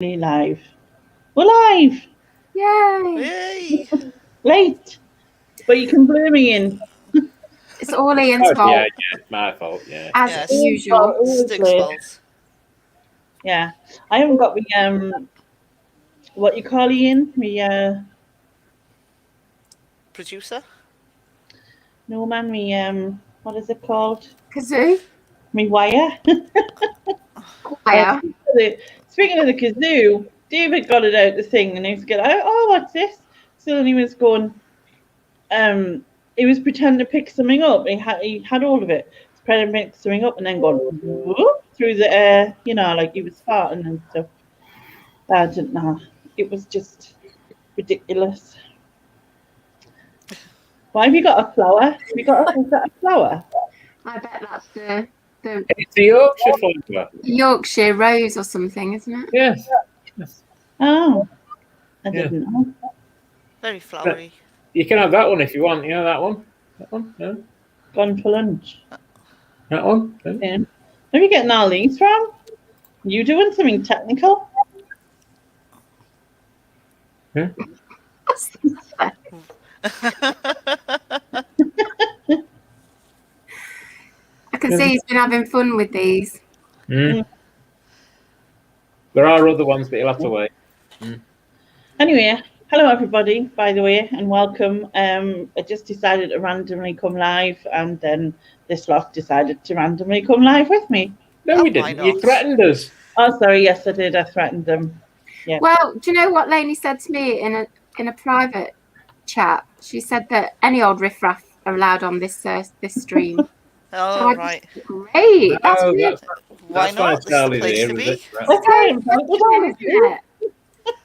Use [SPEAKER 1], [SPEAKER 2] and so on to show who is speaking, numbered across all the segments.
[SPEAKER 1] Live. We're live.
[SPEAKER 2] Yay!
[SPEAKER 3] Yay!
[SPEAKER 1] Late, but you can blur me in.
[SPEAKER 2] It's all Ian's fault,
[SPEAKER 4] Yeah, it's my fault. Yeah.
[SPEAKER 2] as
[SPEAKER 3] Yes.
[SPEAKER 2] usual.
[SPEAKER 3] Stig's fault.
[SPEAKER 1] Yeah, I haven't got the what you call Ian? Me
[SPEAKER 3] Producer?
[SPEAKER 1] no man, me what is it called?
[SPEAKER 2] Kazoo?
[SPEAKER 1] Me wire.
[SPEAKER 2] Choir.
[SPEAKER 1] Speaking of the kazoo, David got it out the thing and he was going, oh, what's this? So then he was going, he was pretending to pick something up. He had all of it. He's pretending to pick something up and then going whoop, through the air, like he was farting and stuff. I didn't know. It was just ridiculous. Why have you got a flower? Is that a flower?
[SPEAKER 2] I bet that's the
[SPEAKER 4] It's the Yorkshire flower.
[SPEAKER 2] Yorkshire rose or something, isn't it?
[SPEAKER 4] Yes.
[SPEAKER 1] Oh, I didn't know.
[SPEAKER 3] Very flowery.
[SPEAKER 4] You can have that one if you want. You know that one? That one? No?
[SPEAKER 1] Gone for lunch.
[SPEAKER 4] That one? No?
[SPEAKER 1] Yeah. Where are you getting all these from? You doing something technical?
[SPEAKER 4] Yeah.
[SPEAKER 2] I can see he's been having fun with these.
[SPEAKER 4] Mm. There are other ones, but you'll have to wait.
[SPEAKER 1] Anyway, hello everybody, by the way, and welcome. I just decided to randomly come live, and then this lot decided to randomly come live with me.
[SPEAKER 4] No, we
[SPEAKER 3] why
[SPEAKER 4] didn't.
[SPEAKER 3] not?
[SPEAKER 4] You threatened us.
[SPEAKER 1] Oh, sorry, yes, I did. I threatened them. Yeah.
[SPEAKER 2] Well, do you know what Lainey said to me in a private chat? She said that any old riffraff are allowed on this stream.
[SPEAKER 3] Oh, right.
[SPEAKER 2] Great. That's
[SPEAKER 4] No,
[SPEAKER 2] weird.
[SPEAKER 3] Why not? This is the place to be.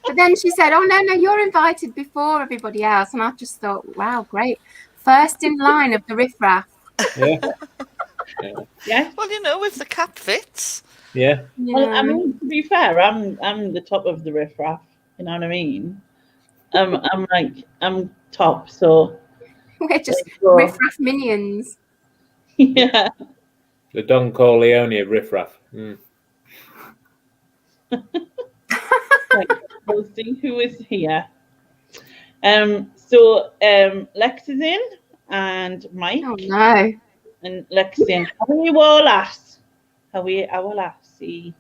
[SPEAKER 2] But then she said, oh, no, you're invited before everybody else. And I just thought, wow, great. First in line of the riffraff.
[SPEAKER 4] Yeah.
[SPEAKER 1] Yeah.
[SPEAKER 3] Well, if the cap fits.
[SPEAKER 4] Yeah.
[SPEAKER 1] Well, I mean, to be fair, I'm the top of the riffraff. You know what I mean? I'm top, so
[SPEAKER 2] we're just riffraff minions.
[SPEAKER 1] yeah.
[SPEAKER 4] The Don Corleone of riffraff.
[SPEAKER 1] Right, we'll see who is here. So Lex is in, and Mike.
[SPEAKER 2] Oh no.
[SPEAKER 1] And Lex is in. How are you all, lass? How are you, our lassie?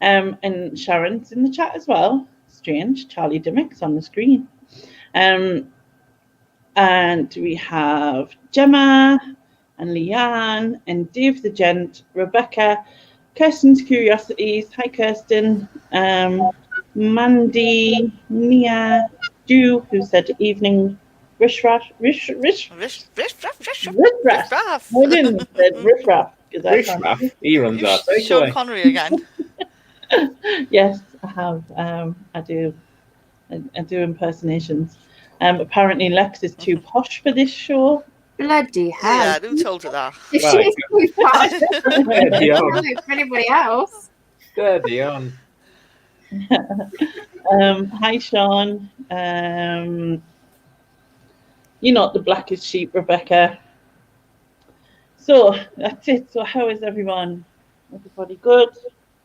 [SPEAKER 1] And Sharon's in the chat as well. Strange. Charlie Dimmock's on the screen. And we have Gemma and Leanne and Dave the Gent, Rebecca, Kirsten's Curiosities. Hi, Kirsten. Mandy, Nia, Ju, who said evening. Riffraff.
[SPEAKER 3] Riffraff.
[SPEAKER 1] I didn't say riffraff.
[SPEAKER 4] Riffraff. He runs our
[SPEAKER 3] Sean
[SPEAKER 4] takeaway.
[SPEAKER 3] Connery again.
[SPEAKER 1] Yes, I have. I do. I do impersonations. Apparently, Lex is too posh for this show.
[SPEAKER 2] Bloody hell.
[SPEAKER 3] Yeah, who told her that?
[SPEAKER 2] If
[SPEAKER 4] Right.
[SPEAKER 2] she's too posh,
[SPEAKER 4] Steady
[SPEAKER 2] I
[SPEAKER 4] on.
[SPEAKER 2] don't know for anybody else.
[SPEAKER 4] Steady on.
[SPEAKER 1] Hi, Sean. You're not the blackest sheep, Rebecca. So that's it. So how is everyone? Everybody good?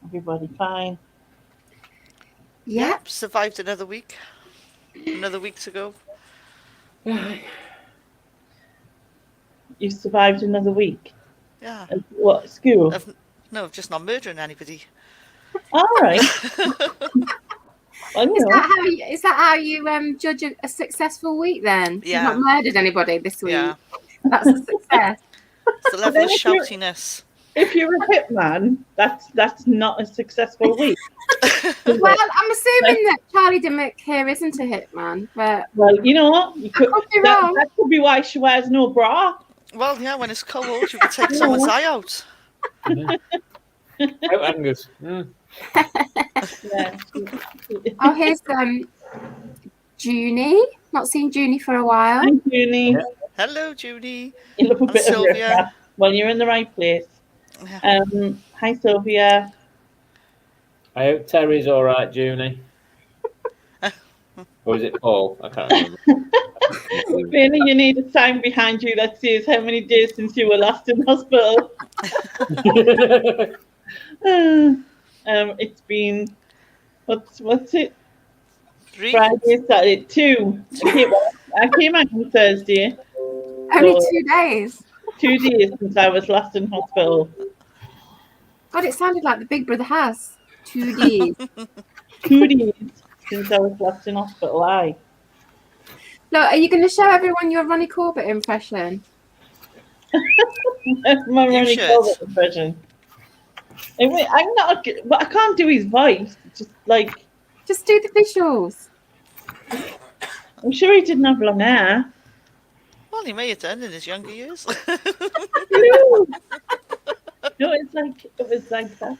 [SPEAKER 1] Everybody fine?
[SPEAKER 2] Yep.
[SPEAKER 3] Survived another week. Another week to go.
[SPEAKER 1] You survived another week?
[SPEAKER 3] Yeah.
[SPEAKER 1] At what, school?
[SPEAKER 3] I've just not murdering anybody.
[SPEAKER 1] All right. Well,
[SPEAKER 2] Is that how you judge a successful week then?
[SPEAKER 3] Yeah.
[SPEAKER 2] You've not murdered anybody this week.
[SPEAKER 3] Yeah.
[SPEAKER 2] That's a success.
[SPEAKER 3] It's the level of shoutiness.
[SPEAKER 1] if you're a hitman, that's not a successful week.
[SPEAKER 2] Well, I'm assuming that Charlie Dimmock here isn't a hitman, but
[SPEAKER 1] Well, you know what? You could,
[SPEAKER 2] could be wrong.
[SPEAKER 1] that could be why she wears no bra.
[SPEAKER 3] Well, yeah, when it's cold, you can take someone's eye out.
[SPEAKER 4] Out Angus.
[SPEAKER 1] Yeah.
[SPEAKER 2] oh, here's Junie. Not seen Junie for a while.
[SPEAKER 1] Hi, Junie.
[SPEAKER 4] Yeah.
[SPEAKER 3] Hello, Judy.
[SPEAKER 1] You look a
[SPEAKER 3] And
[SPEAKER 1] bit of
[SPEAKER 3] Sylvia.
[SPEAKER 1] riffraff. Well, you're in the right place.
[SPEAKER 3] Yeah.
[SPEAKER 1] Hi, Sylvia.
[SPEAKER 4] I hope Terry's all right, Junie. Or is it Paul? I can't remember.
[SPEAKER 1] Really, you need a sign behind you that says how many days since you were last in hospital. It's been What's it?
[SPEAKER 3] 3.
[SPEAKER 1] Friday, Saturday, 2. I came out on Thursday.
[SPEAKER 2] Only
[SPEAKER 1] So,
[SPEAKER 2] 2 days.
[SPEAKER 1] 2 days since I was last in hospital.
[SPEAKER 2] God, it sounded like the Big Brother house. 2 days.
[SPEAKER 1] 2 days since I was last in hospital. Aye.
[SPEAKER 2] Look, are you going to show everyone your Ronnie Corbett impression?
[SPEAKER 1] My
[SPEAKER 3] You
[SPEAKER 1] Ronnie
[SPEAKER 3] should.
[SPEAKER 1] Corbett impression. I'm not. But I can't do his voice. Just like
[SPEAKER 2] Just do the visuals.
[SPEAKER 1] I'm sure he didn't have long hair.
[SPEAKER 3] Well, he may have done in his younger years.
[SPEAKER 1] No, no, it was like that.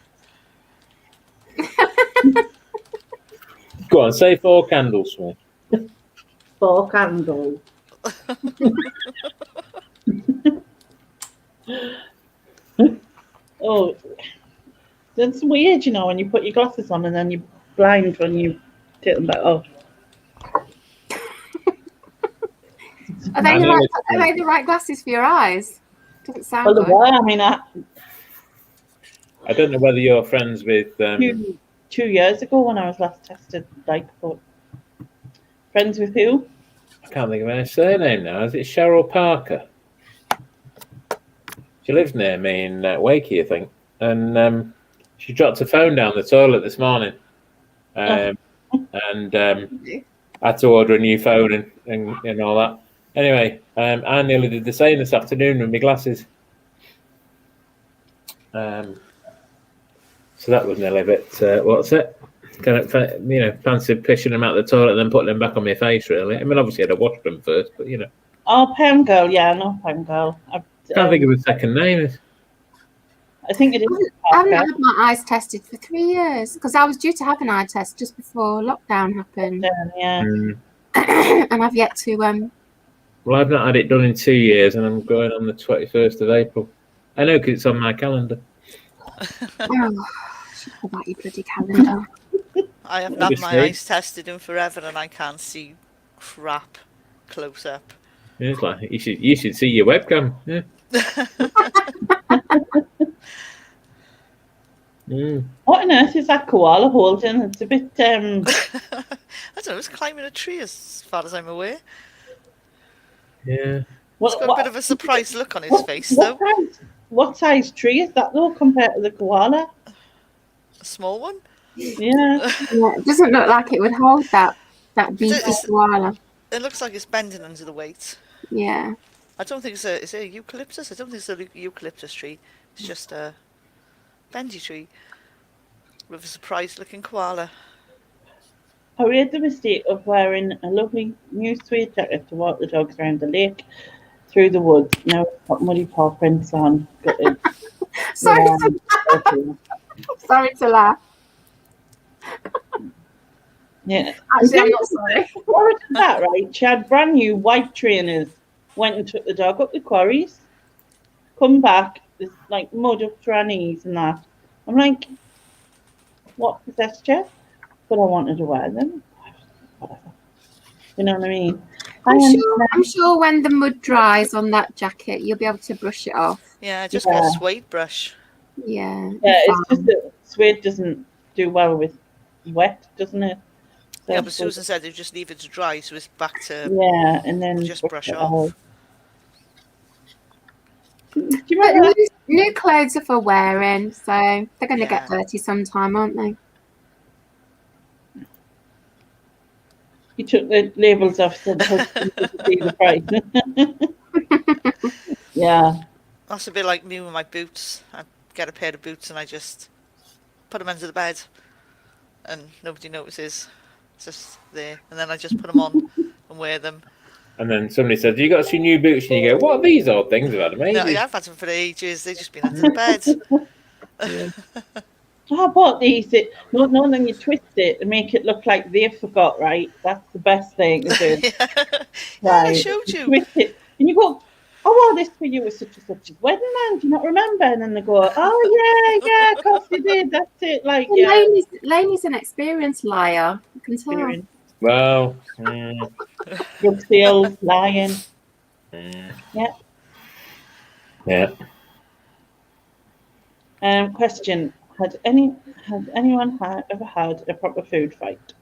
[SPEAKER 4] Go on, say 4 candles for me.
[SPEAKER 1] 4 candles. Oh, that's weird, you know, when you put your glasses on and then you're blind when you take them back off.
[SPEAKER 2] Are they the right glasses for your eyes? Doesn't sound
[SPEAKER 1] Well,
[SPEAKER 2] good.
[SPEAKER 1] the were. I mean,
[SPEAKER 4] I don't know whether you're friends with.
[SPEAKER 1] 2 years ago when I was last tested, like, but friends with who?
[SPEAKER 4] I can't think of her surname now. Is it Cheryl Parker? She lives near me in Wakey, I think. And she dropped her phone down the toilet this morning. And I had to order a new phone and all that. Anyway, I nearly did the same this afternoon with my glasses. So that was nearly a bit, what's it? Kind of, fancy pissing them out the toilet and then putting them back on my face, really. I mean, obviously I'd have washed them first, but,
[SPEAKER 1] Oh, Pam Girl, yeah, no, Pam Girl.
[SPEAKER 4] I can't think of the second name.
[SPEAKER 1] I think it is.
[SPEAKER 2] I haven't had my eyes tested for 3 years because I was due to have an eye test just before lockdown happened.
[SPEAKER 1] Yeah.
[SPEAKER 2] And I've yet to.
[SPEAKER 4] Well, I've not had it done in 2 years, and I'm going on the 21st of April. I know because it's on my calendar.
[SPEAKER 2] Oh, shut up about your bloody calendar.
[SPEAKER 3] I haven't had my eyes tested in forever, and I can't see crap close up.
[SPEAKER 4] Yeah, it's like you should see your webcam. Yeah.
[SPEAKER 1] What on earth is that koala holding? It's a bit.
[SPEAKER 3] I don't know. It's climbing a tree, as far as I'm aware.
[SPEAKER 4] Yeah.
[SPEAKER 3] It's got a bit of a surprised look on his face, though.
[SPEAKER 1] What size tree is that, though, compared to the koala?
[SPEAKER 3] A small one.
[SPEAKER 1] Yeah.
[SPEAKER 2] Yeah, it doesn't look like it would hold that beefy koala.
[SPEAKER 3] It looks like it's bending under the weight.
[SPEAKER 2] Yeah.
[SPEAKER 3] I don't think it's a eucalyptus. I don't think it's a eucalyptus tree. It's just a bendy tree with a surprised-looking koala.
[SPEAKER 1] I made the mistake of wearing a lovely new suede jacket to walk the dogs around the lake through the woods. Now I've got muddy paw prints on.
[SPEAKER 2] Sorry to laugh.
[SPEAKER 1] Yeah.
[SPEAKER 2] Actually, I'm not sorry.
[SPEAKER 1] What was that, right? She had brand new white trainers, went and took the dog up the quarries, come back, there's like mud up to her knees and that. I'm like, what possessed you? But I wanted to wear them. Whatever. You know what I mean?
[SPEAKER 2] I'm sure when the mud dries on that jacket, you'll be able to brush it off.
[SPEAKER 3] Yeah, just get a suede brush.
[SPEAKER 2] Yeah.
[SPEAKER 1] Yeah, it's just that suede doesn't do well with wet, doesn't it? So
[SPEAKER 3] Yeah, but Susan said they just leave it to dry, so it's back to
[SPEAKER 1] and then
[SPEAKER 3] just brush off.
[SPEAKER 1] Do you remember
[SPEAKER 2] new clothes are for wearing, so they're going to get dirty sometime, aren't they?
[SPEAKER 1] you took the labels off so the husband could see the price? Yeah.
[SPEAKER 3] That's a bit like me with my boots. I get a pair of boots and I just put them under the bed and nobody notices. It's just there. And then I just put them on and wear them.
[SPEAKER 4] And then somebody says, you got some new boots? And you go, what are these old things I've had them ages?
[SPEAKER 3] No, yeah, I've had them for ages. They've just been under the bed.
[SPEAKER 1] I bought these. No, then you twist it and make it look like they forgot, right? That's the best thing to do.
[SPEAKER 3] Yeah, I showed you.
[SPEAKER 1] Twist it. And you go, I wore this for you as such and such as wedding man. Do you not remember? And then they go, oh, yeah, of course you did. That's it. Like, yeah.
[SPEAKER 2] Lainey's an experienced liar. You can tell.
[SPEAKER 4] Well,
[SPEAKER 1] Drug sales, lying.
[SPEAKER 4] Yeah.
[SPEAKER 1] Question. Has anyone ever had a proper food fight?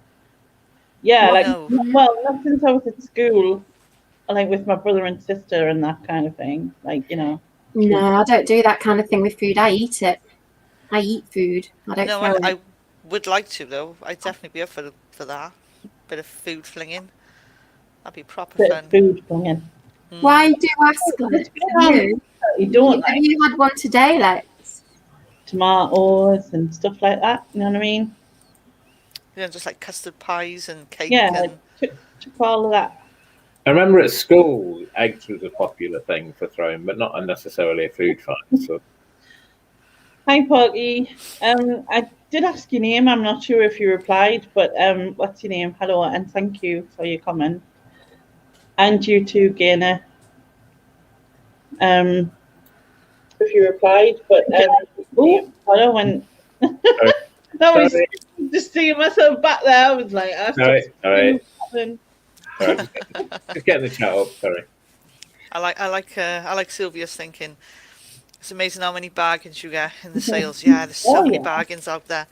[SPEAKER 1] Yeah, like
[SPEAKER 3] No.
[SPEAKER 1] well, not since I was at school, like with my brother and sister and that kind of thing. Like, you know.
[SPEAKER 2] No, I don't do that kind of thing with food. I eat it. I eat food. I don't
[SPEAKER 3] No,
[SPEAKER 2] throw it.
[SPEAKER 3] I would like to though. I'd definitely be up for that. Bit of food flinging. That'd be proper
[SPEAKER 1] Bit
[SPEAKER 3] fun.
[SPEAKER 1] of food flinging.
[SPEAKER 2] Why do you ask, Lex?
[SPEAKER 1] You don't
[SPEAKER 2] Have
[SPEAKER 1] like
[SPEAKER 2] you had one today, Lex?
[SPEAKER 1] tomatoes and stuff like that. You know what I mean?
[SPEAKER 3] You know, just like custard pies and cake
[SPEAKER 1] Yeah,
[SPEAKER 3] and
[SPEAKER 1] took all of that.
[SPEAKER 4] I remember at school, eggs was a popular thing for throwing, but not necessarily a food fight. So
[SPEAKER 1] Hi, Porky. I did ask your name. I'm not sure if you replied, but what's your name? Hello, and thank you for your comment. And you too, Gainer. If you replied, but oh, hello, when that was just seeing myself back there. I was like,
[SPEAKER 4] sorry. Just getting the chat up. Sorry.
[SPEAKER 3] I like Sylvia's thinking. It's amazing how many bargains you get in the sales. Yeah, there's so many bargains out there.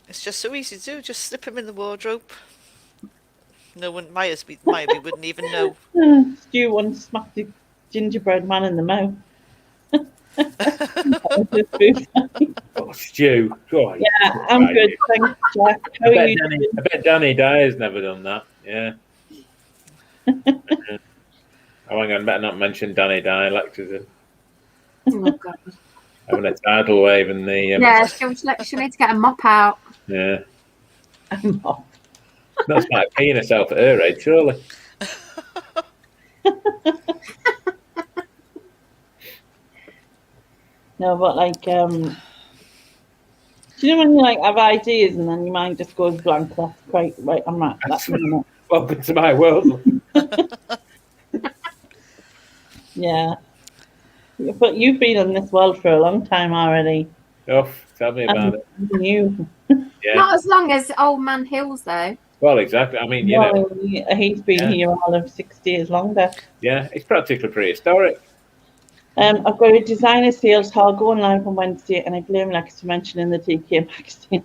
[SPEAKER 3] It's just so easy to do. Just slip them in the wardrobe. No one, Maybe wouldn't even know.
[SPEAKER 1] Stu once smacked the gingerbread man in the mouth.
[SPEAKER 4] Oh, Stu. Oh,
[SPEAKER 1] yeah, I'm good. Thanks, Jack. How are you?
[SPEAKER 4] I bet Danny Dyer's never done that. Yeah. Oh, hang on, better not mention Danny Dyer lectures in.
[SPEAKER 2] Oh, God.
[SPEAKER 4] Having a tidal wave in the.
[SPEAKER 2] Yeah, she'll need to get a mop out.
[SPEAKER 4] Yeah.
[SPEAKER 1] A mop.
[SPEAKER 4] That's like peeing herself at her age, surely.
[SPEAKER 1] No, but like, do you know when you like have ideas and then your mind just goes blank? That's quite right. I'm not. That's
[SPEAKER 4] welcome to my world.
[SPEAKER 1] Yeah, but you've been in this world for a long time already.
[SPEAKER 4] Oh, tell me about it.
[SPEAKER 1] You.
[SPEAKER 4] Yeah.
[SPEAKER 2] Not as long as Old Man Hills, though.
[SPEAKER 4] Well, exactly. I mean, you know.
[SPEAKER 1] He's been here all of 6 years longer.
[SPEAKER 4] Yeah, it's practically prehistoric.
[SPEAKER 1] I've got a designer sales hall going live on Wednesday, and I blame Lex for mentioning the TK magazine.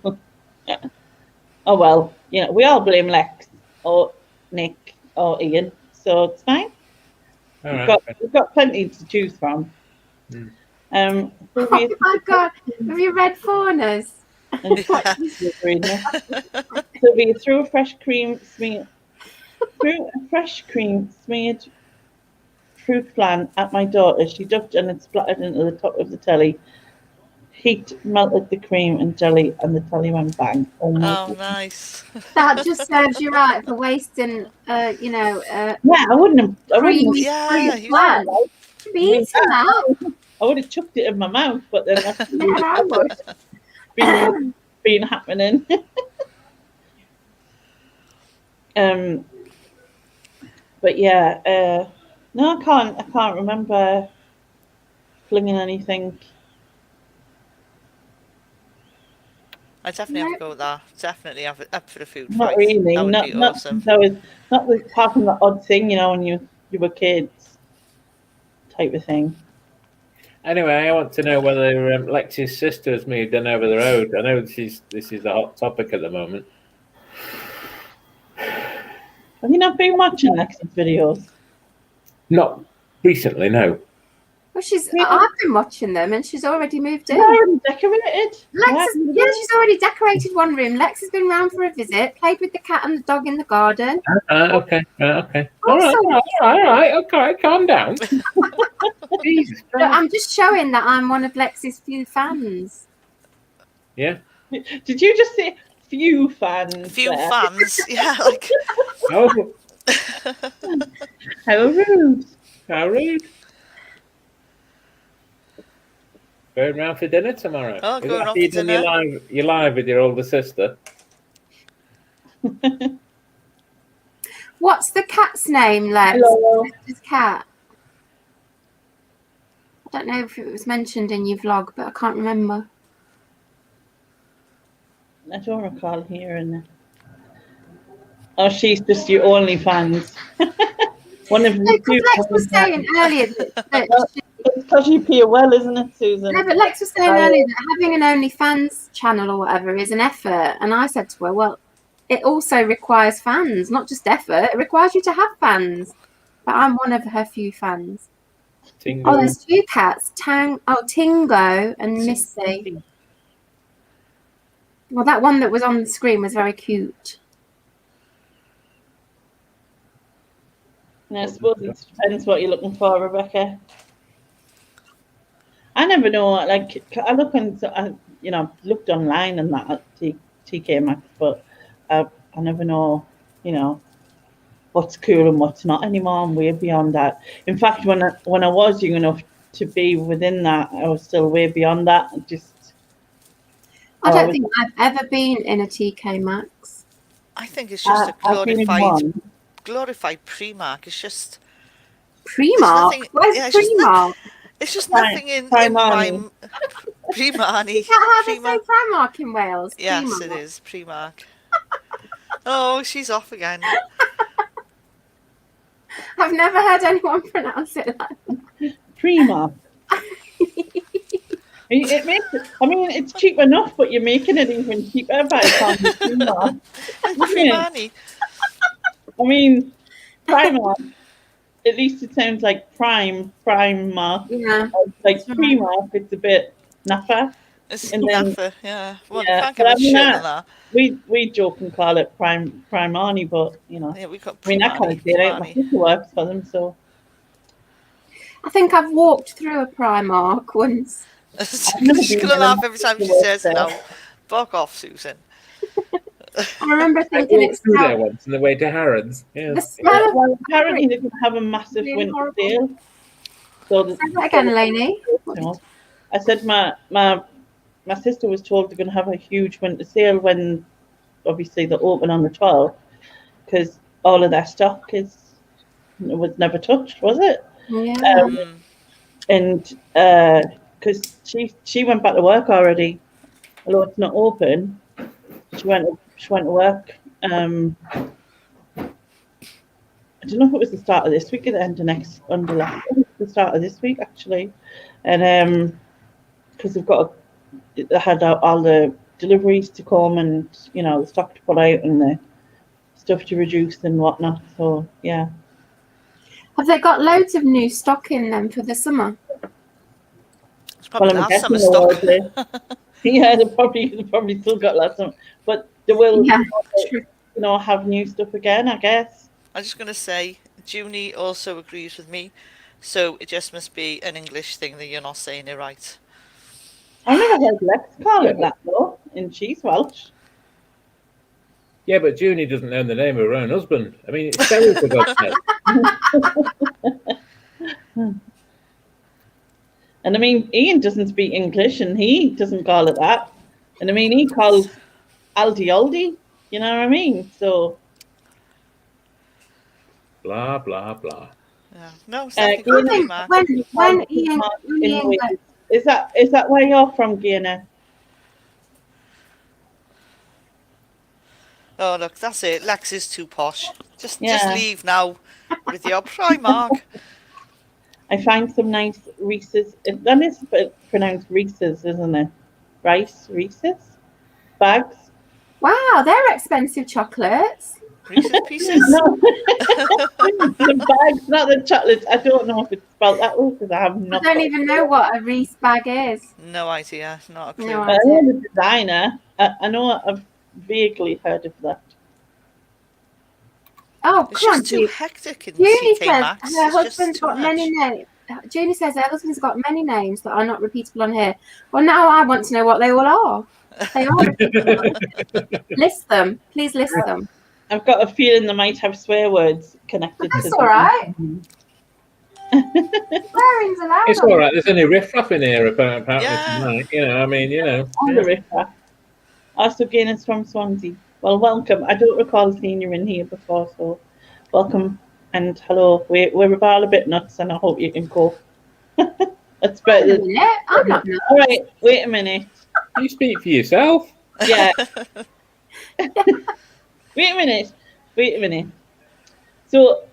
[SPEAKER 1] Oh well, you know, we all blame Lex or Nick or Ian, so it's fine. We've got plenty to choose from.
[SPEAKER 2] Oh my God, have you read Fauners?
[SPEAKER 1] Sylvia, through a fresh cream smeared fruit flan at my daughter. She ducked and it splattered into the top of the telly. Heat melted the cream and jelly, and the telly went bang. Oh
[SPEAKER 3] nice.
[SPEAKER 2] That just serves you right for wasting,
[SPEAKER 1] yeah, I wouldn't have.
[SPEAKER 3] Yeah,
[SPEAKER 2] be eating that.
[SPEAKER 1] I would have chucked it in my mouth, but then that's been happening. But yeah, no, I can't remember flinging anything.
[SPEAKER 3] I definitely have to go with that. Definitely have it up for the food
[SPEAKER 1] Not
[SPEAKER 3] fight.
[SPEAKER 1] really.
[SPEAKER 3] That would
[SPEAKER 1] Not,
[SPEAKER 3] be awesome.
[SPEAKER 1] Not apart from the odd thing, you know, when you were kids, type of thing.
[SPEAKER 4] Anyway, I want to know whether Lexi's sister has moved in over the road. I know this is a hot topic at the moment.
[SPEAKER 1] Have you not been watching Lexi's videos?
[SPEAKER 4] Not recently, no.
[SPEAKER 2] Well, I've been watching them, and she's already moved in.
[SPEAKER 1] They're already decorated.
[SPEAKER 2] She's already decorated one room. Lex has been round for a visit, played with the cat and the dog in the garden.
[SPEAKER 4] Okay. All right. Okay, calm down. Jesus Christ.
[SPEAKER 2] I'm just showing that I'm one of Lex's few fans.
[SPEAKER 4] Yeah.
[SPEAKER 1] Did you just say few fans?
[SPEAKER 3] Few fans, yeah. Like.
[SPEAKER 4] Oh.
[SPEAKER 1] How rude.
[SPEAKER 4] How rude. Going round for dinner tomorrow.
[SPEAKER 3] Oh, going off for dinner.
[SPEAKER 4] You're live with your older sister.
[SPEAKER 2] What's the cat's name, Lex?
[SPEAKER 1] Hello.
[SPEAKER 2] Sister's cat. I don't know if it was mentioned in your vlog, but I can't remember.
[SPEAKER 1] I don't recall hearing it. Oh, she's just your only fans. One of the
[SPEAKER 2] Lex was saying earlier that
[SPEAKER 1] It's because you pay well, isn't it, Susan?
[SPEAKER 2] No, but Lex was saying earlier that having an OnlyFans channel or whatever is an effort. And I said to her, well, it also requires fans, not just effort. It requires you to have fans. But I'm one of her few fans.
[SPEAKER 4] Tingo.
[SPEAKER 2] Oh, there's two cats. Tingo and Missy. Well, that one that was on the screen was very cute.
[SPEAKER 1] I suppose it depends what you're looking for, Rebecca. I never know. Like I look looked online and that at TK Maxx, but I never know. What's cool and what's not anymore. I'm way beyond that. In fact, when I was young enough to be within that, I was still way beyond that.
[SPEAKER 2] I don't think I've ever been in a TK Maxx.
[SPEAKER 3] I think it's just a glorified Primark. It's just
[SPEAKER 2] Primark? Where's Primark?
[SPEAKER 3] It's just nothing in my Primani.
[SPEAKER 2] Is that how they say Primark in Wales?
[SPEAKER 3] Yes,
[SPEAKER 2] Primark.
[SPEAKER 3] it is Primark. Oh, she's off again.
[SPEAKER 2] I've never heard anyone pronounce it like that.
[SPEAKER 1] Primark. It's cheap enough, but you're making it even cheaper by Primark.
[SPEAKER 3] Primani.
[SPEAKER 1] Primark. At least it sounds like Primark.
[SPEAKER 2] Yeah.
[SPEAKER 1] Like Primark, it's a bit napper.
[SPEAKER 3] It's napper, yeah. Well,
[SPEAKER 1] yeah,
[SPEAKER 3] can't get much shorter than that.
[SPEAKER 1] We joke and call it Primani, but
[SPEAKER 3] Yeah, we got
[SPEAKER 1] Primani. I can't say it. My sister works for them, so.
[SPEAKER 2] I think I've walked through a Primark once.
[SPEAKER 3] She's gonna laugh every time she says no. Fuck off, Susan.
[SPEAKER 2] I remember thinking it's
[SPEAKER 4] there once on the way to Harrods. Yeah.
[SPEAKER 2] The smell of
[SPEAKER 1] apparently they can have a massive
[SPEAKER 2] really
[SPEAKER 1] winter sale. So
[SPEAKER 2] say that again, Lainey.
[SPEAKER 1] I said my sister was told they're going to have a huge winter sale when obviously they open on the 12th, because all of their stock was never touched, was it?
[SPEAKER 2] Yeah.
[SPEAKER 1] And because she went back to work already, although it's not open. She went to work. I don't know if it was the start of this week or the end of the start of this week actually, and because they had all the deliveries to come and the stock to pull out and the stuff to reduce and whatnot. So yeah.
[SPEAKER 2] Have they got loads of new stock in them for the summer?
[SPEAKER 3] It's probably last summer stock.
[SPEAKER 1] Yeah, they probably still got lots of, but they will have new stuff again, I guess.
[SPEAKER 3] I'm just gonna say Junie also agrees with me, so it just must be an English thing that you're not saying it right.
[SPEAKER 1] I've never heard Lex call it that though, and she's Welsh.
[SPEAKER 4] Yeah, but Junie doesn't know the name of her own husband. I mean, it's Terry, for God's sake.
[SPEAKER 1] And I mean, Ian doesn't speak English, and he doesn't call it that. And I mean, he calls Aldi. You know what I mean? So.
[SPEAKER 4] Blah blah blah.
[SPEAKER 3] Yeah. No,
[SPEAKER 2] when Ian
[SPEAKER 1] is that where you're from, Gina?
[SPEAKER 3] Oh look, that's it. Lex is too posh. Just leave now with your Primark.
[SPEAKER 1] I find some nice Reese's. That is pronounced Reese's, isn't it? Reese's bags.
[SPEAKER 2] Wow, they're expensive chocolates.
[SPEAKER 3] Reese's Pieces?
[SPEAKER 1] No. The bags, not the chocolates. I don't know if it's spelled that way because I have no.
[SPEAKER 2] I don't even know what a Reese bag is.
[SPEAKER 3] No idea. Not a clue.
[SPEAKER 2] No
[SPEAKER 1] I know the designer. I know I've vaguely heard of that.
[SPEAKER 2] Oh,
[SPEAKER 3] it's
[SPEAKER 2] come on,
[SPEAKER 3] just too hectic in
[SPEAKER 2] Junie
[SPEAKER 3] TK
[SPEAKER 2] says
[SPEAKER 3] Maxx.
[SPEAKER 2] her husband's got many names. Junie says her husband's got many names that are not repeatable on here. Well, now I want to know what they all are. They are. List them. Please list them.
[SPEAKER 1] I've got a feeling they might have swear words connected to them.
[SPEAKER 2] That's all right. Swearing's allowed.
[SPEAKER 4] It's all right. There's only riff-raff in here, apparently.
[SPEAKER 3] Yeah.
[SPEAKER 4] Tonight.
[SPEAKER 1] On the riff-raff. Also, Guinness from Swansea. Well, welcome. I don't recall seeing you in here before, so welcome and hello. We're about a bit nuts, and I hope you can cope. That's better.
[SPEAKER 2] I'm not nuts.
[SPEAKER 1] All right, wait a minute.
[SPEAKER 4] You speak for yourself.
[SPEAKER 1] Yeah. Wait a minute. So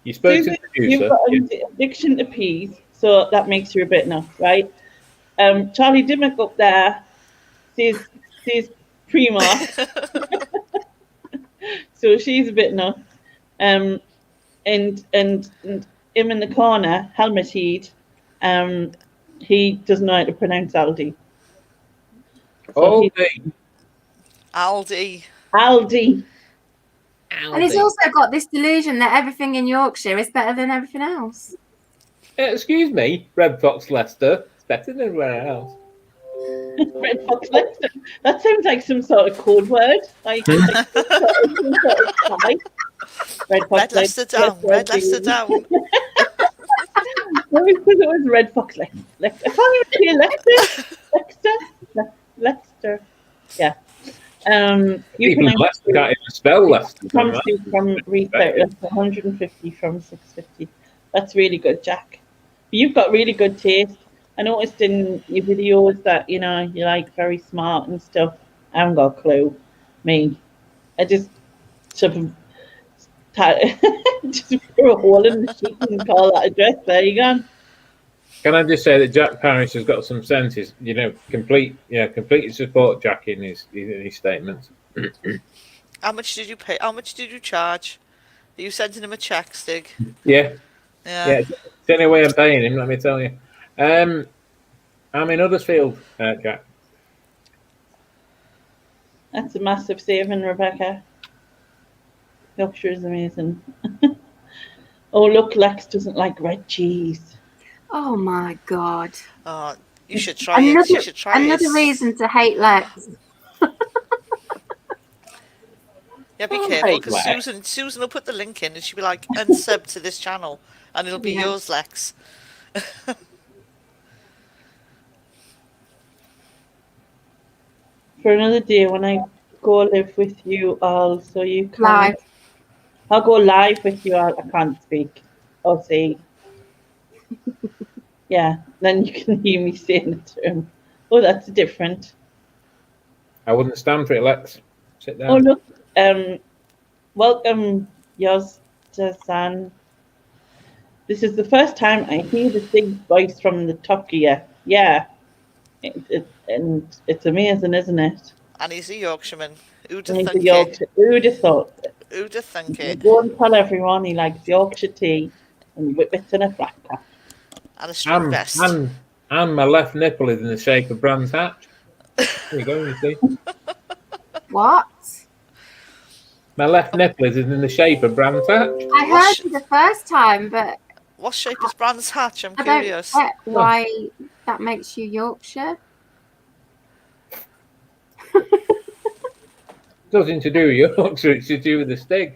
[SPEAKER 4] you spoke to the producer.
[SPEAKER 1] You've got an addiction to peas. so that makes her a bit nuts, right? Charlie Dimmock up there sees Primark, so she's a bit nuts. And him in the corner, Helmet Heed, he doesn't know how to pronounce Aldi. So
[SPEAKER 3] Aldi.
[SPEAKER 1] Aldi.
[SPEAKER 2] And he's also got this delusion that everything in Yorkshire is better than everything else.
[SPEAKER 4] Excuse me, Red Fox Leicester. It's better than everywhere else.
[SPEAKER 1] Red Fox Leicester. That sounds like some sort of code word. Like some sort of spy. Red Fox
[SPEAKER 3] Red Leicester down. Red Leicester down.
[SPEAKER 1] No, it's because it was Red Fox Leicester. I can't even say Leicester. Yeah. You
[SPEAKER 4] People in Leicester can't even spell Leicester.
[SPEAKER 1] From research, 150 from 650. That's really good, Jack. You've got really good taste. I noticed in your videos that you're like very smart and stuff. I haven't got a clue. Me, I just sort of just threw a hole in the sheet and call that address. There you go.
[SPEAKER 4] Can I just say that Jack Parrish has got some sense? He's, completely support Jack in his statements.
[SPEAKER 3] How much did you pay? How much did you charge? Are you sending him a check, Stig?
[SPEAKER 4] Yeah.
[SPEAKER 3] Yeah.
[SPEAKER 4] It's the only way I'm paying him, let me tell you. I'm in Huddersfield, Jack.
[SPEAKER 1] That's a massive saving, Rebecca. Yorkshire is amazing. Oh, look, Lex doesn't like red cheese.
[SPEAKER 2] Oh my God.
[SPEAKER 3] Oh, you should try it. You should try
[SPEAKER 2] another
[SPEAKER 3] it.
[SPEAKER 2] reason to hate Lex.
[SPEAKER 3] Yeah, be careful, because Susan will put the link in and she'll be like, unsub to this channel, and it'll be yours, Lex.
[SPEAKER 1] For another day when I go live with you all, so you can.
[SPEAKER 2] Live.
[SPEAKER 1] I'll go live with you all. I can't speak or see. Yeah, then you can hear me saying it to him. Oh, that's different.
[SPEAKER 4] I wouldn't stand for it, Lex. Sit down.
[SPEAKER 1] Oh, look. Welcome, Yosta-san. This is the first time I hear the big voice from the top here. Yeah. And it's amazing, isn't it?
[SPEAKER 3] And he's a Yorkshireman. Who'd
[SPEAKER 1] And
[SPEAKER 3] have
[SPEAKER 1] he's
[SPEAKER 3] thunk
[SPEAKER 1] a Yorkshire. Who'd have thought it?
[SPEAKER 3] Who'd have thunk
[SPEAKER 1] You
[SPEAKER 3] it?
[SPEAKER 1] go and tell everyone he likes Yorkshire tea and whippets in a flat cap.
[SPEAKER 3] And a string vest.
[SPEAKER 4] And my left nipple is in the shape of Brands Hatch. There you go, you see.
[SPEAKER 2] What?
[SPEAKER 4] My left nipple is in the shape of Brands Hatch.
[SPEAKER 2] I heard you the first time, but
[SPEAKER 3] What shape is Brands Hatch? I'm
[SPEAKER 2] I don't
[SPEAKER 3] curious.
[SPEAKER 2] get why that makes you Yorkshire.
[SPEAKER 4] Nothing to do with Yorkshire, it's to do with the Stig.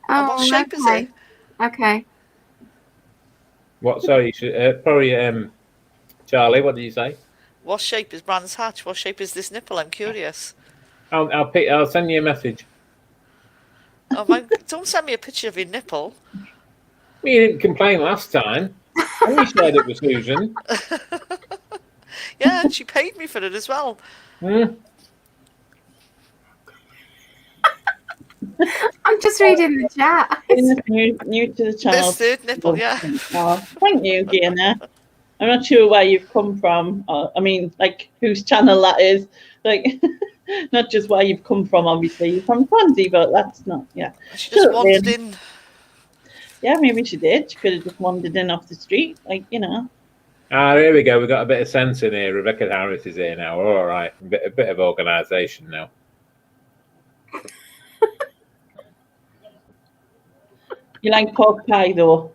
[SPEAKER 3] And what shape is it?
[SPEAKER 2] Okay.
[SPEAKER 4] What? Sorry, you should, probably Charlie. What did you say?
[SPEAKER 3] What shape is Brands Hatch? What shape is this nipple? I'm curious.
[SPEAKER 4] I'll send you a message.
[SPEAKER 3] Oh my! Don't send me a picture of your nipple.
[SPEAKER 4] You didn't complain last time. I shared it with Susan.
[SPEAKER 3] Yeah, and she paid me for it as well.
[SPEAKER 2] I'm just reading the chat.
[SPEAKER 1] New to the channel.
[SPEAKER 3] This third nipple, yeah.
[SPEAKER 1] Oh, thank you, Gina. I'm not sure where you've come from. I mean, like, whose channel that is. Like, not just where you've come from, obviously. You're from Swansea, but that's not, yeah.
[SPEAKER 3] She just wandered in.
[SPEAKER 1] Yeah, maybe she did. She could have just wandered in off the street, like,
[SPEAKER 4] Here we go. We've got a bit of sense in here. Rebecca Harris is here now. We're all right. A bit of organisation now.
[SPEAKER 1] You like pork pie, though?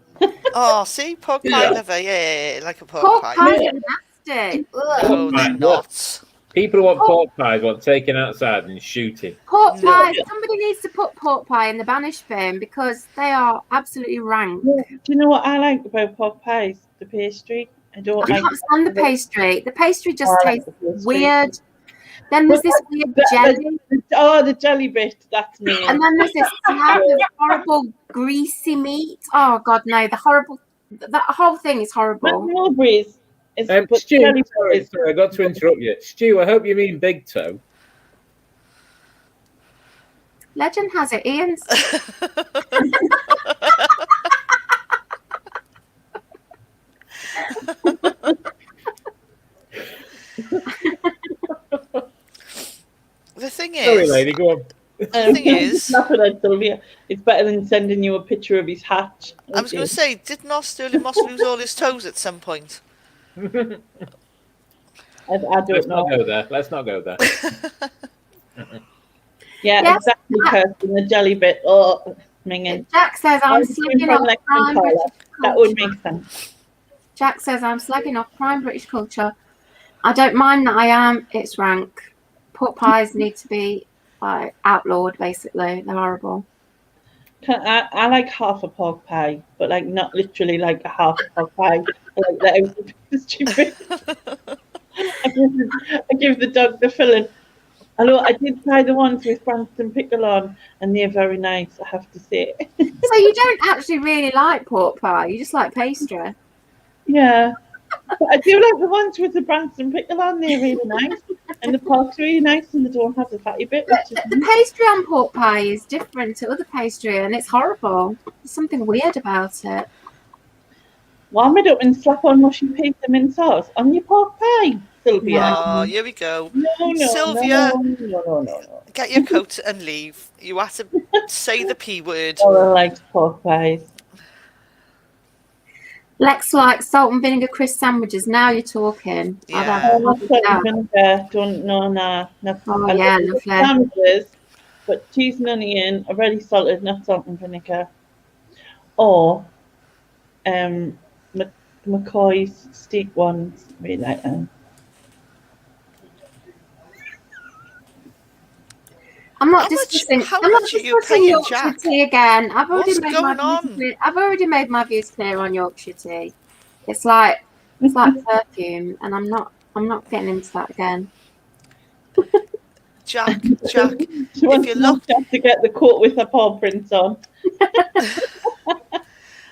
[SPEAKER 3] Oh, see? Pork pie lover. Yeah, like a pork pie.
[SPEAKER 2] Pork pie is nasty.
[SPEAKER 3] No, they're not.
[SPEAKER 4] People who want pork pies want taken outside and shooting.
[SPEAKER 2] Pork pie. Somebody needs to put pork pie in the banish bin because they are absolutely rank.
[SPEAKER 1] Yeah. Do you know what I like about pork pies? The pastry. I
[SPEAKER 2] can't stand the pastry. The pastry just tastes weird. Then there's this weird jelly.
[SPEAKER 1] The jelly bit. That's me.
[SPEAKER 2] And then there's this slab of horrible greasy meat. Oh God, no! That whole thing is horrible.
[SPEAKER 1] Mulberries.
[SPEAKER 4] Stu, sorry, I got to interrupt you. Stu, I hope you mean big toe.
[SPEAKER 2] Legend has it, Ian's.
[SPEAKER 4] Sorry,
[SPEAKER 3] is,
[SPEAKER 4] lady, go on.
[SPEAKER 3] the thing is,
[SPEAKER 1] Nothing at Sylvia. It's better than sending you a picture of his hatch.
[SPEAKER 3] I was going to say, did not Sterling Moss lose all his toes at some point?
[SPEAKER 1] I
[SPEAKER 4] Let's
[SPEAKER 1] don't
[SPEAKER 4] not
[SPEAKER 1] know.
[SPEAKER 4] go there. Let's not go there.
[SPEAKER 1] Yeah,
[SPEAKER 2] Yes,
[SPEAKER 1] exactly, Kirsten. The jelly bit. Oh, minging.
[SPEAKER 2] Jack says I'm slugging off prime British
[SPEAKER 1] That would
[SPEAKER 2] culture.
[SPEAKER 1] make sense.
[SPEAKER 2] Jack says I'm slugging off prime British culture. I don't mind that I am. It's rank. Pork pies need to be outlawed. Basically, they're horrible.
[SPEAKER 1] I like half a pork pie, but like not literally like a half a pork pie. Like that is stupid. I give the dog the filling. Although I did try the ones with Branston pickle on, and they're very nice, I have to say.
[SPEAKER 2] So you don't actually really like pork pie. You just like pastry.
[SPEAKER 1] Yeah. But I do like the ones with the Branston pickle on, they're really nice. And the pork's really nice, and they don't have the fatty bit.
[SPEAKER 2] But
[SPEAKER 1] Which is
[SPEAKER 2] the pastry on pork pie is different to other pastry, and it's horrible. There's something weird about it.
[SPEAKER 1] warm it up and slap on mushy peas and mint sauce on your pork pie, Sylvia.
[SPEAKER 3] Oh, here we go.
[SPEAKER 1] No,
[SPEAKER 3] Sylvia.
[SPEAKER 1] No.
[SPEAKER 3] Get your coat and leave. You have to say the P word.
[SPEAKER 1] Oh, I like pork pies.
[SPEAKER 2] Lex likes salt and vinegar crisp sandwiches. Now you're talking.
[SPEAKER 3] Yeah.
[SPEAKER 1] I love salt and vinegar. Nah.
[SPEAKER 2] Oh,
[SPEAKER 1] I
[SPEAKER 2] yeah,
[SPEAKER 1] love
[SPEAKER 2] lovely.
[SPEAKER 1] sandwiches, but cheese and onion, already salted, not salt and vinegar. Or McCoy's steak ones, really like them.
[SPEAKER 2] I'm not
[SPEAKER 3] How much-
[SPEAKER 2] discussing.
[SPEAKER 3] how
[SPEAKER 2] I'm not
[SPEAKER 3] much are you
[SPEAKER 2] discussing
[SPEAKER 3] paying,
[SPEAKER 2] Yorkshire
[SPEAKER 3] Jack?
[SPEAKER 2] tea again. I've already
[SPEAKER 3] What's
[SPEAKER 2] made
[SPEAKER 3] going
[SPEAKER 2] my views
[SPEAKER 3] on?
[SPEAKER 2] clear. I've already made my views clear on Yorkshire tea. It's like perfume, and I'm not getting into that again.
[SPEAKER 3] Jack,
[SPEAKER 1] She wants
[SPEAKER 3] you
[SPEAKER 1] to
[SPEAKER 3] look-
[SPEAKER 1] to get the coat with her paw prints on.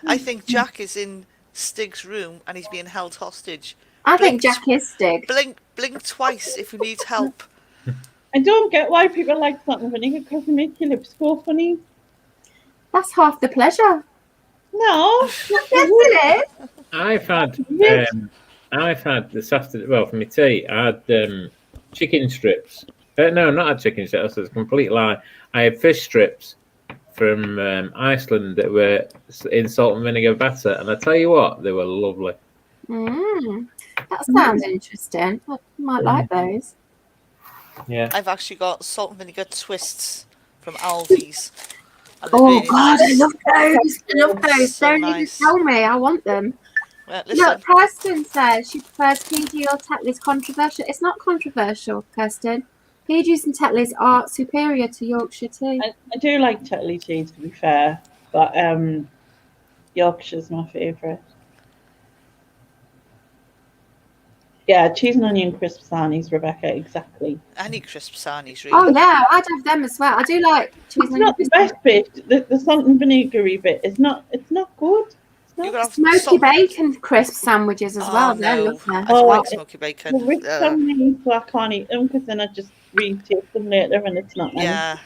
[SPEAKER 3] I think Jack is in Stig's room and he's being held hostage.
[SPEAKER 2] I think
[SPEAKER 3] Blink-
[SPEAKER 2] Jack is Stig.
[SPEAKER 3] Blink twice if you need help.
[SPEAKER 1] I don't get why people like salt and vinegar because they make your lips go funny.
[SPEAKER 2] That's half the pleasure.
[SPEAKER 1] No.
[SPEAKER 2] Yes, it is.
[SPEAKER 4] I've had this afternoon. Well, for my tea, I had chicken strips. No, not had chicken strips. That's a complete lie. I had fish strips from Iceland that were in salt and vinegar batter, and I tell you what, they were lovely.
[SPEAKER 2] That sounds interesting. I might like those.
[SPEAKER 4] Yeah.
[SPEAKER 3] I've actually got salt and vinegar twists from Aldi's. And they're
[SPEAKER 2] Oh
[SPEAKER 3] really
[SPEAKER 2] God,
[SPEAKER 3] nice.
[SPEAKER 2] I love those. I love those.
[SPEAKER 3] So
[SPEAKER 2] Don't
[SPEAKER 3] nice.
[SPEAKER 2] even tell me. I want them.
[SPEAKER 3] Listen,
[SPEAKER 2] Look, Kirsten says she prefers PG or Tetley's. Controversial. It's not controversial, Kirsten. PGs and Tetley's are superior to Yorkshire tea.
[SPEAKER 1] I do like Tetley tea, to be fair, but Yorkshire's my favourite. Yeah, cheese and onion crisp sarnies, Rebecca, exactly.
[SPEAKER 3] any crisp sarnies,
[SPEAKER 2] Oh
[SPEAKER 3] really.
[SPEAKER 2] yeah, I'd have them as well. I do like cheese
[SPEAKER 1] It's
[SPEAKER 2] and
[SPEAKER 1] not the
[SPEAKER 2] onion.
[SPEAKER 1] best bit. The salt and vinegary bit is not. It's not good. It's
[SPEAKER 3] You
[SPEAKER 1] not.
[SPEAKER 3] could have
[SPEAKER 2] Smoky
[SPEAKER 3] salt-
[SPEAKER 2] bacon crisp sandwiches as well. They're
[SPEAKER 3] no.
[SPEAKER 2] lovely.
[SPEAKER 3] I don't
[SPEAKER 1] Oh,
[SPEAKER 3] like
[SPEAKER 1] I-
[SPEAKER 3] smoky bacon.
[SPEAKER 1] The rich sarnies, so I can't eat them because then I just re-taste them later and it's not nice.
[SPEAKER 3] Yeah,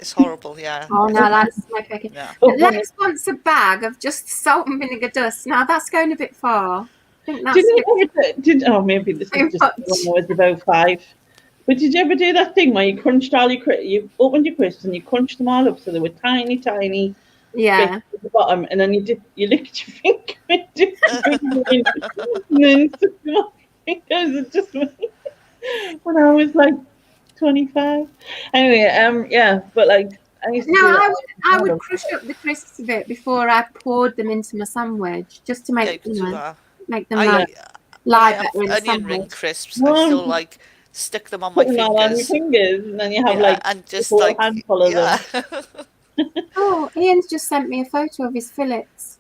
[SPEAKER 3] it's horrible. Yeah.
[SPEAKER 2] Oh no, I like smoky bacon.
[SPEAKER 3] Yeah.
[SPEAKER 2] But Lex wants a bag of just salt and vinegar dust. Now that's going a bit far. I think that's.
[SPEAKER 1] Maybe this
[SPEAKER 2] Too
[SPEAKER 1] is just
[SPEAKER 2] much.
[SPEAKER 1] when I was about 5. But did you ever do that thing where you crunched all your you opened your crisps and you crunched them all up so they were tiny
[SPEAKER 2] Yeah.
[SPEAKER 1] bits at the bottom, and then you licked your finger and dipped your finger in, and then took them off your fingers. It just when I was like 25. Anyway, yeah, but like I used to
[SPEAKER 2] No,
[SPEAKER 1] do
[SPEAKER 2] I
[SPEAKER 1] that.
[SPEAKER 2] would crush up the crisps a bit before I poured them into my sandwich, just to
[SPEAKER 3] Yeah, you
[SPEAKER 2] make
[SPEAKER 3] could do that.
[SPEAKER 2] make them
[SPEAKER 3] I
[SPEAKER 2] lie
[SPEAKER 3] have
[SPEAKER 2] better in the
[SPEAKER 3] onion ring
[SPEAKER 2] sandwich.
[SPEAKER 3] crisps.
[SPEAKER 1] No.
[SPEAKER 3] I still like stick them on my
[SPEAKER 1] Put them all on your
[SPEAKER 3] fingers.
[SPEAKER 1] fingers, and then you have
[SPEAKER 3] Yeah,
[SPEAKER 1] like
[SPEAKER 3] and
[SPEAKER 1] a
[SPEAKER 3] just
[SPEAKER 1] whole
[SPEAKER 3] like
[SPEAKER 1] handful of them.
[SPEAKER 3] yeah.
[SPEAKER 2] Oh, Ian's just sent me a photo of his fillets.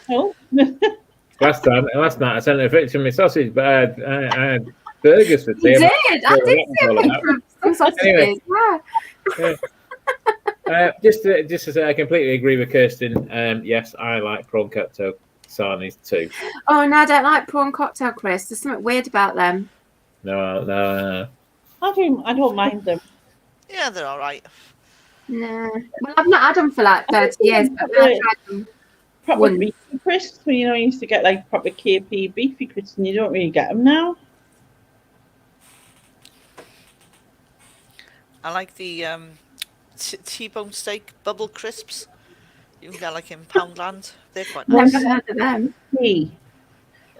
[SPEAKER 1] Oh.
[SPEAKER 4] Last night I sent a picture of my sausage, but I had burgers for tea.
[SPEAKER 2] You did. I did see a
[SPEAKER 4] all
[SPEAKER 2] picture of some sausages.
[SPEAKER 4] Anyway.
[SPEAKER 2] Yeah.
[SPEAKER 4] Just to say, I completely agree with Kirsten. Yes, I like prawn cocktail sarnies too.
[SPEAKER 2] Oh no, I don't like prawn cocktail crisps. There's something weird about them.
[SPEAKER 4] No.
[SPEAKER 1] I don't mind them.
[SPEAKER 3] Yeah, they're all right.
[SPEAKER 2] No. Well, I've not had them for like 30 years, but when I tried them.
[SPEAKER 1] Proper
[SPEAKER 2] Wouldn't.
[SPEAKER 1] beefy crisps, when you used to get like proper KP beefy crisps, and you don't really get them now.
[SPEAKER 3] I like the T-bone steak bubble crisps. You can get like in Poundland. They're quite nice.
[SPEAKER 2] Never heard of them.
[SPEAKER 1] Tea.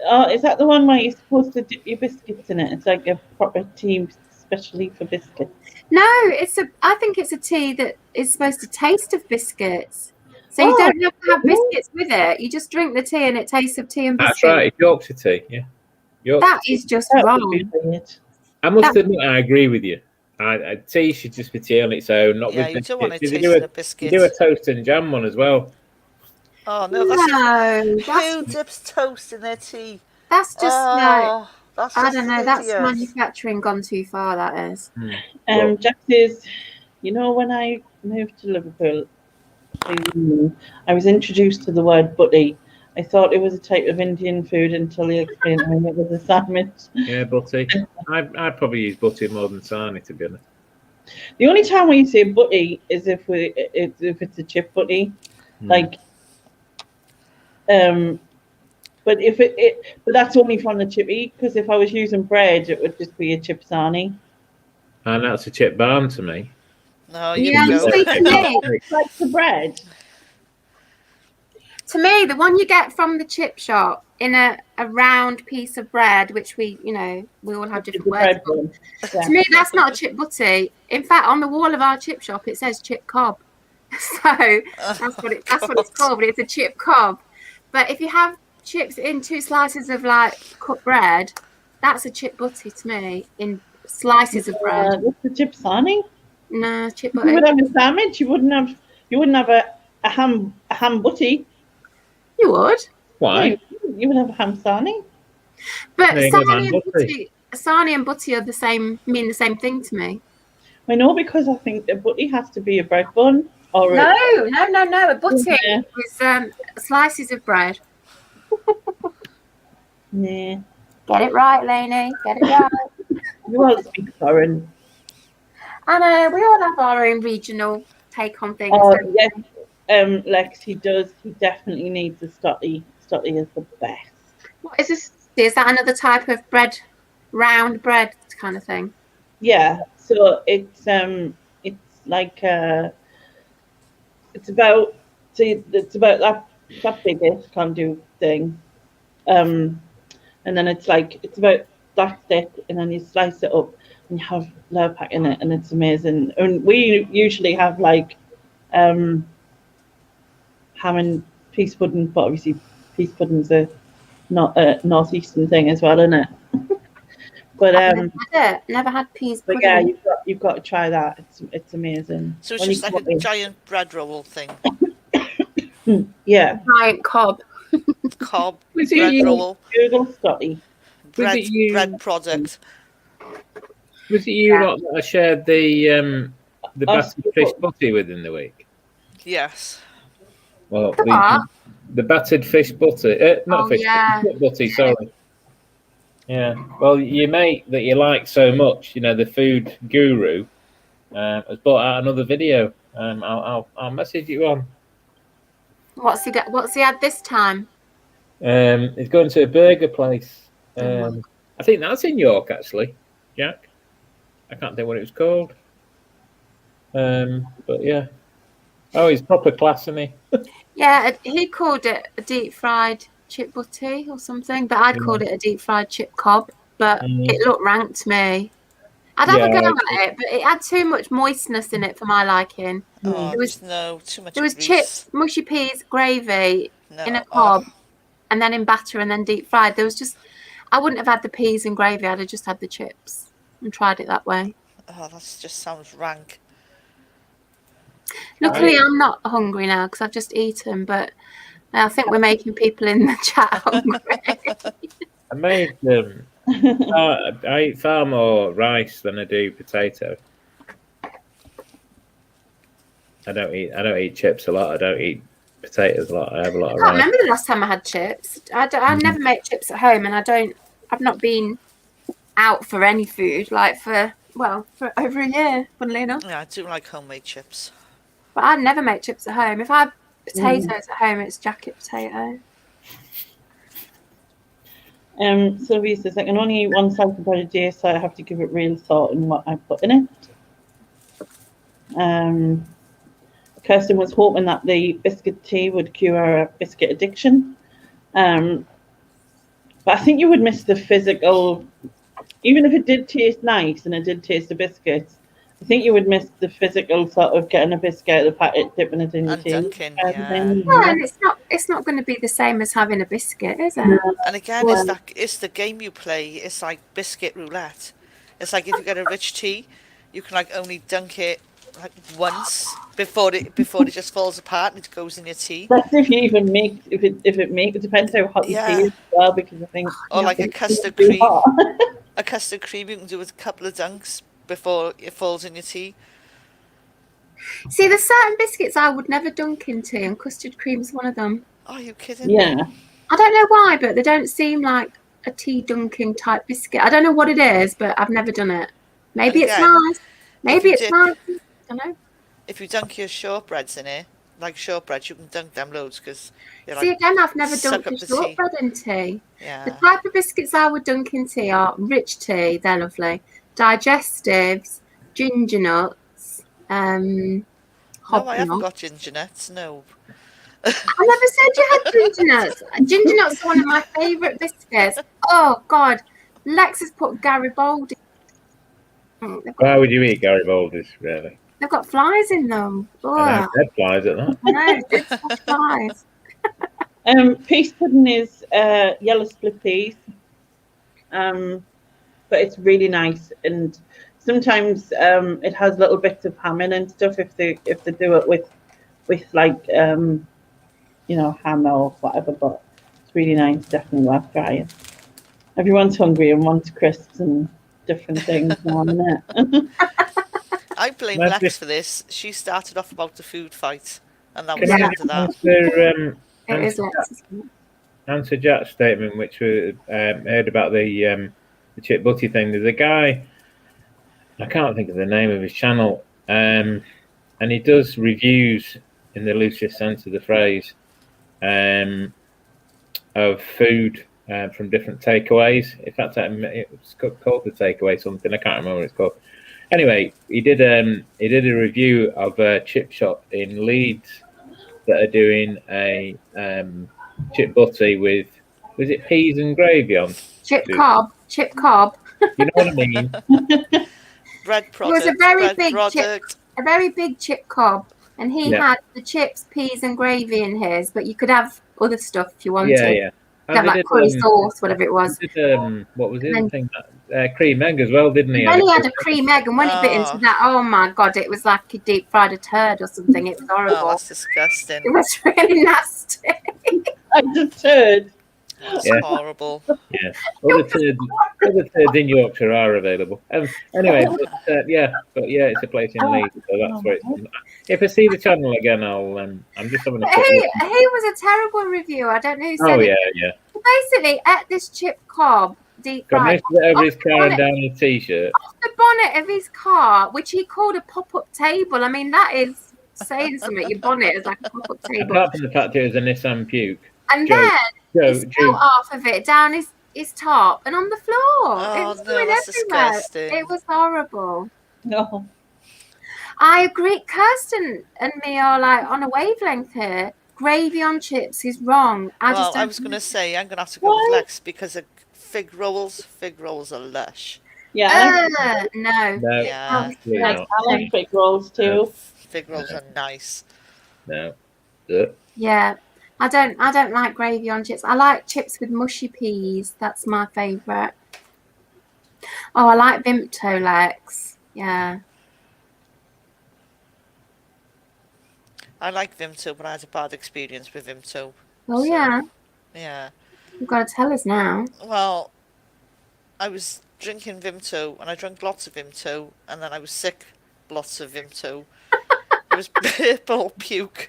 [SPEAKER 1] Oh, is that the one where you're supposed to dip your biscuits in it? It's like a proper tea, especially for biscuits.
[SPEAKER 2] No, I think it's a tea that is supposed to taste of biscuits. So you don't have to have biscuits with it. You just drink the tea and it tastes of tea and biscuits.
[SPEAKER 4] That's right. It's Yorkshire tea. Yeah. Yorkshire
[SPEAKER 2] That is just
[SPEAKER 1] That would
[SPEAKER 2] wrong.
[SPEAKER 1] be weird.
[SPEAKER 4] I must admit, I agree with you. Tea should just be tea on its own, not
[SPEAKER 3] Yeah,
[SPEAKER 4] with
[SPEAKER 3] you don't want it
[SPEAKER 4] biscuits.
[SPEAKER 3] tasting
[SPEAKER 4] You
[SPEAKER 3] of biscuits.
[SPEAKER 4] do a toast and jam one as well.
[SPEAKER 3] Oh no, that's
[SPEAKER 2] No,
[SPEAKER 3] who dips toast in their tea?
[SPEAKER 2] that's just like,
[SPEAKER 3] Oh, that's
[SPEAKER 2] I
[SPEAKER 3] just
[SPEAKER 2] don't know. That's
[SPEAKER 3] hideous.
[SPEAKER 2] manufacturing gone too far. That is.
[SPEAKER 1] Jack says, you know, when I moved to Liverpool, I was introduced to the word butty. I thought it was a type of Indian food until he explained to me it was a sandwich.
[SPEAKER 4] Yeah, butty. I probably use butty more than sarnie, to be honest.
[SPEAKER 1] The only time we say butty is if it's a chip butty, like. But but that's only from the chippy, because if I was using bread, it would just be a chip sarnie.
[SPEAKER 4] And that's a chip barn to me.
[SPEAKER 3] No, you
[SPEAKER 2] Yeah,
[SPEAKER 3] go.
[SPEAKER 2] see, to me,
[SPEAKER 1] Like the bread.
[SPEAKER 2] to me, the one you get from the chip shop in a round piece of bread, which we all have different words for.
[SPEAKER 1] Yeah.
[SPEAKER 2] To me, that's not a chip butty. In fact, on the wall of our chip shop, it says chip cob. So that's what it's called. But it's a chip cob. But if you have chips in 2 slices of like cut bread, that's a chip butty to me, in slices of bread.
[SPEAKER 1] What's the chip sarnie?
[SPEAKER 2] No, chip
[SPEAKER 1] You
[SPEAKER 2] butty.
[SPEAKER 1] would have a sandwich. You wouldn't have a ham butty.
[SPEAKER 2] You would.
[SPEAKER 4] Why?
[SPEAKER 1] You would have a ham sarnie.
[SPEAKER 2] But
[SPEAKER 4] There you go,
[SPEAKER 2] sarnie and butty are the same, mean the same thing to me.
[SPEAKER 1] I know, because I think a butty has to be a bread bun or
[SPEAKER 2] No. A butty
[SPEAKER 1] Yeah.
[SPEAKER 2] is slices of bread.
[SPEAKER 1] Yeah.
[SPEAKER 2] Get it right, Lainey. Get it right.
[SPEAKER 1] You all speak foreign.
[SPEAKER 2] I know, we all have our own regional take on things.
[SPEAKER 1] Oh
[SPEAKER 2] don't we?
[SPEAKER 1] yes, Lex, he does. He definitely needs a stotty. Stotty is the best.
[SPEAKER 2] What is this? Is that another type of bread, round bread kind of thing?
[SPEAKER 1] Yeah. So it's like it's about that biggest can do thing, and then it's about that thick, and then you slice it up and you have Lurpak in it, and it's amazing. And we usually have like ham and peas pudding, but obviously peas pudding's a not a northeastern thing as well, isn't it? But
[SPEAKER 2] never had peas
[SPEAKER 1] but
[SPEAKER 2] pudding.
[SPEAKER 1] yeah, you've got to try that. It's amazing.
[SPEAKER 3] So it's
[SPEAKER 1] When
[SPEAKER 3] just
[SPEAKER 1] you
[SPEAKER 3] like
[SPEAKER 1] come
[SPEAKER 3] a
[SPEAKER 1] in.
[SPEAKER 3] giant bread roll thing.
[SPEAKER 1] Yeah.
[SPEAKER 2] Giant cob.
[SPEAKER 3] Cob,
[SPEAKER 4] Was it
[SPEAKER 3] bread
[SPEAKER 4] you-
[SPEAKER 3] roll,
[SPEAKER 1] Google Stotty.
[SPEAKER 3] bread,
[SPEAKER 4] it you-
[SPEAKER 3] bread product.
[SPEAKER 4] Was it you lot that I shared the battered fish butty with in the week?
[SPEAKER 3] Yes.
[SPEAKER 4] Well,
[SPEAKER 2] What?
[SPEAKER 4] the battered fish butty. Not
[SPEAKER 2] Oh,
[SPEAKER 4] fish
[SPEAKER 2] yeah.
[SPEAKER 4] butty, sorry. Yeah. Well, your mate that you like so much, the food guru, has brought out another video. I'll message you on.
[SPEAKER 2] What's he had this time?
[SPEAKER 4] He's going to a burger place.
[SPEAKER 2] Oh.
[SPEAKER 4] I think that's in York, actually, Jack. I can't think what it was called. But yeah. Oh, he's proper class, isn't he?
[SPEAKER 2] Yeah, he called it a deep fried chip butty or something, but I'd called it a deep fried chip cob. But it looked rank to me. I'd have a go at it, but it had too much moistness in it for my liking.
[SPEAKER 3] Oh,
[SPEAKER 2] There was
[SPEAKER 3] too much.
[SPEAKER 2] There was
[SPEAKER 3] grease.
[SPEAKER 2] chips, mushy peas, gravy
[SPEAKER 3] No.
[SPEAKER 2] in a cob, and then in batter and then deep fried. There was just, I wouldn't have had the peas and gravy. I'd have just had the chips and tried it that way.
[SPEAKER 3] Oh, that just sounds rank.
[SPEAKER 2] Luckily, I'm not hungry now because I've just eaten, but I think we're making people in the chat hungry.
[SPEAKER 4] I made I eat far more rice than I do potato. I don't eat chips a lot. I don't eat potatoes a lot. I have a lot
[SPEAKER 2] I
[SPEAKER 4] of
[SPEAKER 2] can't
[SPEAKER 4] rice.
[SPEAKER 2] remember the last time I had chips. I never make chips at home, and I've not been out for any food for over a year, funnily enough.
[SPEAKER 3] Yeah, I do like homemade chips.
[SPEAKER 2] But I never make chips at home. If I have potatoes at home, it's jacket potato.
[SPEAKER 1] Sylvia says I can only eat one slice of bread a day, so I have to give it real thought in what I put in it. Kirsten was hoping that the biscuit tea would cure her biscuit addiction. But I think you would miss the physical, even if it did taste nice and it did taste the biscuits. I think you would miss the physical sort of getting a biscuit out of the packet, dipping it in your
[SPEAKER 3] And
[SPEAKER 1] tea.
[SPEAKER 3] dunking,
[SPEAKER 1] kind of
[SPEAKER 3] yeah.
[SPEAKER 1] thing,
[SPEAKER 2] Yeah, and it's not going to be the same as having a biscuit, is it?
[SPEAKER 3] And again, it's the game you play. It's like biscuit roulette. It's like if you get a rich tea, you can like only dunk it like once before it just falls apart and it goes in your tea.
[SPEAKER 1] That's if you even make it depends how hot the tea is as well, because I think
[SPEAKER 3] Or like a
[SPEAKER 1] it's
[SPEAKER 3] custard
[SPEAKER 1] too
[SPEAKER 3] cream.
[SPEAKER 1] hot.
[SPEAKER 3] A custard cream you can do with a couple of dunks before it falls in your tea.
[SPEAKER 2] See, there's certain biscuits I would never dunk into, and custard cream's one of them.
[SPEAKER 3] Are you kidding?
[SPEAKER 1] Yeah.
[SPEAKER 2] I don't know why, but they don't seem like a tea dunking type biscuit. I don't know what it is, but I've never done it. Maybe
[SPEAKER 3] And
[SPEAKER 2] it's
[SPEAKER 3] again,
[SPEAKER 2] nice. Maybe it's
[SPEAKER 3] dip-
[SPEAKER 2] nice. I don't know.
[SPEAKER 3] If you dunk your shortbreads in it, like shortbreads, you can dunk them loads because they're
[SPEAKER 2] See,
[SPEAKER 3] like,
[SPEAKER 2] again, I've never
[SPEAKER 3] suck
[SPEAKER 2] dunked
[SPEAKER 3] up
[SPEAKER 2] a
[SPEAKER 3] the tea.
[SPEAKER 2] shortbread in tea. The
[SPEAKER 3] yeah.
[SPEAKER 2] type of biscuits I would dunk in tea are rich tea, they're lovely. Digestives, ginger nuts,
[SPEAKER 3] No, I haven't
[SPEAKER 2] hobnob.
[SPEAKER 3] got ginger nuts. No.
[SPEAKER 2] I never said you had ginger nuts. Ginger nuts are one of my favourite biscuits. Oh God, Lex has put Garibaldi. Oh,
[SPEAKER 4] Why would you eat Garibaldi's, really?
[SPEAKER 2] they've got flies in them.
[SPEAKER 4] And I
[SPEAKER 2] Oh,
[SPEAKER 4] had flies at that.
[SPEAKER 2] I know, it's such flies.
[SPEAKER 1] Peas pudding is yellow split peas, but it's really nice, and sometimes it has little bits of ham in and stuff if they do it with like ham or whatever. But it's really nice, definitely worth trying. Everyone's hungry and wants crisps and different things now, isn't it?
[SPEAKER 3] I blame
[SPEAKER 4] That's
[SPEAKER 3] Lex
[SPEAKER 4] it.
[SPEAKER 3] for this. She started off about the food fight, and that
[SPEAKER 4] Can
[SPEAKER 3] was
[SPEAKER 4] I
[SPEAKER 3] the
[SPEAKER 2] Yeah.
[SPEAKER 3] end of that.
[SPEAKER 2] It is
[SPEAKER 4] answer,
[SPEAKER 2] Lex, isn't it?
[SPEAKER 4] answer Jack's statement, which we heard about the chip butty thing? There's a guy, I can't think of the name of his channel, and he does reviews in the loosest sense of the phrase of food from different takeaways. In fact, it's called the takeaway something. I can't remember what it's called. Anyway, he did a review of a chip shop in Leeds that are doing a chip butty with, was it peas and gravy on?
[SPEAKER 2] Chip cob.
[SPEAKER 4] You know what I mean?
[SPEAKER 3] Bread
[SPEAKER 2] It was
[SPEAKER 3] product.
[SPEAKER 2] a very
[SPEAKER 3] bread
[SPEAKER 2] big
[SPEAKER 3] product.
[SPEAKER 2] a very big chip cob, and he
[SPEAKER 4] Yeah.
[SPEAKER 2] had the chips, peas, and gravy in his. But you could have other stuff if you wanted.
[SPEAKER 4] Yeah.
[SPEAKER 2] That
[SPEAKER 4] And they
[SPEAKER 2] like curry sauce, whatever it was.
[SPEAKER 4] He did, what was the
[SPEAKER 2] And
[SPEAKER 4] other thing? Cream egg as well, didn't he?
[SPEAKER 2] then he had a cream egg, and when he bit into
[SPEAKER 3] Oh.
[SPEAKER 2] that, oh my God, it was like he deep fried a turd or something. It was horrible.
[SPEAKER 3] Oh, that's disgusting.
[SPEAKER 2] It was really nasty.
[SPEAKER 1] I just heard.
[SPEAKER 3] That's
[SPEAKER 4] Yeah.
[SPEAKER 3] horrible.
[SPEAKER 4] Yeah, other turds in Yorkshire are available. Anyway, but it's a place in Leeds, so that's where it's from. If I see the channel again, I'm just having a
[SPEAKER 2] But
[SPEAKER 4] quick
[SPEAKER 2] he
[SPEAKER 4] look.
[SPEAKER 2] was a terrible reviewer. I don't know who said
[SPEAKER 4] Oh
[SPEAKER 2] it.
[SPEAKER 4] yeah.
[SPEAKER 2] He basically ate this chip cob deep
[SPEAKER 4] Got
[SPEAKER 2] fried
[SPEAKER 4] most of it over his
[SPEAKER 2] off the
[SPEAKER 4] car and
[SPEAKER 2] bonnet-
[SPEAKER 4] down his t-shirt.
[SPEAKER 2] off the bonnet of his car, which he called a pop-up table. I mean, that is saying something. Your bonnet is like a pop-up table.
[SPEAKER 4] Apart from the fact it was a Nissan Puke.
[SPEAKER 2] And
[SPEAKER 4] Joe,
[SPEAKER 2] then he
[SPEAKER 4] Joe,
[SPEAKER 2] spilled half of it down his top and on the floor.
[SPEAKER 3] Oh,
[SPEAKER 2] it was
[SPEAKER 3] no,
[SPEAKER 2] going
[SPEAKER 3] that's
[SPEAKER 2] everywhere.
[SPEAKER 3] disgusting.
[SPEAKER 2] It was horrible.
[SPEAKER 1] No.
[SPEAKER 2] I agree. Kirsten and me are like on a wavelength here. Gravy on chips is wrong. I
[SPEAKER 3] was going to say, I'm going to have to go with Lex because of fig rolls. Fig rolls are lush.
[SPEAKER 1] Yeah.
[SPEAKER 2] No.
[SPEAKER 4] no,
[SPEAKER 3] Yeah.
[SPEAKER 4] absolutely
[SPEAKER 1] I
[SPEAKER 4] not.
[SPEAKER 1] like fig rolls too.
[SPEAKER 3] Fig rolls are nice.
[SPEAKER 4] No. Ugh.
[SPEAKER 2] Yeah. I don't like gravy on chips. I like chips with mushy peas. That's my favourite. Oh, I like Vimto, Lex. Yeah.
[SPEAKER 3] I like Vimto, but I had a bad experience with Vimto.
[SPEAKER 2] Oh, yeah.
[SPEAKER 3] Yeah.
[SPEAKER 2] You've got to tell us now.
[SPEAKER 3] Well, I was drinking Vimto, and I drank lots of Vimto, and then I was sick, lots of Vimto. It was purple puke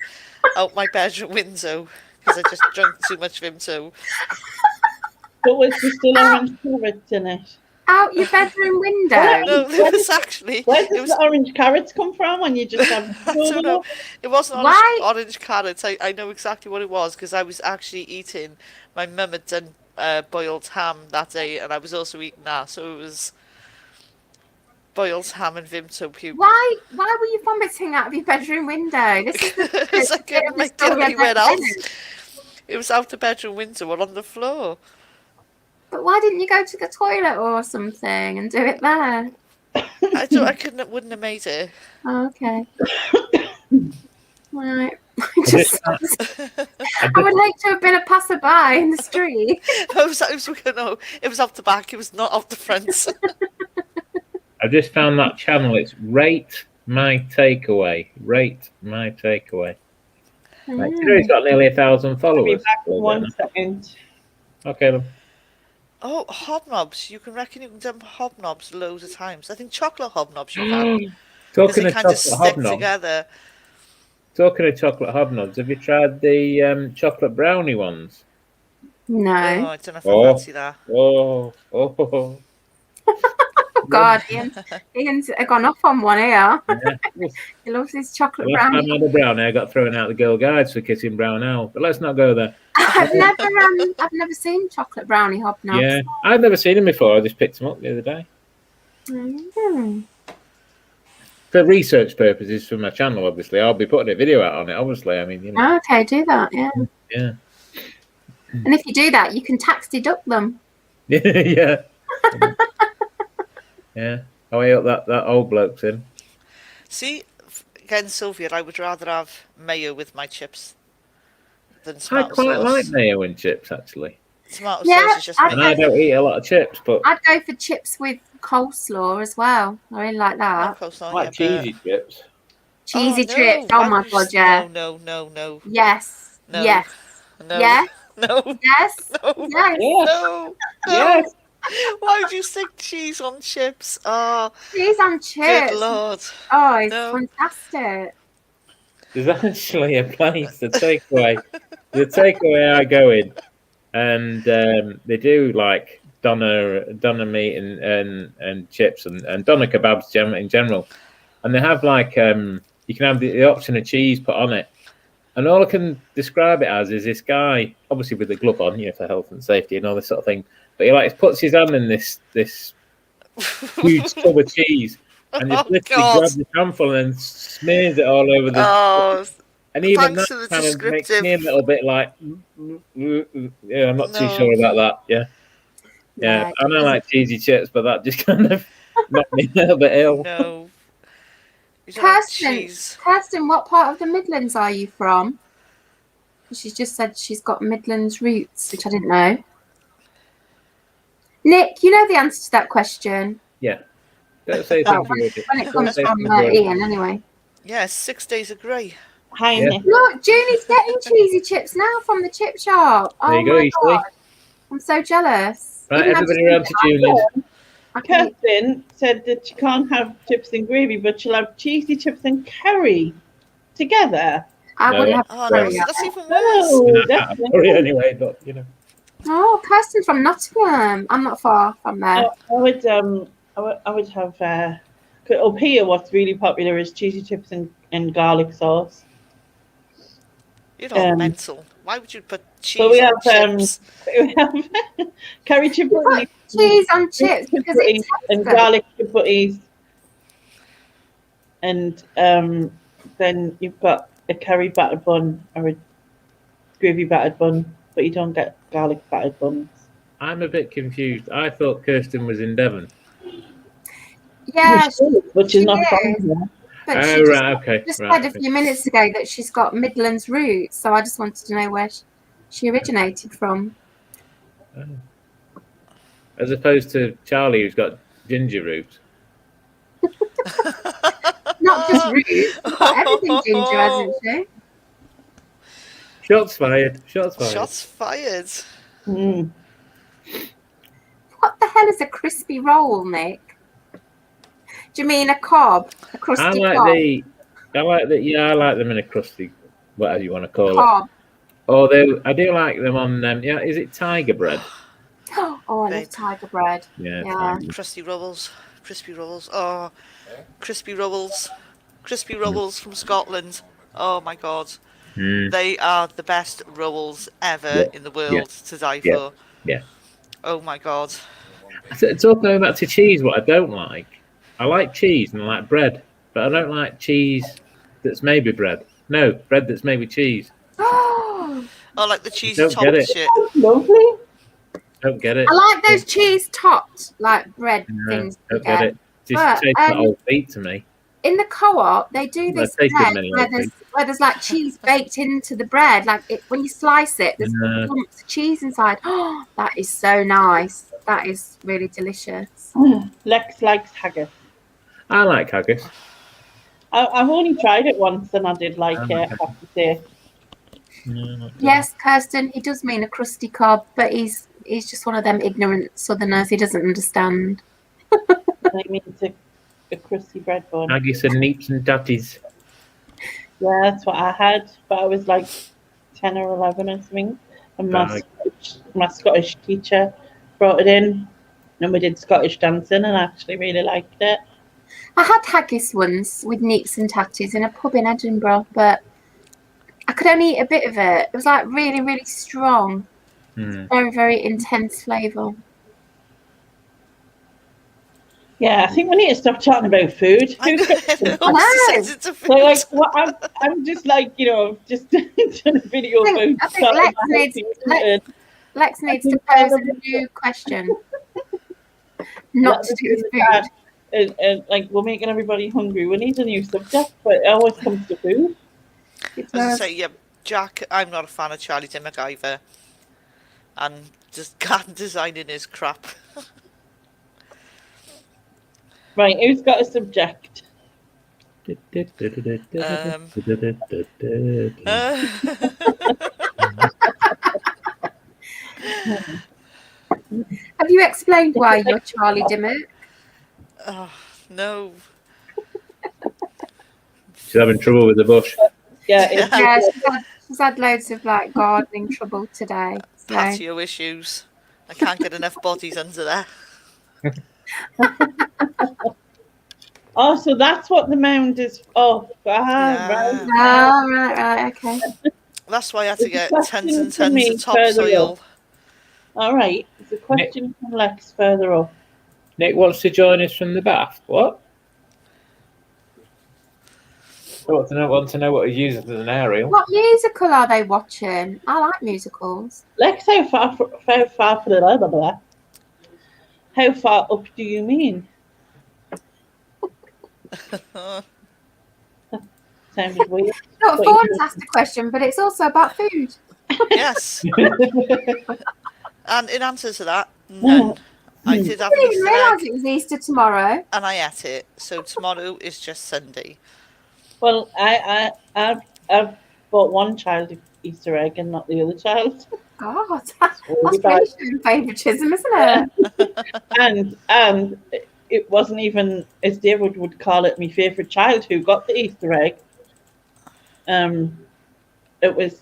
[SPEAKER 3] out my bedroom window because I just drank too much Vimto.
[SPEAKER 1] But was there still orange carrots in it?
[SPEAKER 2] Out your bedroom window.
[SPEAKER 3] No, there was actually.
[SPEAKER 1] Where
[SPEAKER 3] It
[SPEAKER 1] does
[SPEAKER 3] was.
[SPEAKER 1] the orange carrots come from when you just have
[SPEAKER 3] I don't know. It wasn't
[SPEAKER 2] Why?
[SPEAKER 3] orange carrots. I know exactly what it was because I was actually eating. My mum had done boiled ham that day, and I was also eating that. So it was boiled ham and Vimto puke.
[SPEAKER 2] Why were you vomiting out of your bedroom window? This is
[SPEAKER 3] Because I couldn't make it anywhere else. It was out the bedroom window or on the floor.
[SPEAKER 2] But why didn't you go to the toilet or something and do it there?
[SPEAKER 3] Wouldn't have made it.
[SPEAKER 2] Oh, okay. Right. I would like to have been a passerby in the street.
[SPEAKER 3] It was out the back. It was not out the front.
[SPEAKER 4] I just found that channel. It's Rate My Takeaway. Rate My Takeaway. Like, he's got nearly 1,000
[SPEAKER 1] I'll be
[SPEAKER 4] followers.
[SPEAKER 1] back in 1 second.
[SPEAKER 4] Okay, then.
[SPEAKER 3] Oh, hobnobs. You can dump hobnobs loads of times. I think chocolate hobnobs you can.
[SPEAKER 4] Talking
[SPEAKER 3] they
[SPEAKER 4] of
[SPEAKER 3] kind
[SPEAKER 4] chocolate
[SPEAKER 3] of stick
[SPEAKER 4] hobnobs.
[SPEAKER 3] together.
[SPEAKER 4] Talking of chocolate hobnobs, have you tried the chocolate brownie ones?
[SPEAKER 2] No.
[SPEAKER 3] Oh, I don't know if I fancy that.
[SPEAKER 4] Oh.
[SPEAKER 2] God, Ian's gone off on one here.
[SPEAKER 4] Yeah.
[SPEAKER 2] He loves his chocolate
[SPEAKER 4] Last
[SPEAKER 2] brownie.
[SPEAKER 4] time I had a brownie, I got thrown out the Girl Guides for kissing brown owl. But let's not go there.
[SPEAKER 2] I've never seen chocolate brownie hobnobs.
[SPEAKER 4] Yeah, I'd never seen them before. I just picked them up the other day.
[SPEAKER 2] Mm.
[SPEAKER 4] For research purposes for my channel, obviously. I'll be putting a video out on it, obviously. I mean, you know.
[SPEAKER 2] Okay, do that, yeah.
[SPEAKER 4] Yeah.
[SPEAKER 2] And if you do that, you can tax deduct them.
[SPEAKER 4] Yeah. Yeah. Oh, I hope that old bloke's in.
[SPEAKER 3] See, again, Sylvia, I would rather have mayo with my chips than
[SPEAKER 4] I
[SPEAKER 3] tomato
[SPEAKER 4] quite
[SPEAKER 3] sauce.
[SPEAKER 4] like mayo and chips, actually.
[SPEAKER 3] Tomato
[SPEAKER 2] Yeah,
[SPEAKER 3] sauce is just
[SPEAKER 4] And I don't eat a lot of chips, but
[SPEAKER 2] I'd go for chips with coleslaw as well. I really like that.
[SPEAKER 4] I like cheesy chips.
[SPEAKER 2] Cheesy chips. Oh my God, yeah.
[SPEAKER 3] No.
[SPEAKER 2] Yes.
[SPEAKER 3] No.
[SPEAKER 2] Yes.
[SPEAKER 3] No.
[SPEAKER 2] Yes.
[SPEAKER 3] No.
[SPEAKER 2] Yes.
[SPEAKER 3] No.
[SPEAKER 2] Yes.
[SPEAKER 3] No.
[SPEAKER 4] Yes.
[SPEAKER 3] Why would you stick cheese on chips? Oh,
[SPEAKER 2] Cheese on chips.
[SPEAKER 3] good Lord.
[SPEAKER 2] Oh, it's
[SPEAKER 3] No.
[SPEAKER 2] fantastic.
[SPEAKER 4] There's actually a place, the takeaway. The takeaway I go in, and they do like doner meat and chips and doner kebabs in general. And they have like you can have the option of cheese put on it. And all I can describe it as is this guy, obviously with the glove on, for health and safety and all this sort of thing. But he puts his hand in this huge tub of cheese and just literally grabs a handful and then smears it all over the.
[SPEAKER 3] Oh,
[SPEAKER 4] and even
[SPEAKER 3] thanks
[SPEAKER 4] that
[SPEAKER 3] for the
[SPEAKER 4] kind of makes
[SPEAKER 3] descriptive.
[SPEAKER 4] me a little bit like, yeah, I'm not too sure about that. Yeah,
[SPEAKER 2] Yeah,
[SPEAKER 4] and I like cheesy chips, but that just kind of knocked me a little bit ill.
[SPEAKER 3] No. You don't like cheese.
[SPEAKER 2] Kirsten, what part of the Midlands are you from? She's just said she's got Midlands roots, which I didn't know. Nick, you know the answer to that question.
[SPEAKER 4] Yeah. Don't say things
[SPEAKER 2] When it comes from Ian, anyway.
[SPEAKER 3] Yeah, 6 days of grey.
[SPEAKER 1] Hi,
[SPEAKER 4] Yeah.
[SPEAKER 1] Nick.
[SPEAKER 2] Look, Julie's getting cheesy chips now from the chip shop.
[SPEAKER 4] There
[SPEAKER 2] Oh
[SPEAKER 4] you go,
[SPEAKER 2] my
[SPEAKER 4] you
[SPEAKER 2] God. I'm so jealous.
[SPEAKER 4] Right,
[SPEAKER 2] Even though
[SPEAKER 4] everybody
[SPEAKER 2] she's
[SPEAKER 4] around to Julie's.
[SPEAKER 2] I can
[SPEAKER 1] Kirsten said that she can't have chips and gravy, but she'll have cheesy chips and curry together.
[SPEAKER 2] I
[SPEAKER 4] No.
[SPEAKER 2] would have
[SPEAKER 3] Oh,
[SPEAKER 2] curry.
[SPEAKER 3] that's even worse.
[SPEAKER 1] Oh, definitely.
[SPEAKER 4] Sorry, anyway, but
[SPEAKER 2] Oh, Kirsten's from Nottingham. I'm not far from there.
[SPEAKER 1] I would have up here. What's really popular is cheesy chips and garlic sauce.
[SPEAKER 3] You're not mental. Why would you put cheese
[SPEAKER 1] But we
[SPEAKER 3] on
[SPEAKER 1] have
[SPEAKER 3] chips?
[SPEAKER 1] we have curry chippies,
[SPEAKER 2] Cheese on chips because it tastes
[SPEAKER 1] and
[SPEAKER 2] good.
[SPEAKER 1] garlic chippies, and then you've got a curry battered bun or a gravy battered bun, but you don't get garlic battered buns.
[SPEAKER 4] I'm a bit confused. I thought Kirsten was in Devon.
[SPEAKER 2] Yeah,
[SPEAKER 1] Which is not
[SPEAKER 2] is.
[SPEAKER 1] from here.
[SPEAKER 2] but she
[SPEAKER 4] Oh, right, okay.
[SPEAKER 2] just
[SPEAKER 4] Right.
[SPEAKER 2] said a few minutes ago that she's got Midlands roots, so I just wanted to know where she originated from.
[SPEAKER 4] Oh. As opposed to Charlie, who's got ginger roots.
[SPEAKER 2] Not just roots, she's got everything ginger, hasn't she?
[SPEAKER 4] Shots fired. Shots fired.
[SPEAKER 3] Shots fired.
[SPEAKER 1] Mm.
[SPEAKER 2] What the hell is a crispy roll, Nick? Do you mean a cob? A crusty
[SPEAKER 4] I like
[SPEAKER 2] cob?
[SPEAKER 4] I like them in a crusty, whatever you want to call it.
[SPEAKER 2] Cob.
[SPEAKER 4] Oh, I do like them on yeah. Is it tiger bread?
[SPEAKER 2] Oh, I love
[SPEAKER 3] Babe.
[SPEAKER 2] tiger bread.
[SPEAKER 4] Yeah.
[SPEAKER 2] Yeah.
[SPEAKER 4] tiger.
[SPEAKER 3] Crusty rubbles. Crispy rubbles. Oh, crispy rubbles. Crispy rubbles from Scotland. Oh my God.
[SPEAKER 4] Mm.
[SPEAKER 3] They are the best rubbles ever
[SPEAKER 4] Yeah.
[SPEAKER 3] in the world to die
[SPEAKER 4] Yeah.
[SPEAKER 3] for.
[SPEAKER 4] Yeah.
[SPEAKER 3] Oh my God.
[SPEAKER 4] It's all going back to cheese. What I don't like I like cheese and I like bread, but I don't like cheese that's maybe bread. No, bread that's maybe cheese.
[SPEAKER 2] Oh,
[SPEAKER 3] Oh, like the cheesy
[SPEAKER 4] Don't get
[SPEAKER 3] top
[SPEAKER 4] it.
[SPEAKER 3] shit.
[SPEAKER 1] Lovely.
[SPEAKER 4] Don't get it.
[SPEAKER 2] I like those cheese topped like bread
[SPEAKER 4] No,
[SPEAKER 2] things. you
[SPEAKER 4] don't get it. Just
[SPEAKER 2] But,
[SPEAKER 4] tastes like old feet to me.
[SPEAKER 2] in the co-op, they do
[SPEAKER 4] Well,
[SPEAKER 2] this
[SPEAKER 4] it tasted
[SPEAKER 2] bread
[SPEAKER 4] many
[SPEAKER 2] where
[SPEAKER 4] old
[SPEAKER 2] there's like cheese baked into the bread. Like when you slice it, there's
[SPEAKER 4] No.
[SPEAKER 2] lumps of cheese inside. Oh, that is so nice. That is really delicious.
[SPEAKER 1] Lex likes haggis.
[SPEAKER 4] I like haggis.
[SPEAKER 1] I've only tried it once and I did like it, I have to say.
[SPEAKER 4] No,
[SPEAKER 2] Yes, Kirsten, he does mean a crusty cob, but he's just one of them ignorant southerners. He doesn't understand.
[SPEAKER 1] I mean, it's a crusty bread bun.
[SPEAKER 4] haggis and neeps and tatties.
[SPEAKER 1] Yeah, that's what I had, but I was like 10 or 11 or something. And my Scottish teacher brought it in, and we did Scottish dancing, and I actually really liked it.
[SPEAKER 2] I had haggis once with neeps and tatties in a pub in Edinburgh, but I could only eat a bit of it. It was like really, really strong. Very, very intense flavour.
[SPEAKER 1] Yeah, I think we need to stop talking about food.
[SPEAKER 3] I know.
[SPEAKER 1] Food
[SPEAKER 3] Obsessed to food.
[SPEAKER 1] so, like, what I'm just like, just done a video
[SPEAKER 2] I
[SPEAKER 1] about
[SPEAKER 2] think Lex needs to pose a new question. Not to do with food.
[SPEAKER 1] And like, we're making everybody hungry. We need a new subject, but it always comes to food.
[SPEAKER 3] As I say, yeah, Jack, I'm not a fan of Charlie Dimmock either. And just garden designing is crap.
[SPEAKER 1] Right, who's got a subject?
[SPEAKER 2] Have you explained why you're Charlie Dimmock?
[SPEAKER 3] Oh, no.
[SPEAKER 4] She's having trouble with the bush.
[SPEAKER 1] Yeah,
[SPEAKER 2] Yeah, she's had loads of like gardening trouble today. So.
[SPEAKER 3] Patio issues. I can't get enough bodies under there.
[SPEAKER 1] Oh, so that's what the mound is. Oh,
[SPEAKER 3] Yeah.
[SPEAKER 1] right.
[SPEAKER 2] Oh, right, okay.
[SPEAKER 3] That's why I had to get
[SPEAKER 1] There's a
[SPEAKER 3] tons
[SPEAKER 1] question
[SPEAKER 3] and
[SPEAKER 1] for
[SPEAKER 3] tons
[SPEAKER 1] me
[SPEAKER 3] of topsoil.
[SPEAKER 1] up. All right. There's a question from Lex further up.
[SPEAKER 4] Nick wants to join us from the bath. What? I want to know what he uses as an aerial.
[SPEAKER 2] What musical are they watching? I like musicals.
[SPEAKER 1] Lex, how far up do you mean? Sounded weird.
[SPEAKER 2] No, Fawn's asked a question, but it's also about food.
[SPEAKER 3] Yes. And in answer to that, none. I did have
[SPEAKER 2] I
[SPEAKER 3] an
[SPEAKER 2] didn't
[SPEAKER 3] Easter
[SPEAKER 2] realise
[SPEAKER 3] egg
[SPEAKER 2] it was Easter tomorrow.
[SPEAKER 3] and I ate it. So tomorrow is just Sunday.
[SPEAKER 1] Well, I've bought one child Easter egg and not the other child.
[SPEAKER 2] God, that's really showing favouritism, isn't it?
[SPEAKER 1] and it wasn't even, as David would call it, my favourite child who got the Easter egg. It was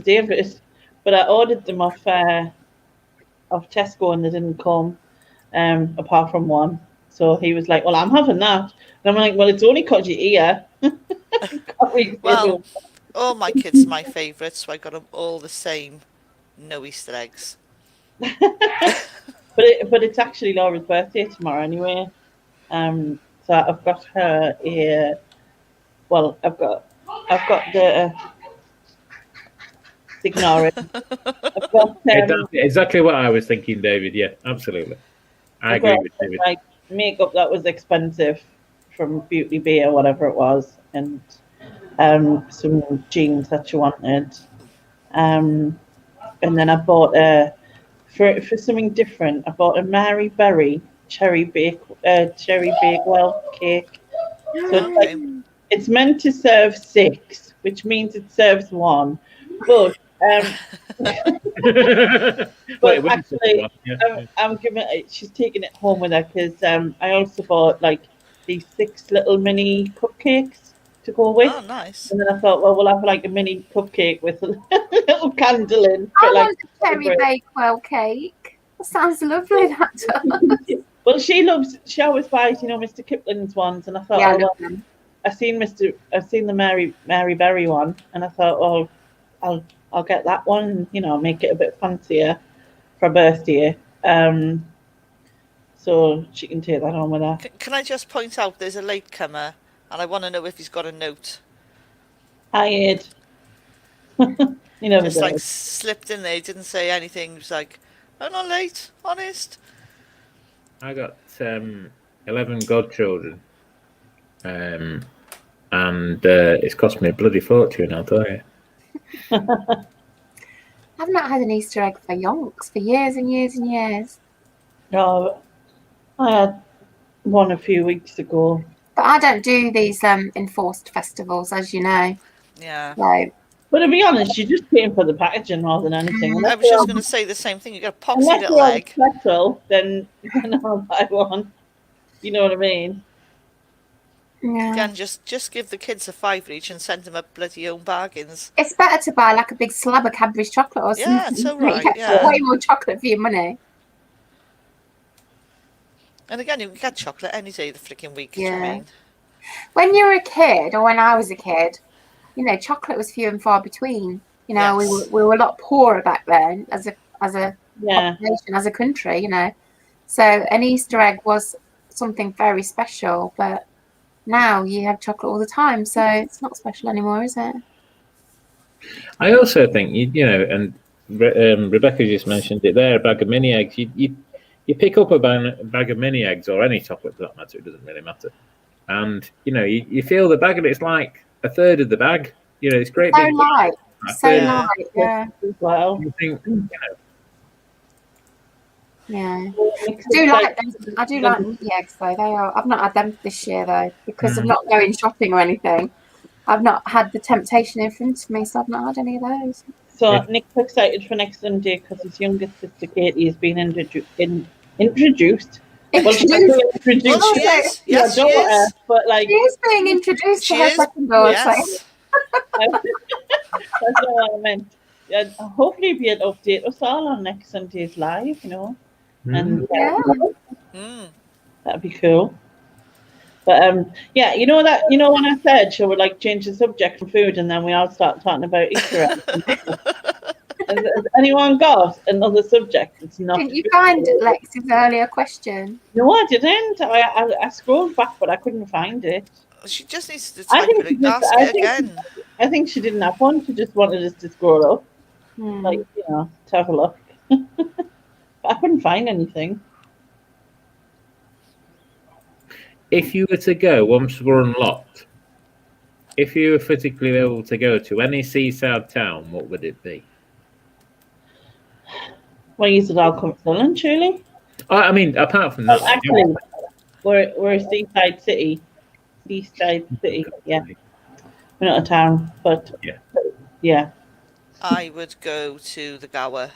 [SPEAKER 1] David, but I ordered them off Tesco and they didn't come, apart from one. So he was like, "Well, I'm having that," and I'm like, "Well, it's only because you're here."
[SPEAKER 3] Well, all my kids are my favourites, so I got them all the same. No Easter eggs.
[SPEAKER 1] But it's actually Laura's birthday tomorrow anyway. So I've got her a. Well, I've got the. Ignore it. I've got,
[SPEAKER 4] exactly what I was thinking, David. Yeah, absolutely. I agree with David.
[SPEAKER 1] Like makeup that was expensive from Beauty Bay or whatever it was, and some jeans that she wanted. And then I bought for something different. I bought a Mary Berry cherry bakewell cake. So it's meant to serve 6, which means it serves 1. But but actually, I'm giving it. She's taking it home with her because I also bought like these 6 little mini cupcakes to go with.
[SPEAKER 3] Oh, nice.
[SPEAKER 1] And then I thought, well, we'll have like a mini cupcake with a little candle in.
[SPEAKER 2] I want a cherry bakewell cake. That sounds lovely. That does.
[SPEAKER 1] Well, she always buys, Mr. Kipling's ones, and I thought, I've seen the Mary Berry one, and I thought, well, I'll get that one, make it a bit fancier for a birthday. so she can take that on with her.
[SPEAKER 3] Can I just point out there's a latecomer, and I want to know if he's got a note.
[SPEAKER 1] Hi, Ed. You never
[SPEAKER 3] Just like
[SPEAKER 1] does.
[SPEAKER 3] slipped in there, he didn't say anything. He was like, "I'm not late, honest."
[SPEAKER 4] I got 11 godchildren, and it's cost me a bloody fortune, I'll tell you.
[SPEAKER 2] I've not had an Easter egg for yonks for years and years and years.
[SPEAKER 1] No, I had one a few weeks ago.
[SPEAKER 2] But I don't do these enforced festivals, as you know.
[SPEAKER 3] Yeah.
[SPEAKER 2] So,
[SPEAKER 1] But to be honest, you're just paying for the packaging more than anything.
[SPEAKER 3] I was just going to say the same thing. You got a poxy
[SPEAKER 1] unless
[SPEAKER 3] little
[SPEAKER 1] you're on
[SPEAKER 3] egg.
[SPEAKER 1] special, then I'll buy one. You know what I mean?
[SPEAKER 2] yeah.
[SPEAKER 3] Again, just give the kids a fiver each and send them up bloody own bargains.
[SPEAKER 2] It's better to buy like a big slab of Cadbury's chocolate or something.
[SPEAKER 3] Yeah, it's all right,
[SPEAKER 2] You get
[SPEAKER 3] yeah.
[SPEAKER 2] way more chocolate for your money.
[SPEAKER 3] And again, you can get chocolate any day of the freaking week. Do you know what I
[SPEAKER 2] Yeah.
[SPEAKER 3] mean?
[SPEAKER 2] When you were a kid, or when I was a kid, you know, chocolate was few and far between. You know,
[SPEAKER 3] Yes.
[SPEAKER 2] we were a lot poorer back then as a
[SPEAKER 1] Yeah.
[SPEAKER 2] population, as a country. You know, so an Easter egg was something very special. But now you have chocolate all the time, so it's not special anymore, is it?
[SPEAKER 4] I also think, you know, and Rebecca just mentioned it there, a bag of mini eggs. You pick up a bag of mini eggs, or any chocolate for that matter, it doesn't really matter. And, you know, you feel the bag, and it's like a third of the bag. You know, it's great.
[SPEAKER 2] So
[SPEAKER 4] big
[SPEAKER 2] light,
[SPEAKER 4] bag.
[SPEAKER 2] so
[SPEAKER 3] Yeah.
[SPEAKER 2] light, yeah,
[SPEAKER 1] As well.
[SPEAKER 4] You think, you know,
[SPEAKER 2] yeah. I do like mini eggs though. They are. I've not had them this year though because of not going shopping or anything. I've not had the temptation in front of me, so I've not had any of those.
[SPEAKER 1] So
[SPEAKER 4] Yeah.
[SPEAKER 1] Nick's excited for next Sunday because his youngest sister Katie has been introduced. Well, she's
[SPEAKER 2] Introduced.
[SPEAKER 1] not being introduced
[SPEAKER 3] Well, she
[SPEAKER 1] to
[SPEAKER 3] is. Yes, she
[SPEAKER 1] your daughter,
[SPEAKER 3] is.
[SPEAKER 1] but like
[SPEAKER 2] She is being introduced
[SPEAKER 3] She
[SPEAKER 2] to her
[SPEAKER 3] is.
[SPEAKER 2] second daughter.
[SPEAKER 3] Yes.
[SPEAKER 1] that's what I meant. Yeah, hopefully be able to update us all on next Sunday's live, you know, and
[SPEAKER 2] Yeah.
[SPEAKER 3] Mm.
[SPEAKER 1] that'd be cool. But yeah, you know when I said she would like change the subject from food, and then we all start talking about Easter eggs. Has anyone got another subject? It's not.
[SPEAKER 2] Didn't you find Lex's earlier question?
[SPEAKER 1] No, I didn't. I scrolled back, but I couldn't find it.
[SPEAKER 3] She just needs to
[SPEAKER 1] I
[SPEAKER 3] type
[SPEAKER 1] think
[SPEAKER 3] it.
[SPEAKER 1] she just-
[SPEAKER 3] Ask
[SPEAKER 1] I
[SPEAKER 3] it
[SPEAKER 1] think-
[SPEAKER 3] again.
[SPEAKER 1] I think she didn't have one. She just wanted us to scroll up,
[SPEAKER 2] Hmm.
[SPEAKER 1] like you know, to have a look. But I couldn't find anything.
[SPEAKER 4] if you were to go once we're unlocked, if you were physically able to go to any seaside town, what would it be?
[SPEAKER 1] Well, you said I'll come to London, surely.
[SPEAKER 4] I mean, apart from that,
[SPEAKER 1] Well, actually, we're a seaside city. Seaside city, yeah. We're not a town, but yeah.
[SPEAKER 3] I would go to the Gower.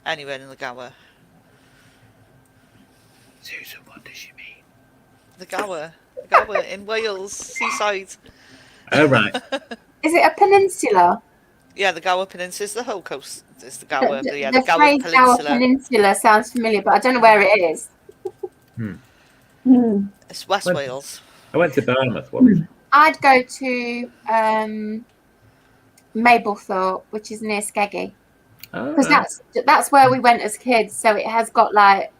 [SPEAKER 3] Anywhere in the Gower.
[SPEAKER 4] Susan, what does she mean?
[SPEAKER 3] The Gower. The Gower in Wales, seaside.
[SPEAKER 4] Oh, right.
[SPEAKER 2] Is it a peninsula?
[SPEAKER 3] Yeah, the Gower Peninsula is the whole coast. It's the Gower.
[SPEAKER 2] The,
[SPEAKER 3] Yeah,
[SPEAKER 2] the
[SPEAKER 3] the Gower
[SPEAKER 2] phrase Gower
[SPEAKER 3] Peninsula.
[SPEAKER 2] Peninsula sounds familiar, but I don't know where it is.
[SPEAKER 1] Hmm.
[SPEAKER 3] It's West
[SPEAKER 4] Well-
[SPEAKER 3] Wales.
[SPEAKER 4] I went to Barmouth once.
[SPEAKER 2] I'd go to Mablethorpe, which is near Skeggy,
[SPEAKER 4] Oh,
[SPEAKER 2] because
[SPEAKER 4] right.
[SPEAKER 2] that's where we went as kids. So it has got like,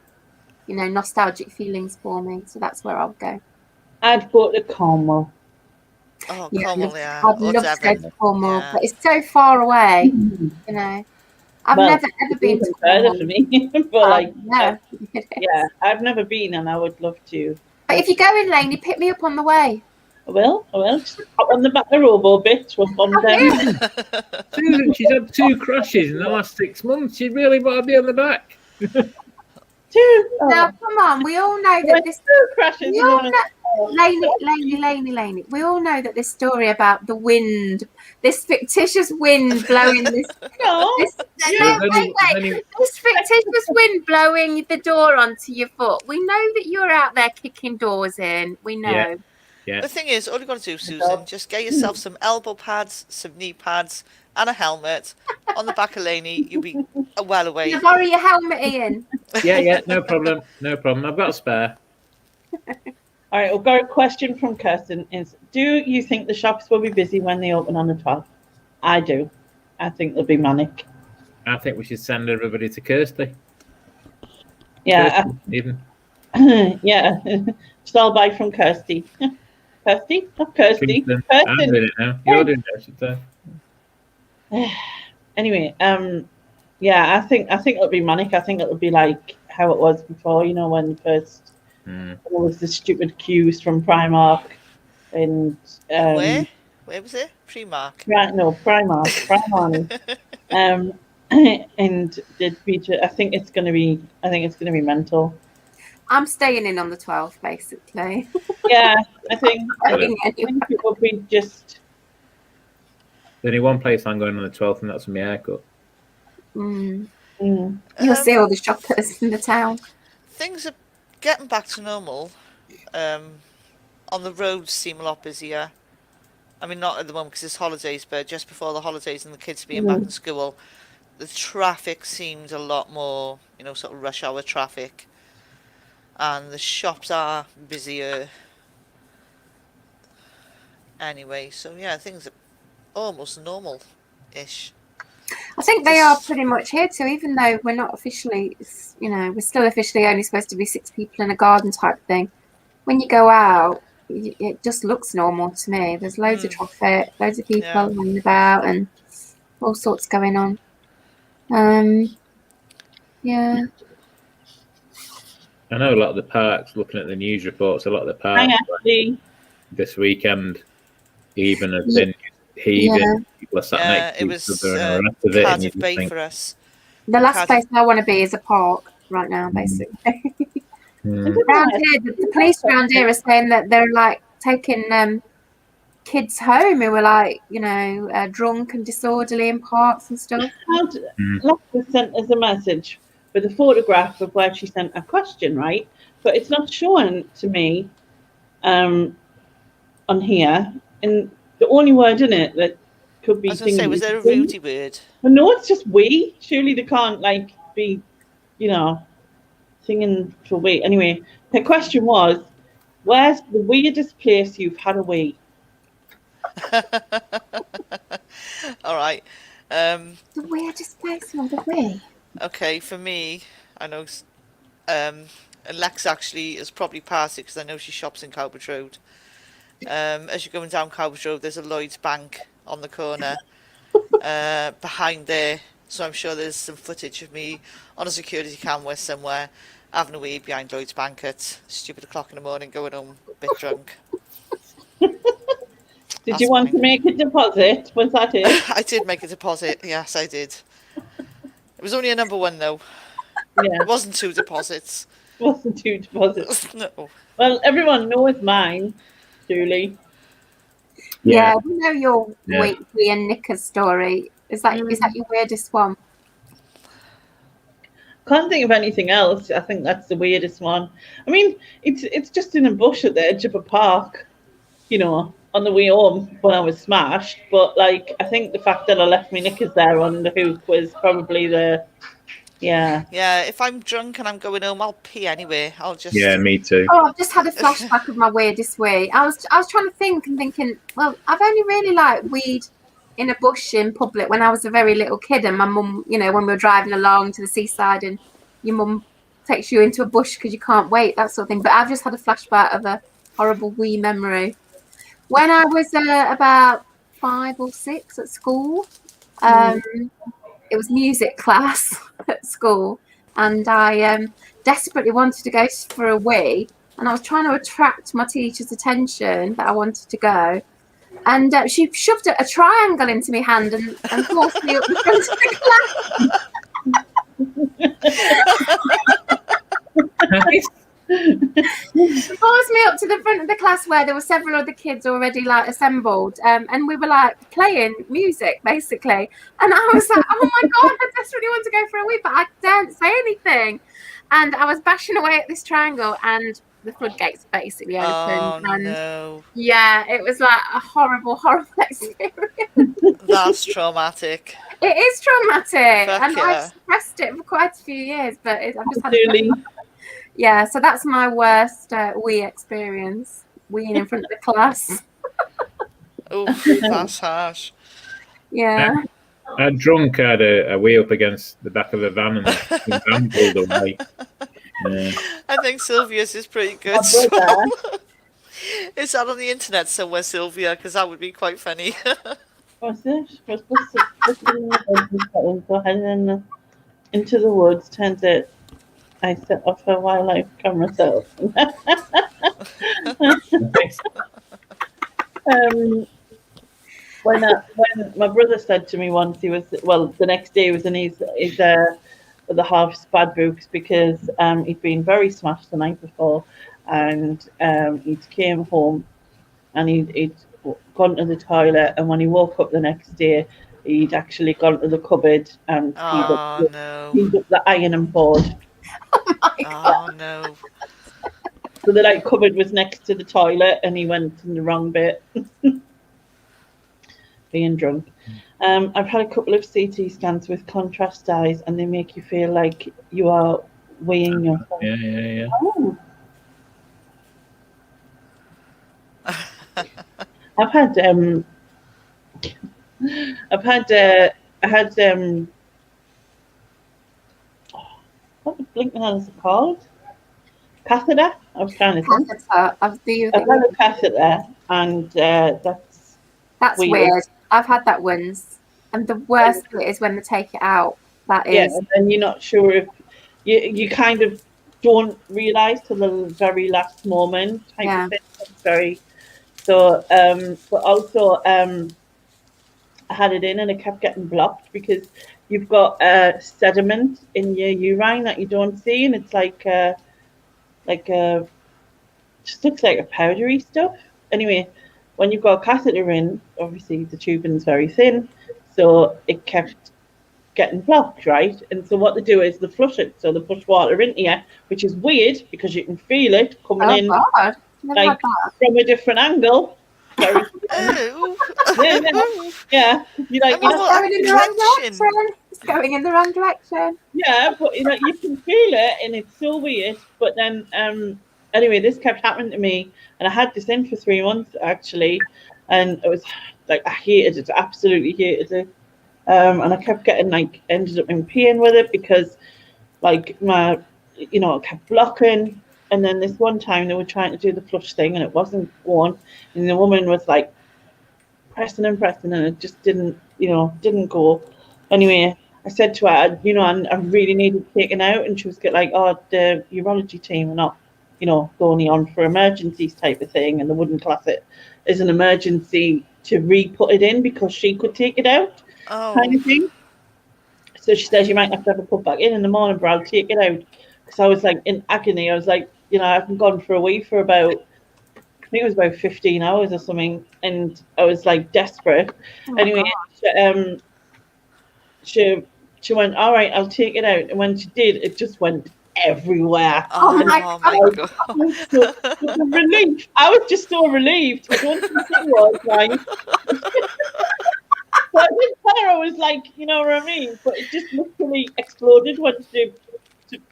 [SPEAKER 2] you know, nostalgic feelings for me. So that's where I'll go.
[SPEAKER 1] I'd go to Cornwall.
[SPEAKER 3] Oh,
[SPEAKER 2] Yeah,
[SPEAKER 3] Cornwall, yeah.
[SPEAKER 2] I'd
[SPEAKER 3] Or
[SPEAKER 2] love to go
[SPEAKER 3] Devon.
[SPEAKER 2] to Cornwall,
[SPEAKER 3] Yeah.
[SPEAKER 2] but it's so far away. You know, I've
[SPEAKER 1] Well,
[SPEAKER 2] never ever been to
[SPEAKER 1] Even further
[SPEAKER 2] Cornwall.
[SPEAKER 1] for me, but like,
[SPEAKER 2] Yeah.
[SPEAKER 1] yeah, I've never been, and I would love to.
[SPEAKER 2] But if you go in, Laney, pick me up on the way.
[SPEAKER 1] I will. Just hop on the back of the robo bitch. We'll bum down.
[SPEAKER 4] Susan, she's had 2 crashes in the last 6 months. She'd really want to be on the back.
[SPEAKER 1] Two.
[SPEAKER 2] Now, come on, we all know that this.
[SPEAKER 1] Two crashes.
[SPEAKER 2] We all know, Laney. We all know that this story about the wind, this fictitious wind blowing this.
[SPEAKER 1] No.
[SPEAKER 2] this
[SPEAKER 4] Yeah,
[SPEAKER 2] wait. This fictitious wind blowing the door onto your foot. We know that you're out there kicking doors in. We know.
[SPEAKER 4] Yeah. Yeah.
[SPEAKER 3] The thing is, all you've got to do, Susan, just get yourself some elbow pads, some knee pads, and a helmet. On the back of Laney, you'll be well away.
[SPEAKER 2] Can I borrow your helmet, Ian?
[SPEAKER 4] Yeah, no problem. No problem. I've got a spare.
[SPEAKER 1] All right, we've got a question from Kirsten. Is do you think the shops will be busy when they open on the 12th? I do. I think they'll be manic.
[SPEAKER 4] I think we should send everybody to Kirsty.
[SPEAKER 1] Yeah,
[SPEAKER 4] Even
[SPEAKER 1] yeah. Just all buy from Kirsty. Kirsty? Not Kirsty.
[SPEAKER 4] Kingston. I'm
[SPEAKER 1] Kirsten.
[SPEAKER 4] doing it now. You're doing it, I should say.
[SPEAKER 1] Anyway, yeah, I think it'll be manic. I think it'll be like how it was before, when first there was the stupid queues from Primark and
[SPEAKER 3] Where? Where was it? Primark.
[SPEAKER 1] right, no, Primark. And the feature, I think it's gonna be mental.
[SPEAKER 2] I'm staying in on the 12th, basically.
[SPEAKER 1] Yeah, I think
[SPEAKER 2] Anyway.
[SPEAKER 1] it will be just.
[SPEAKER 4] There's only one place I'm going on the 12th, and that's for my haircut.
[SPEAKER 2] You'll see all the shoppers in the town.
[SPEAKER 3] Things are getting back to normal. On the roads seem a lot busier. I mean, not at the moment because it's holidays, but just before the holidays and the kids being back in school, the traffic seemed a lot more, sort of rush hour traffic. And the shops are busier. Anyway, so yeah, things are almost normal-ish.
[SPEAKER 2] I think they are pretty much here too, even though we're not officially, we're still officially only supposed to be 6 people in a garden type thing. When you go out, it just looks normal to me. There's loads of traffic, loads of people running about, and all sorts going on. Yeah.
[SPEAKER 4] I know a lot of the parks, looking at the news reports, a lot of the parks this weekend even have been heaving. People are sat next to each other and all the rest of it.
[SPEAKER 3] Cardiff Bay for us.
[SPEAKER 2] The last place I want to be is a park right now, basically. Around here, the police around here are saying that they're like taking kids home who were like, drunk and disorderly in parks and stuff.
[SPEAKER 1] Leicester sent us a message with a photograph of where she sent a question, right? But it's not showing to me on here. And the only word in it that could be.
[SPEAKER 3] I was going to say, was there a Rudy word?
[SPEAKER 1] Well, no, it's just we. Surely they can't be, singing for we. Anyway, her question was, where's the weirdest place you've had a wee?
[SPEAKER 3] All right.
[SPEAKER 2] The weirdest place on the wee?
[SPEAKER 3] Okay, for me, I know Lex actually is probably past it because I know she shops in Cowbridge Road. As you're going down Cowbridge Road, there's a Lloyd's Bank on the corner behind there. So I'm sure there's some footage of me on a security camera somewhere having a wee behind Lloyd's Bank at stupid o'clock in the morning, going home a bit drunk.
[SPEAKER 1] Did you want to make a deposit? Was that it?
[SPEAKER 3] I did make a deposit. Yes, I did. It was only a number 1 though.
[SPEAKER 1] Yeah.
[SPEAKER 3] It wasn't 2 deposits.
[SPEAKER 1] It wasn't 2 deposits.
[SPEAKER 3] No.
[SPEAKER 1] Well, everyone knows mine, Julie.
[SPEAKER 2] Yeah, we know your wee and knickers story. Is that your weirdest one?
[SPEAKER 1] Can't think of anything else. I think that's the weirdest one. I mean, it's just in a bush at the edge of a park, on the way home when I was smashed. But I think the fact that I left my knickers there on the hook was probably the. Yeah,
[SPEAKER 3] if I'm drunk and I'm going home, I'll pee anyway. I'll just...
[SPEAKER 4] Yeah, me too.
[SPEAKER 2] Oh, I've just had a flashback of my weirdest wee. I was trying to think and thinking, well, I've only really weed in a bush in public when I was a very little kid, and my mum, when we were driving along to the seaside and your mum takes you into a bush because you can't wait, that sort of thing. But I've just had a flashback of a horrible wee memory. When I was about 5 or 6 at school, it was music class at school, and I desperately wanted to go for a wee, and I was trying to attract my teacher's attention that I wanted to go, and she shoved a triangle into my hand and forced me up the front of the class. Forced me up to the front of the class where there were several other kids already assembled, and we were playing music basically, and I was like, oh my god, I desperately want to go for a wee, but I daren't say anything, and I was bashing away at this triangle, and the floodgates basically opened.
[SPEAKER 3] Oh, no.
[SPEAKER 2] Yeah, it was a horrible experience.
[SPEAKER 3] That's traumatic.
[SPEAKER 2] It is traumatic.
[SPEAKER 3] Fuck
[SPEAKER 2] and
[SPEAKER 3] yeah.
[SPEAKER 2] I've suppressed it for quite a few years, but I've just had
[SPEAKER 1] Julie.
[SPEAKER 2] Yeah, so that's my worst wee experience, weeing in front of the class.
[SPEAKER 3] Oh, that's harsh.
[SPEAKER 2] Yeah.
[SPEAKER 4] A drunk had a wee up against the back of a van and the van pulled away. Yeah.
[SPEAKER 3] I think Sylvia's is pretty good.
[SPEAKER 1] My
[SPEAKER 3] as
[SPEAKER 1] brother,
[SPEAKER 3] well. Is that on the internet somewhere, Sylvia? Because that would be quite funny.
[SPEAKER 1] what's it? Was supposed to in the woods and Scotland, go ahead and into the woods. Turns out I set off her wildlife camera self. um, when my brother said to me once, he was the next day he was in his the half bad books because he'd been very smashed the night before, and he came home and he'd gone to the toilet, and when he woke up the next day, he'd actually gone to the cupboard and
[SPEAKER 3] Oh no.
[SPEAKER 1] cleaned up the ironing board.
[SPEAKER 3] Oh no.
[SPEAKER 1] So the cupboard was next to the toilet, and he went in the wrong bit. Being drunk. I've had a couple of CT scans with contrast eyes, and they make you feel like you are weighing yourself.
[SPEAKER 4] Yeah.
[SPEAKER 1] Oh. I've had what the blinking hell is it called? Catheter. I was trying to think.
[SPEAKER 2] Catheter.
[SPEAKER 1] I've had a catheter, and
[SPEAKER 2] That's weird. I've had that once, and the worst bit is when they take it out. That is.
[SPEAKER 1] and then you're not sure if you kind of don't realise till the very last moment type of thing. It's very so. But also, I had it in, and it kept getting blocked because you've got sediment in your urine that you don't see, and it's like just looks like a powdery stuff. Anyway, when you've got a catheter in, obviously the tubing is very thin, so it kept getting blocked, right? And so what they do is they flush it, so they push water into you, which is weird because you can feel it coming in
[SPEAKER 2] God.
[SPEAKER 1] like from a different angle. Very
[SPEAKER 3] Ew.
[SPEAKER 1] yeah. You like,
[SPEAKER 2] It's going in the wrong direction. It's going in the wrong direction.
[SPEAKER 1] yeah, but you can feel it, and it's so weird. But then, anyway, this kept happening to me, and I had this in for 3 months actually, and it was like I hated it, absolutely hated it. And I kept getting ended up in pain with it because my it kept blocking. And then this one time they were trying to do the flush thing and it wasn't going, and the woman was like pressing and pressing, and it just didn't go. Anyway, I said to her, I really needed it taken out, and she was like, oh, the urology team are not going on for emergencies type of thing, and they wouldn't class it as an emergency to re-put it in because she could take it out. Kind of thing. So she says you might have to put back in the morning, but I'll take it out. Because I was like in agony. I was like, I haven't gone for a wee for about, I think it was about 15 hours or something, and I was like desperate. Anyway, she went, all right, I'll take it out. And when she did, it just went everywhere.
[SPEAKER 2] Oh my God.
[SPEAKER 1] So relief. I was just so relieved. I don't think it was like. So I didn't tell her I was like, you know what I mean? But it just literally exploded once she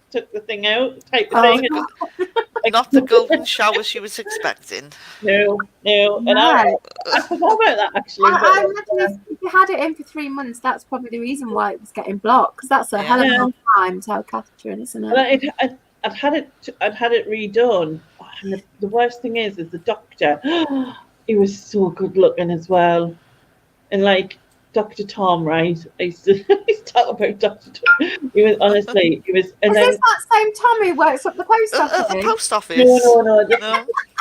[SPEAKER 1] took the thing out, type of thing.
[SPEAKER 3] Not the golden shower she was expecting.
[SPEAKER 1] No. And I forgot about that actually.
[SPEAKER 2] I imagine if you had it in for 3 months, that's probably the reason why it was getting blocked, because that's a hell of a long time to have a catheter in, isn't it?
[SPEAKER 1] I'd had it redone, and the worst thing is the doctor. He was so good looking as well, and Dr. Tom, right? I used to talk about Dr. Tom. He was honestly, he was. And
[SPEAKER 2] is this that same Tom who works at the post office?
[SPEAKER 3] At the post office?
[SPEAKER 1] No.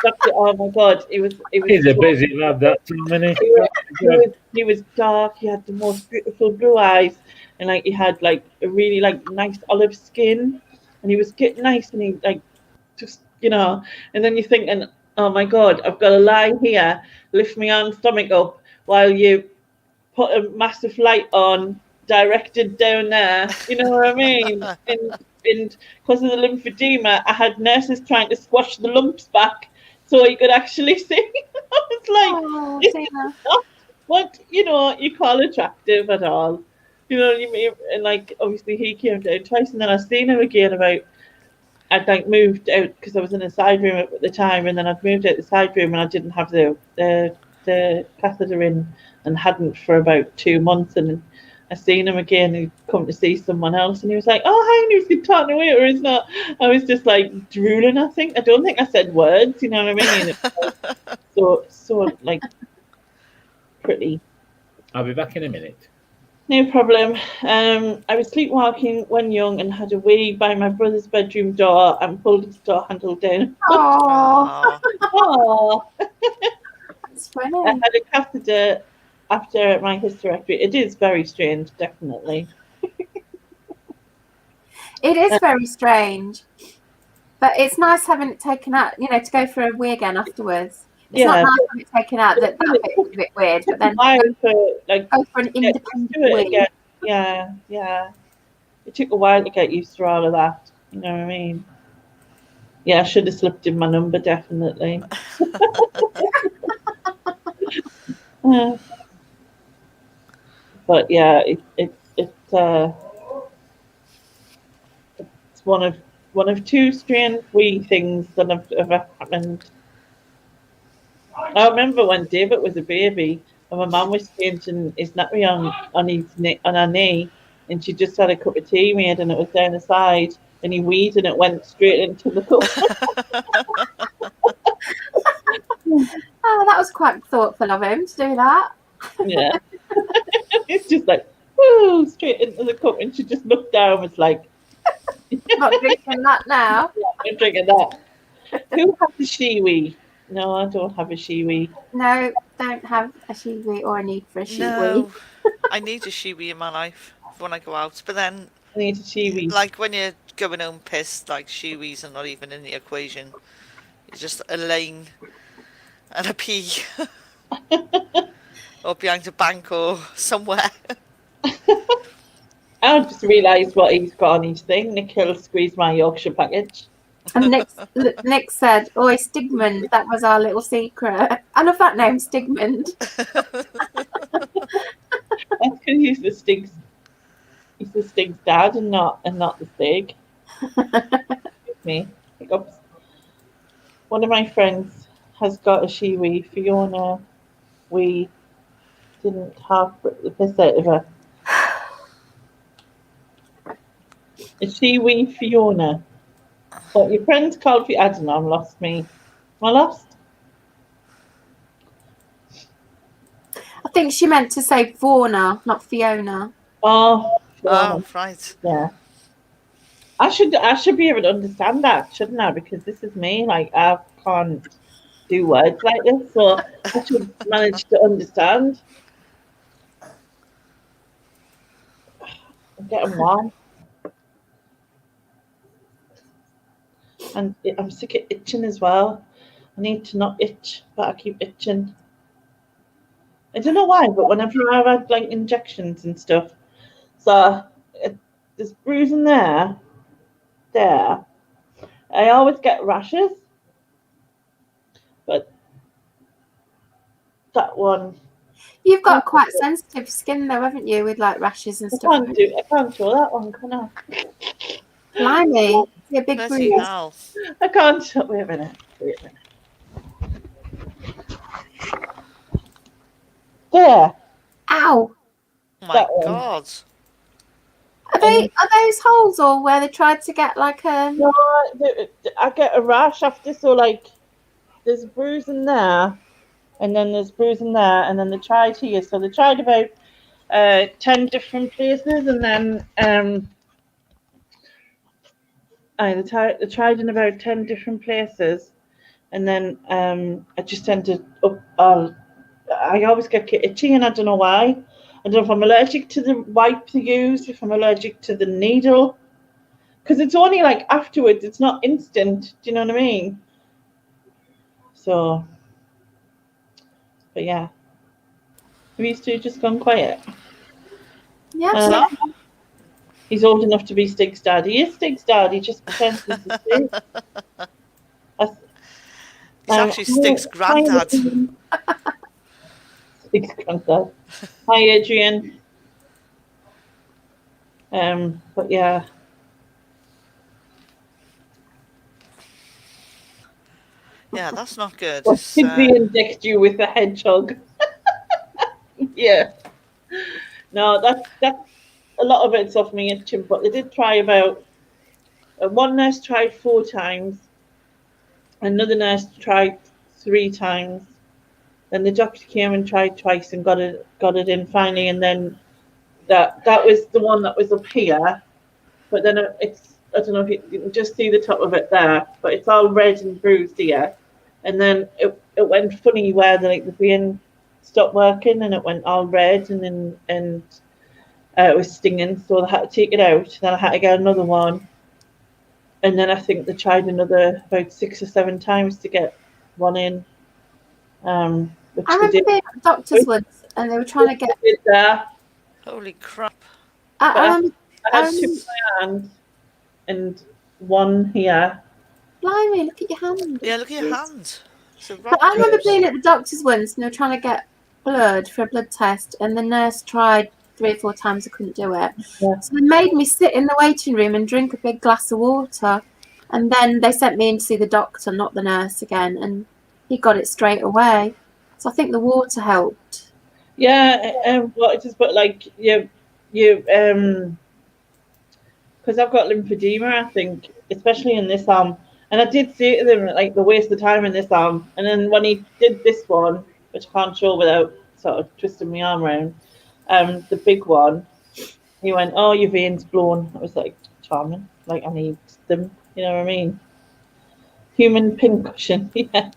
[SPEAKER 1] Dr. Oh my God, he was.
[SPEAKER 4] He's a busy lad, that Tom, isn't
[SPEAKER 1] he was dark. He had the most beautiful blue eyes, and he had a really nice olive skin, and he was getting nice, and he just and then you're thinking, oh my God, I've got to lie here, lift my arm stomach up while you put a massive light on directed down there, you know what I mean? And because of the lymphedema, I had nurses trying to squash the lumps back so you could actually see. I was like, this is not what you call attractive at all. You know what I mean? And obviously he came down twice, and then I seen him again I'd moved out because I was in a side room at the time, and then I'd moved out the side room, and I didn't have the catheter in, and hadn't for about 2 months, and I seen him again. He'd come to see someone else, and he was like, "Oh, hi," and he was talking away, or is not. I was just like drooling. I don't think I said words. You know what I mean? It was like, so like pretty.
[SPEAKER 4] I'll be back in a minute.
[SPEAKER 1] No problem. I was sleepwalking when young and had a wee by my brother's bedroom door and pulled his door handle down.
[SPEAKER 2] Oh,
[SPEAKER 1] Oh,
[SPEAKER 2] that's
[SPEAKER 1] I
[SPEAKER 2] funny.
[SPEAKER 1] had a catheter after my hysterectomy. It is very strange, definitely.
[SPEAKER 2] It is very strange, but it's nice having it taken out. To go for a wee again afterwards. It's not nice having it taken out. That bit is a bit weird, but then go for an independent wee.
[SPEAKER 1] Yeah. It took a while to get used to all of that. You know what I mean? Yeah, I should have slipped in my number, definitely. But yeah, it's one of two strange wee things that have ever happened. I remember when David was a baby and my mum was changing his nappy on her knee, and she just had a cup of tea made and it was down the side, and he wheezed and it went straight into the cup.
[SPEAKER 2] Oh, that was quite thoughtful of him to do that.
[SPEAKER 1] Yeah. It's just like, woo, straight into the cup, and she just looked down and was like,
[SPEAKER 2] Not drinking that now.
[SPEAKER 1] I'm drinking that. Who has a shiwi? No, I don't have a shiwi.
[SPEAKER 2] No, don't have a shiwi or a need for a shiwi.
[SPEAKER 3] No, I need a shiwi in my life when I go out. But then,
[SPEAKER 1] I need a shiwi.
[SPEAKER 3] like when you're going home pissed, like shiwis are not even in the equation. It's just a lane and a pee. Or behind a bank or somewhere.
[SPEAKER 1] I just realised what he's got on his thing. Nick Hill squeezed my Yorkshire package.
[SPEAKER 2] And Nick said, "Oi, Stigmund, that was our little secret." I love that name, Stigmund.
[SPEAKER 1] That's because he's the Stig's dad and not the Stig. Me. One of my friends has got a shiwi, Fiona. We didn't have the piss out of her. A shiwi, Fiona. What your friend's called for? I don't know. I'm lost. Am I lost?
[SPEAKER 2] I think she meant to say Fauna, not Fiona.
[SPEAKER 1] Oh,
[SPEAKER 3] Oh, right.
[SPEAKER 1] Yeah. I should be able to understand that, shouldn't I? Because this is me. Like I can't do words like this, so I should manage to understand. I'm getting warm. And I'm sick of itching as well. I need to not itch, but I keep itching. I don't know why, but whenever I've had like injections and stuff, so there's bruising there. I always get rashes, but that one.
[SPEAKER 2] You've got quite sensitive skin though, haven't you, with like rashes and stuff?
[SPEAKER 1] I can't show that one, can I?
[SPEAKER 2] Blimey, it's a big
[SPEAKER 3] Bloody
[SPEAKER 2] bruise.
[SPEAKER 3] hell.
[SPEAKER 1] I can't show. Wait a minute. There.
[SPEAKER 2] Ow!
[SPEAKER 3] Oh my
[SPEAKER 1] That one.
[SPEAKER 3] God.
[SPEAKER 2] Are those holes or where they tried to get like a?
[SPEAKER 1] No, I get a rash after. So like, there's bruising there, and then there's bruising there, and then they tried here. So they tried about 10 different places, and then they tried in about 10 different places, and then I just ended up. I always get itchy, and I don't know why. I don't know if I'm allergic to the wipe they use, if I'm allergic to the needle, because it's only like afterwards. It's not instant. Do you know what I mean? So, but yeah. Have you two just gone quiet?
[SPEAKER 2] Yeah.
[SPEAKER 1] He's old enough to be Stig's dad. He is Stig's dad. He just pretends he's Stig.
[SPEAKER 3] It's actually Stig's granddad.
[SPEAKER 1] Stig's granddad. Hi, Adrian. But yeah.
[SPEAKER 3] Yeah, that's not good.
[SPEAKER 1] What did we inject you with a hedgehog? Yeah. No, that's a lot of it's off me itching, but they did try about one nurse tried 4 times, another nurse tried 3 times, then the doctor came and tried twice and got it in finally, and then that was the one that was up here, but then it's I don't know if you can just see the top of it there, but it's all red and bruised here, and then it went funny where the vein stopped working and it went all red and it was stinging, so they had to take it out. Then I had to get another one, and then I think they tried another about 6 or 7 times to get one in. Which
[SPEAKER 2] I
[SPEAKER 1] they
[SPEAKER 2] remember
[SPEAKER 1] did.
[SPEAKER 2] being at the doctor's once, and they were trying to get.
[SPEAKER 1] They did there.
[SPEAKER 3] Holy crap.
[SPEAKER 2] I
[SPEAKER 1] But
[SPEAKER 2] remember.
[SPEAKER 1] I had two in my hand and one here.
[SPEAKER 2] Blimey, look at your hand.
[SPEAKER 3] Yeah, look at your hand. It's a
[SPEAKER 2] But I remember
[SPEAKER 3] rock
[SPEAKER 2] being at the doctor's once, and they were trying to get blood for a blood test, and the nurse tried 3 or 4 times. I couldn't do it.
[SPEAKER 1] Yeah.
[SPEAKER 2] So they made me sit in the waiting room and drink a big glass of water, and then they sent me in to see the doctor, not the nurse again, and he got it straight away. So I think the water helped.
[SPEAKER 1] Yeah, well, it's just but like you, because I've got lymphedema, I think, especially in this arm. And I did say to them like the waste of time in this arm. And then when he did this one, which I can't show without sort of twisting my arm around, the big one, he went, "Oh, your veins blown." I was like, charming. Like I need them. You know what I mean? Human pincushion. Yeah.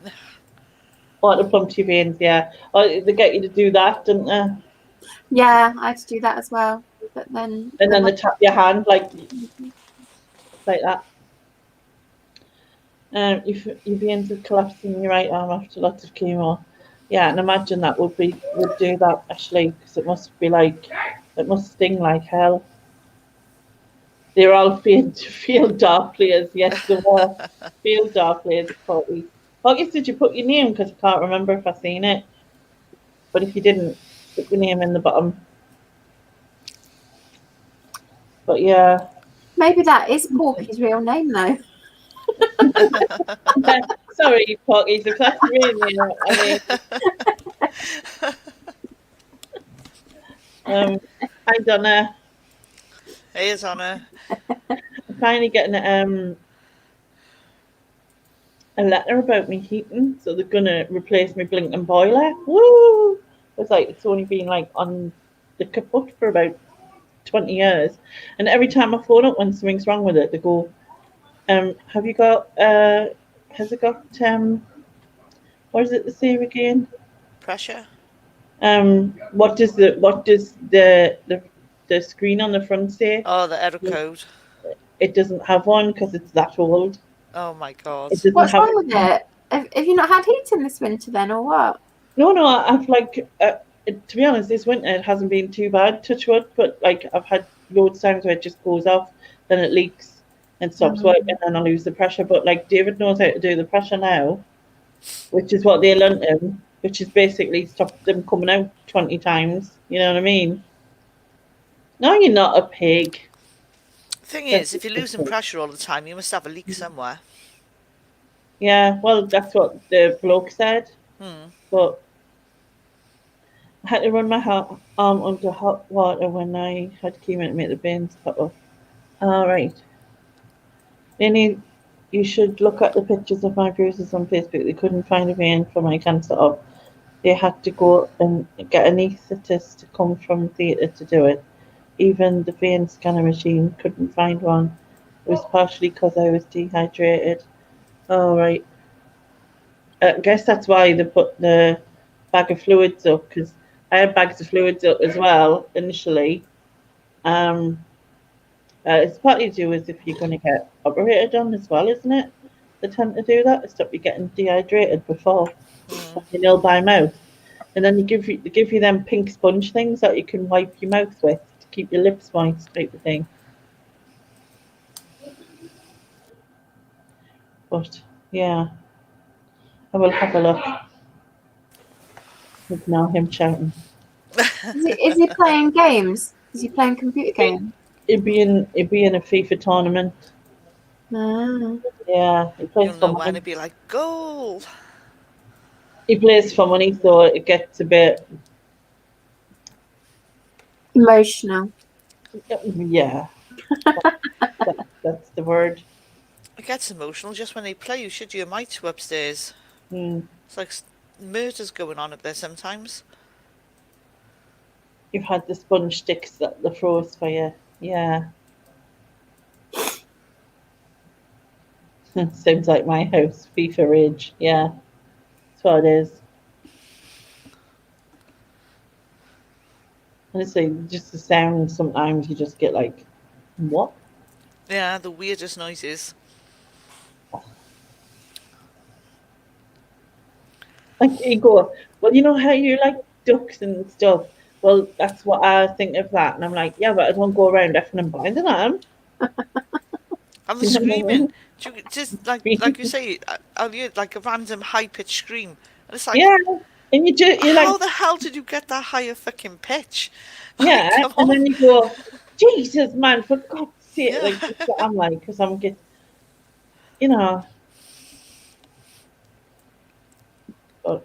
[SPEAKER 1] Or to plump your veins. Yeah. Or they get you to do that, don't they?
[SPEAKER 2] Yeah, I had to do that as well. But then.
[SPEAKER 1] And then they tap your hand like that. Your veins are collapsing in your right arm after lots of chemo. Yeah, and imagine that would do that actually, because it must sting like hell. They're all field darkly as yes, they were field darkly as 40. August, did you put your name? Because I can't remember if I seen it. But if you didn't, put your name in the bottom. But yeah.
[SPEAKER 2] Maybe that is Porky's real name, though.
[SPEAKER 1] Sorry, Porky, if that's really, hi Donna.
[SPEAKER 3] Hey, Donna.
[SPEAKER 1] I'm finally getting a letter about me heating, so they're gonna replace my blinking boiler. Woo! It's like it's only been like on the kaput for about 20 years, and every time I phone up when something's wrong with it, they go, "Have you got? Has it got? What is it they say again?
[SPEAKER 3] Pressure.
[SPEAKER 1] What does the screen on the front say?
[SPEAKER 3] Oh, the error code.
[SPEAKER 1] It doesn't have one because it's that old.
[SPEAKER 3] Oh my god.
[SPEAKER 1] It doesn't
[SPEAKER 2] What's
[SPEAKER 1] have.
[SPEAKER 2] wrong with it? Have you not had heating this winter then, or what?
[SPEAKER 1] No, I've like, to be honest, this winter it hasn't been too bad, touch wood, but like I've had loads of times where it just goes off, then it leaks and stops working, and I lose the pressure. But like David knows how to do the pressure now, which is what they learnt him, which is basically stop them coming out 20 times. You know what I mean? No, you're not a pig.
[SPEAKER 3] Thing is, if you're losing pressure all the time, you must have a leak somewhere.
[SPEAKER 1] Yeah, well, that's what the bloke said. But I had to run my arm under hot water when I had chemo to make the veins pop off. All right. You should look at the pictures of my bruises on Facebook. They couldn't find a vein for my cancer up. They had to go and get an anaesthetist to come from theatre to do it. Even the vein scanner machine couldn't find one. It was partially because I was dehydrated. All right. I guess that's why they put the bag of fluids up, because I had bags of fluids up as well initially. It's partly to do with if you're going to get operated on as well, isn't it? They tend to do that to stop you getting dehydrated before you ill by mouth. And then they give you them pink sponge things that you can wipe your mouth with to keep your lips moist, type of thing. But yeah, I will have a look. Now him shouting.
[SPEAKER 2] Is he playing games? Is he playing computer games?
[SPEAKER 1] It'd be in a FIFA tournament. Yeah, he plays
[SPEAKER 3] You'll
[SPEAKER 1] for
[SPEAKER 3] know when
[SPEAKER 1] money.
[SPEAKER 3] it'd be like, goal!
[SPEAKER 1] He plays for money, so it gets a bit
[SPEAKER 2] Emotional.
[SPEAKER 1] Yeah, that's the word.
[SPEAKER 3] It gets emotional just when they play. You should your might to upstairs.
[SPEAKER 1] Mm.
[SPEAKER 3] It's like murders going on up there sometimes.
[SPEAKER 1] You've had the sponge sticks that the froze for you. Yeah. Sounds like my house. FIFA rage. Yeah, that's what it is. Honestly, just the sound. Sometimes you just get like, what?
[SPEAKER 3] Yeah, the weirdest noises.
[SPEAKER 1] Like you go, well, you know how you like ducks and stuff. Well, that's what I think of that, and I'm like, yeah, but I don't go around effing and blinding them.
[SPEAKER 3] And the
[SPEAKER 1] You know what I
[SPEAKER 3] screaming.
[SPEAKER 1] mean?
[SPEAKER 3] Just like you say, I'll hear like a random high pitched scream, and it's like,
[SPEAKER 1] Yeah, and you're like,
[SPEAKER 3] how the hell did you get that higher fucking pitch? Like,
[SPEAKER 1] yeah,
[SPEAKER 3] come
[SPEAKER 1] and
[SPEAKER 3] on.
[SPEAKER 1] then you go, Jesus, man, for God's sake,
[SPEAKER 3] Yeah.
[SPEAKER 1] like that's what I'm like, because I'm get, you know, but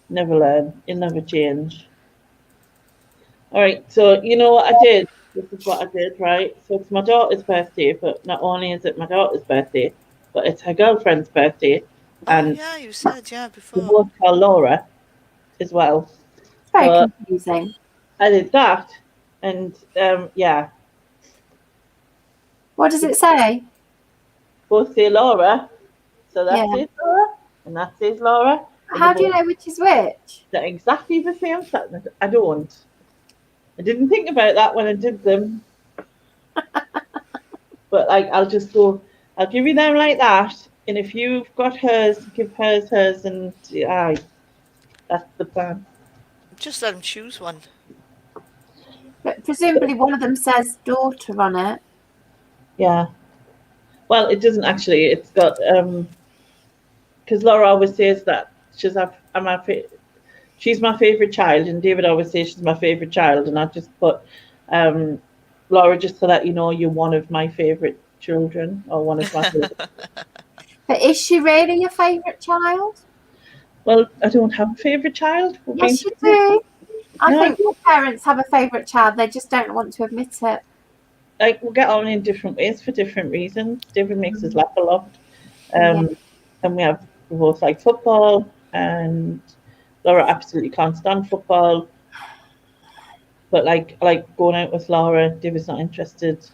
[SPEAKER 1] never learn, you'll never change. All right, so you know what I did? This is what I did, right? So it's my daughter's birthday, but not only is it my daughter's birthday, but it's her girlfriend's birthday,
[SPEAKER 3] Oh
[SPEAKER 1] and
[SPEAKER 3] yeah, you said yeah
[SPEAKER 1] we
[SPEAKER 3] before.
[SPEAKER 1] both call Laura as well.
[SPEAKER 2] It's very
[SPEAKER 1] So
[SPEAKER 2] confusing.
[SPEAKER 1] I did that, and yeah,
[SPEAKER 2] What does it say?
[SPEAKER 1] both say Laura. So that
[SPEAKER 2] Yeah.
[SPEAKER 1] says Laura, and that says Laura, and they
[SPEAKER 2] How do you
[SPEAKER 1] both
[SPEAKER 2] know which is which?
[SPEAKER 1] they're exactly the same sentence. I don't. I didn't think about that when I did them, but like I'll just go. I'll give you them like that, and if you've got hers, give hers, and aye, that's the plan.
[SPEAKER 3] Just let him choose one.
[SPEAKER 2] But presumably one of them says daughter on it.
[SPEAKER 1] Yeah. Well, it doesn't actually. It's got because Laura always says that she's my favorite child, and David always says she's my favorite child, and I just put um, Laura just so that you know you're one of my favorite children or one of my favorite.
[SPEAKER 2] But is she really your favourite child?
[SPEAKER 1] Well, I don't have a favorite child.
[SPEAKER 2] Yes, you do. I
[SPEAKER 1] No,
[SPEAKER 2] think all parents have a favourite child. They just don't want to admit it.
[SPEAKER 1] like we'll get on in different ways for different reasons. David makes us laugh a lot,
[SPEAKER 2] Yeah.
[SPEAKER 1] and we both like football, and Laura absolutely can't stand football. But like I like going out with Laura. David's not interested.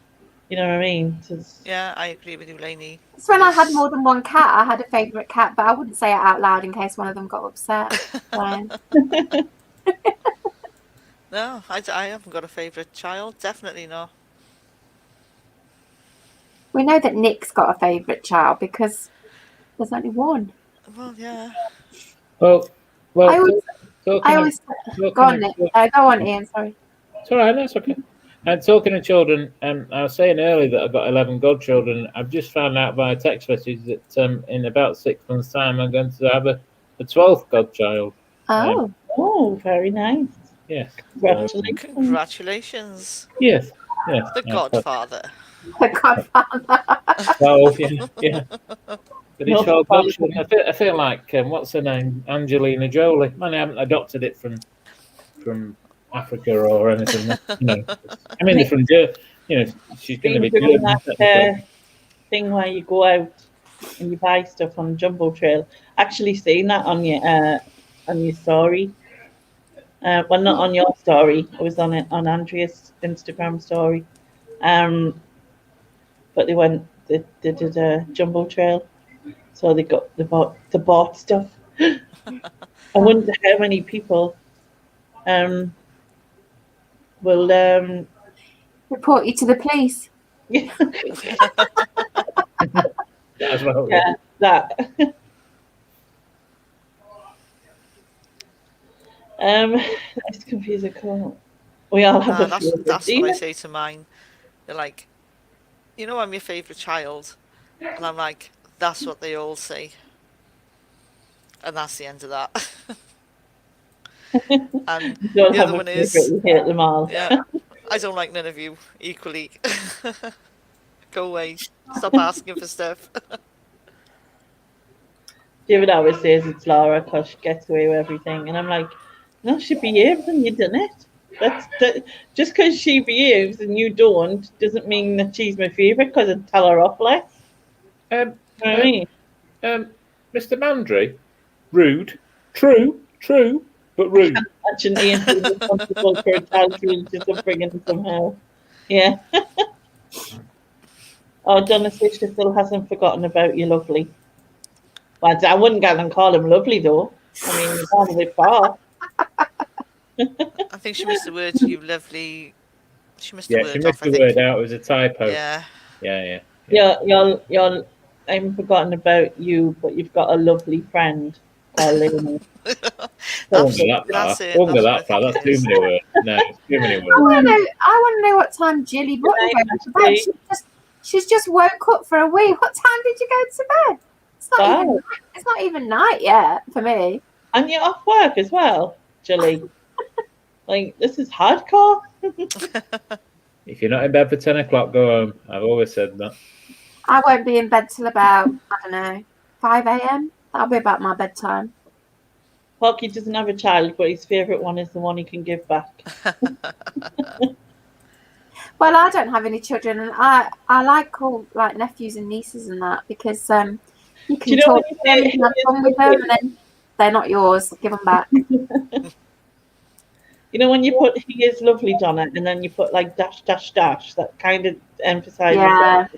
[SPEAKER 1] You know what I mean?
[SPEAKER 3] Yeah, I agree with you, Lainey.
[SPEAKER 2] It's when I had more than one cat. I had a favourite cat, but I wouldn't say it out loud in case one of them got upset. So,
[SPEAKER 3] No, I haven't got a favourite child. Definitely not.
[SPEAKER 2] we know that Nick's got a favourite child because there's only one.
[SPEAKER 3] Well, yeah.
[SPEAKER 4] Well,
[SPEAKER 2] I always
[SPEAKER 4] talking of,
[SPEAKER 2] go on, Nick. Go on, Ian. Sorry.
[SPEAKER 4] it's all right, that's okay. And talking of children, I was saying earlier that I've got 11 godchildren. I've just found out via text message that in about 6 months' time, I'm going to have a 12th godchild.
[SPEAKER 2] Oh.
[SPEAKER 1] Oh, very nice.
[SPEAKER 4] Yes.
[SPEAKER 1] Congratulations.
[SPEAKER 3] Congratulations.
[SPEAKER 4] Yes.
[SPEAKER 3] The Godfather.
[SPEAKER 2] The Godfather.
[SPEAKER 4] 12, yeah. But it's
[SPEAKER 1] No,
[SPEAKER 4] 12 godchildren. I feel like, what's her name? Angelina Jolie. Man, I haven't adopted it from Africa or anything. You know, I mean, they're from she's going to be
[SPEAKER 1] doing
[SPEAKER 4] German.
[SPEAKER 1] that thing where you go out and you buy stuff on Jumbo Trail. Actually, seen that on your story. Well, not on your story. I was on it on Andrea's Instagram story. But they did a Jumbo Trail, so they bought stuff. I wonder how many people will
[SPEAKER 2] Report you to the police.
[SPEAKER 4] As well.
[SPEAKER 1] yeah, that. It's confusing. Cool. We all have a favorite.
[SPEAKER 3] That's what I say to mine. They're like, you know, I'm your favourite child. And I'm like, that's what they all say. And that's the end of that. And
[SPEAKER 1] You don't
[SPEAKER 3] the
[SPEAKER 1] have
[SPEAKER 3] other
[SPEAKER 1] a
[SPEAKER 3] one
[SPEAKER 1] favorite,
[SPEAKER 3] is,
[SPEAKER 1] you hate them all.
[SPEAKER 3] yeah, I don't like none of you equally. Go away. Stop asking for stuff.
[SPEAKER 1] David always says it's Laura because she gets away with everything, and I'm like, no, she behaved and you done it. Just because she behaves and you don't doesn't mean that she's my favourite because I tell her off less.
[SPEAKER 4] Um,
[SPEAKER 1] You know what I mean?
[SPEAKER 4] Mr. Mandry, rude, true, but rude.
[SPEAKER 1] Imagine Ian being responsible for a child's religious upbringing somehow. Yeah. Oh, Donna says she still hasn't forgotten about you, lovely. Well, I wouldn't go and call him lovely, though. I mean, you've gone a bit far.
[SPEAKER 3] I think she missed the word you lovely. She missed the
[SPEAKER 4] Yeah,
[SPEAKER 3] word
[SPEAKER 4] she
[SPEAKER 3] off,
[SPEAKER 4] missed
[SPEAKER 3] I
[SPEAKER 4] the
[SPEAKER 3] think.
[SPEAKER 4] word out. It was a typo.
[SPEAKER 3] Yeah.
[SPEAKER 4] Yeah.
[SPEAKER 1] You're, I haven't forgotten about you, but you've got a lovely friend called Lena.
[SPEAKER 3] That's
[SPEAKER 4] That's
[SPEAKER 3] it. That's what I think
[SPEAKER 4] That's
[SPEAKER 3] it
[SPEAKER 4] too
[SPEAKER 3] is.
[SPEAKER 4] many words. No, it's too many
[SPEAKER 2] I
[SPEAKER 4] words.
[SPEAKER 2] want to know what time Jilly Button goes to bed. She's just woke up for a wee. What time did you go to bed? It's not even night yet for me.
[SPEAKER 1] And you're off work as well, Julie. Like, this is hardcore.
[SPEAKER 4] If you're not in bed for 10 o'clock, go home. I've always said that.
[SPEAKER 2] I won't be in bed till about, I don't know, 5 a.m. That'll be about my bedtime.
[SPEAKER 1] Porky doesn't have a child, but his favourite one is the one he can give back.
[SPEAKER 2] Well, I don't have any children, and I like all like nephews and nieces and that because you can talk to them, you can have fun with them, and then they're not yours. Give them back.
[SPEAKER 1] You know, when you put "he is lovely," Donna, and then you put like dash dash dash, that kind of emphasises.
[SPEAKER 2] Yeah.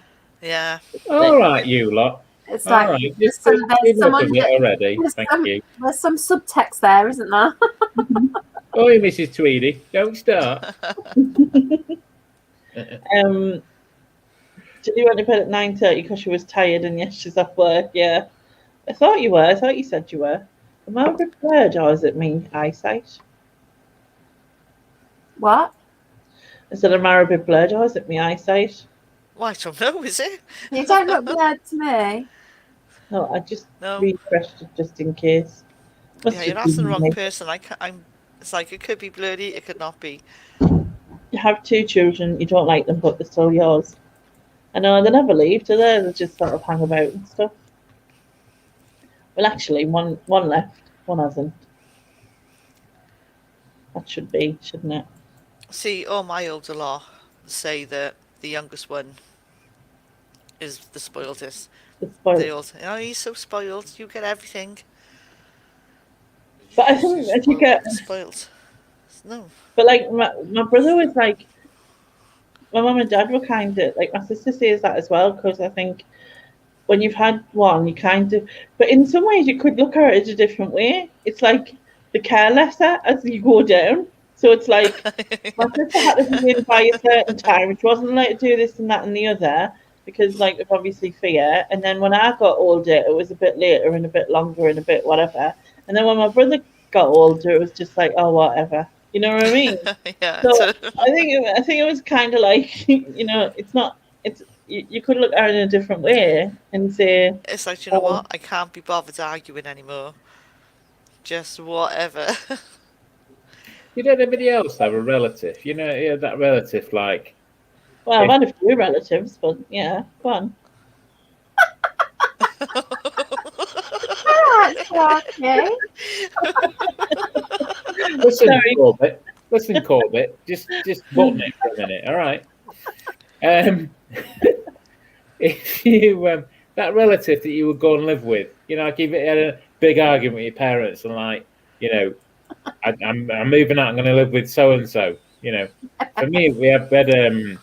[SPEAKER 3] Yeah.
[SPEAKER 4] All right, you lot.
[SPEAKER 2] It's
[SPEAKER 4] All
[SPEAKER 2] like
[SPEAKER 4] right.
[SPEAKER 2] there's
[SPEAKER 4] already. Thank you.
[SPEAKER 2] There's some subtext there, isn't there?
[SPEAKER 4] Oh, Mrs. Tweedy, don't start.
[SPEAKER 1] Julie went to bed at 9:30 because she was tired, and yes, she's off work. Yeah, I thought you were. I thought you said you were. Am I a bit blurred, or is it me eyesight?
[SPEAKER 2] What?
[SPEAKER 1] I said, am I a bit blurred, or is it me eyesight?
[SPEAKER 3] Well, I don't know, is it?
[SPEAKER 2] You don't look blurred to me.
[SPEAKER 1] No, I just
[SPEAKER 3] No.
[SPEAKER 1] refreshed it just in case.
[SPEAKER 3] Yeah, you're asking the wrong person. It's like it could be blurry, it could not be.
[SPEAKER 1] You have two children, you don't like them, but they're still yours. I know they never leave, do they? They just sort of hang about and stuff. Well, actually, one left, one hasn't. That should be, shouldn't it?
[SPEAKER 3] See, all my older law say that the youngest one is the spoiledest.
[SPEAKER 1] It's spoiled.
[SPEAKER 3] They all say, oh, he's so spoiled, you get everything.
[SPEAKER 1] But I think as you get
[SPEAKER 3] spoiled. No.
[SPEAKER 1] But like my brother was like, my mum and dad were kind of like, my sister says that as well, because I think when you've had one, you kind of, but in some ways you could look at it a different way. It's like the care lesser as you go down. So it's like my sister had to be in by a certain time, which wasn't allowed to do this and that and the other, because like of obviously fear. And then when I got older, it was a bit later and a bit longer and a bit whatever. And then when my brother got older, it was just like, oh, whatever. You know what I mean?
[SPEAKER 3] Yeah.
[SPEAKER 1] So I think it was kind of like, you know, it's not. It's you could look at it in a different way and say.
[SPEAKER 3] It's like, you know what? I can't be bothered arguing anymore. Just whatever.
[SPEAKER 4] Did anybody else have a relative? You know, yeah, that relative like.
[SPEAKER 1] Well, I've had a few relatives, but yeah, go on.
[SPEAKER 2] Okay.
[SPEAKER 4] Listen, Corbett. Just button it for a minute, all right? If you that relative that you would go and live with, you know, like if you had a big argument with your parents and like, you know, I'm moving out, I'm going to live with so and so. You know, for me, we had and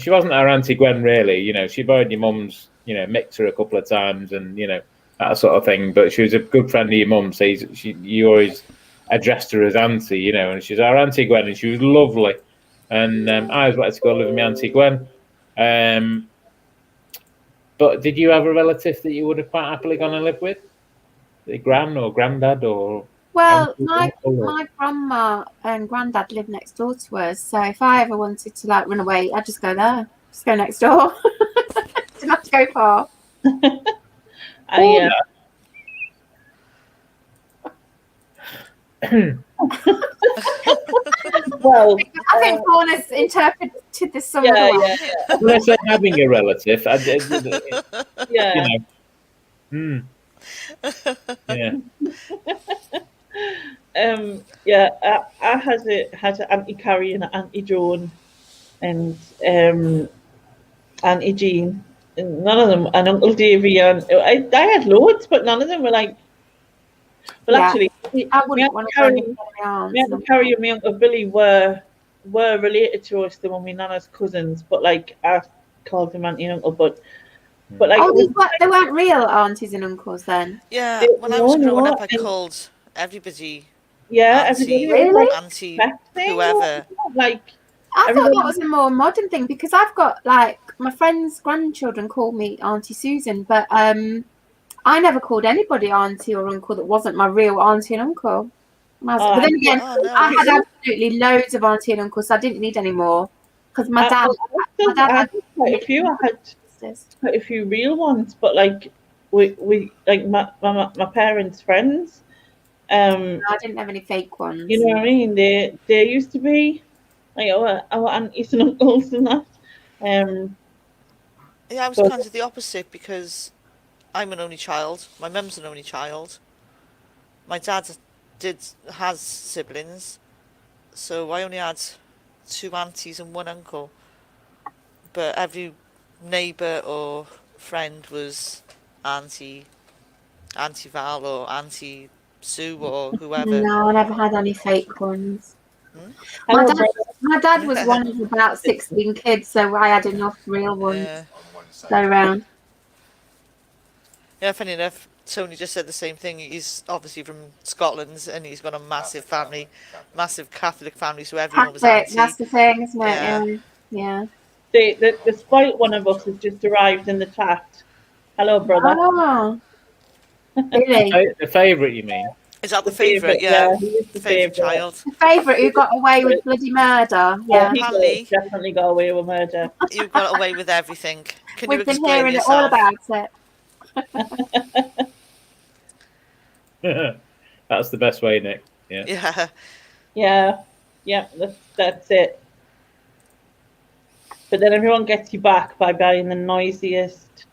[SPEAKER 4] she wasn't our Auntie Gwen really. You know, she borrowed your mum's, you know, mixer a couple of times and you know that sort of thing. But she was a good friend of your mum, so you always addressed her as Auntie, you know, and she's our Auntie Gwen, and she was lovely. And I always wanted to go live with my Auntie Gwen. But did you have a relative that you would have quite happily gone and live with? The gran or granddad or?
[SPEAKER 2] Well, my grandma and granddad live next door to us, so if I ever wanted to like run away, I'd just go there, just go next door. Didn't have to go far.
[SPEAKER 1] Well,
[SPEAKER 2] I think Paul has interpreted this some other way.
[SPEAKER 1] Yeah.
[SPEAKER 4] When I say having a relative,
[SPEAKER 1] Yeah.
[SPEAKER 4] You know, yeah.
[SPEAKER 1] Yeah, I had an Auntie Carrie and an Auntie Joan and Auntie Jean. And none of them, and Uncle Davy, and I had loads, but none of them were like. Well,
[SPEAKER 2] Yeah.
[SPEAKER 1] actually,
[SPEAKER 2] I
[SPEAKER 1] me
[SPEAKER 2] wouldn't want to go
[SPEAKER 1] Carrie,
[SPEAKER 2] near my aunts.
[SPEAKER 1] me Auntie Carrie and my Uncle Billy were related to us. They were my nana's cousins, but like I called them Auntie and Uncle, but like it was,
[SPEAKER 2] They weren't real aunties and uncles then.
[SPEAKER 3] Yeah, when I was
[SPEAKER 1] no,
[SPEAKER 3] growing up, I
[SPEAKER 1] and
[SPEAKER 3] called everybody
[SPEAKER 1] yeah,
[SPEAKER 3] auntie,
[SPEAKER 1] everybody was like
[SPEAKER 3] auntie,
[SPEAKER 1] respect thing,
[SPEAKER 3] whoever.
[SPEAKER 1] like
[SPEAKER 2] I thought
[SPEAKER 1] everybody.
[SPEAKER 2] that was a more modern thing because I've got like my friends' grandchildren call me Auntie Susan, but I never called anybody auntie or uncle that wasn't my real auntie and uncle. But then again,
[SPEAKER 3] Oh, no,
[SPEAKER 2] I had absolutely loads of auntie and uncles, so I didn't need any more because my dad
[SPEAKER 1] I
[SPEAKER 2] had
[SPEAKER 1] had quite a few. I had
[SPEAKER 2] sisters.
[SPEAKER 1] quite a few real ones, but like we like my parents' friends.
[SPEAKER 2] I didn't have any fake ones.
[SPEAKER 1] You know what I mean? They used to be like our aunties and uncles and that.
[SPEAKER 3] Yeah, I was
[SPEAKER 1] But-
[SPEAKER 3] kind of the opposite because I'm an only child. My mum's an only child. My dad has siblings, so I only had 2 aunties and 1 uncle. But every neighbour or friend was Auntie Val or Auntie Sue or whoever.
[SPEAKER 2] No, I never had any fake ones.
[SPEAKER 1] Hello,
[SPEAKER 2] My dad was one of about 16 kids, so I had enough real ones to go around.
[SPEAKER 3] Yeah, funny enough, Tony just said the same thing. He's obviously from Scotland and he's got a massive family, massive Catholic family, so everyone was auntie.
[SPEAKER 2] That's the thing, isn't it?
[SPEAKER 3] Yeah.
[SPEAKER 2] Yeah.
[SPEAKER 1] The spoilt one of us has just arrived in the chat. Hello, brother.
[SPEAKER 2] Oh, really?
[SPEAKER 4] The favourite, you mean?
[SPEAKER 3] Is that the favourite? Yeah,
[SPEAKER 1] he is the
[SPEAKER 3] favourite child.
[SPEAKER 2] The favourite who got away with bloody murder. Yeah.
[SPEAKER 3] Apparently,
[SPEAKER 1] definitely got away with murder.
[SPEAKER 3] you got away with everything. Can you
[SPEAKER 2] We've been
[SPEAKER 3] explain
[SPEAKER 2] hearing
[SPEAKER 3] yourself?
[SPEAKER 2] all about it.
[SPEAKER 4] That's the best way, Nick.
[SPEAKER 3] Yeah.
[SPEAKER 1] Yeah. That's it. But then everyone gets you back by buying the noisiest,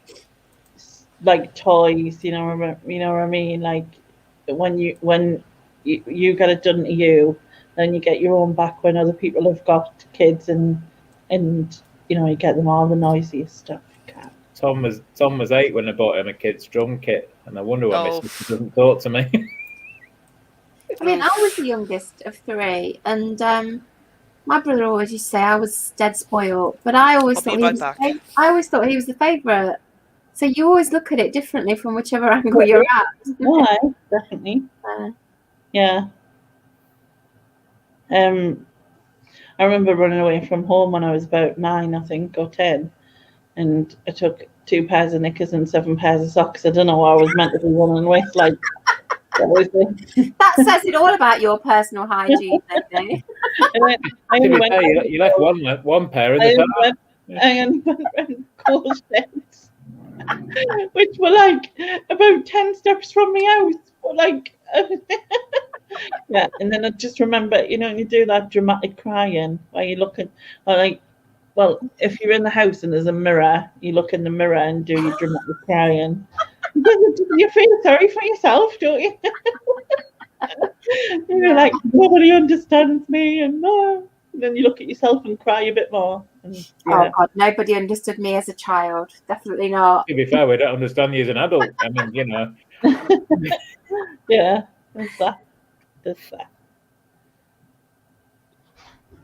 [SPEAKER 1] like toys. You know what I mean? Like when you get it done to you, then you get your own back when other people have got kids and you get them all the noisiest stuff.
[SPEAKER 4] Tom was 8 when I bought him a kid's drum kit, and I wonder why my sister doesn't talk to me.
[SPEAKER 2] I mean, I was the youngest of 3, and my brother always used to say I was dead spoiled, but I always thought he was the favourite. So you always look at it differently from whichever angle you're at.
[SPEAKER 1] Why? Definitely. Yeah. I remember running away from home when I was about 9, I think, or 10, and I took 2 pairs of knickers and 7 pairs of socks. I don't know what I was meant to be running with. Like
[SPEAKER 2] that says it all about your personal hygiene, Nick.
[SPEAKER 4] You left one pair in the car.
[SPEAKER 1] I only went around coal sheds, which were like about 10 steps from my house. But like, yeah. And then I just remember, you do that dramatic crying where you're looking, or like, well, if you're in the house and there's a mirror, you look in the mirror and do your dramatic crying. You feel sorry for yourself, don't you? You're like, nobody understands me, and then you look at yourself and cry a bit more. And,
[SPEAKER 2] Oh God, nobody understood me as a child. Definitely not.
[SPEAKER 4] To be fair, we don't understand you as an adult. I mean,
[SPEAKER 1] Yeah, there's that.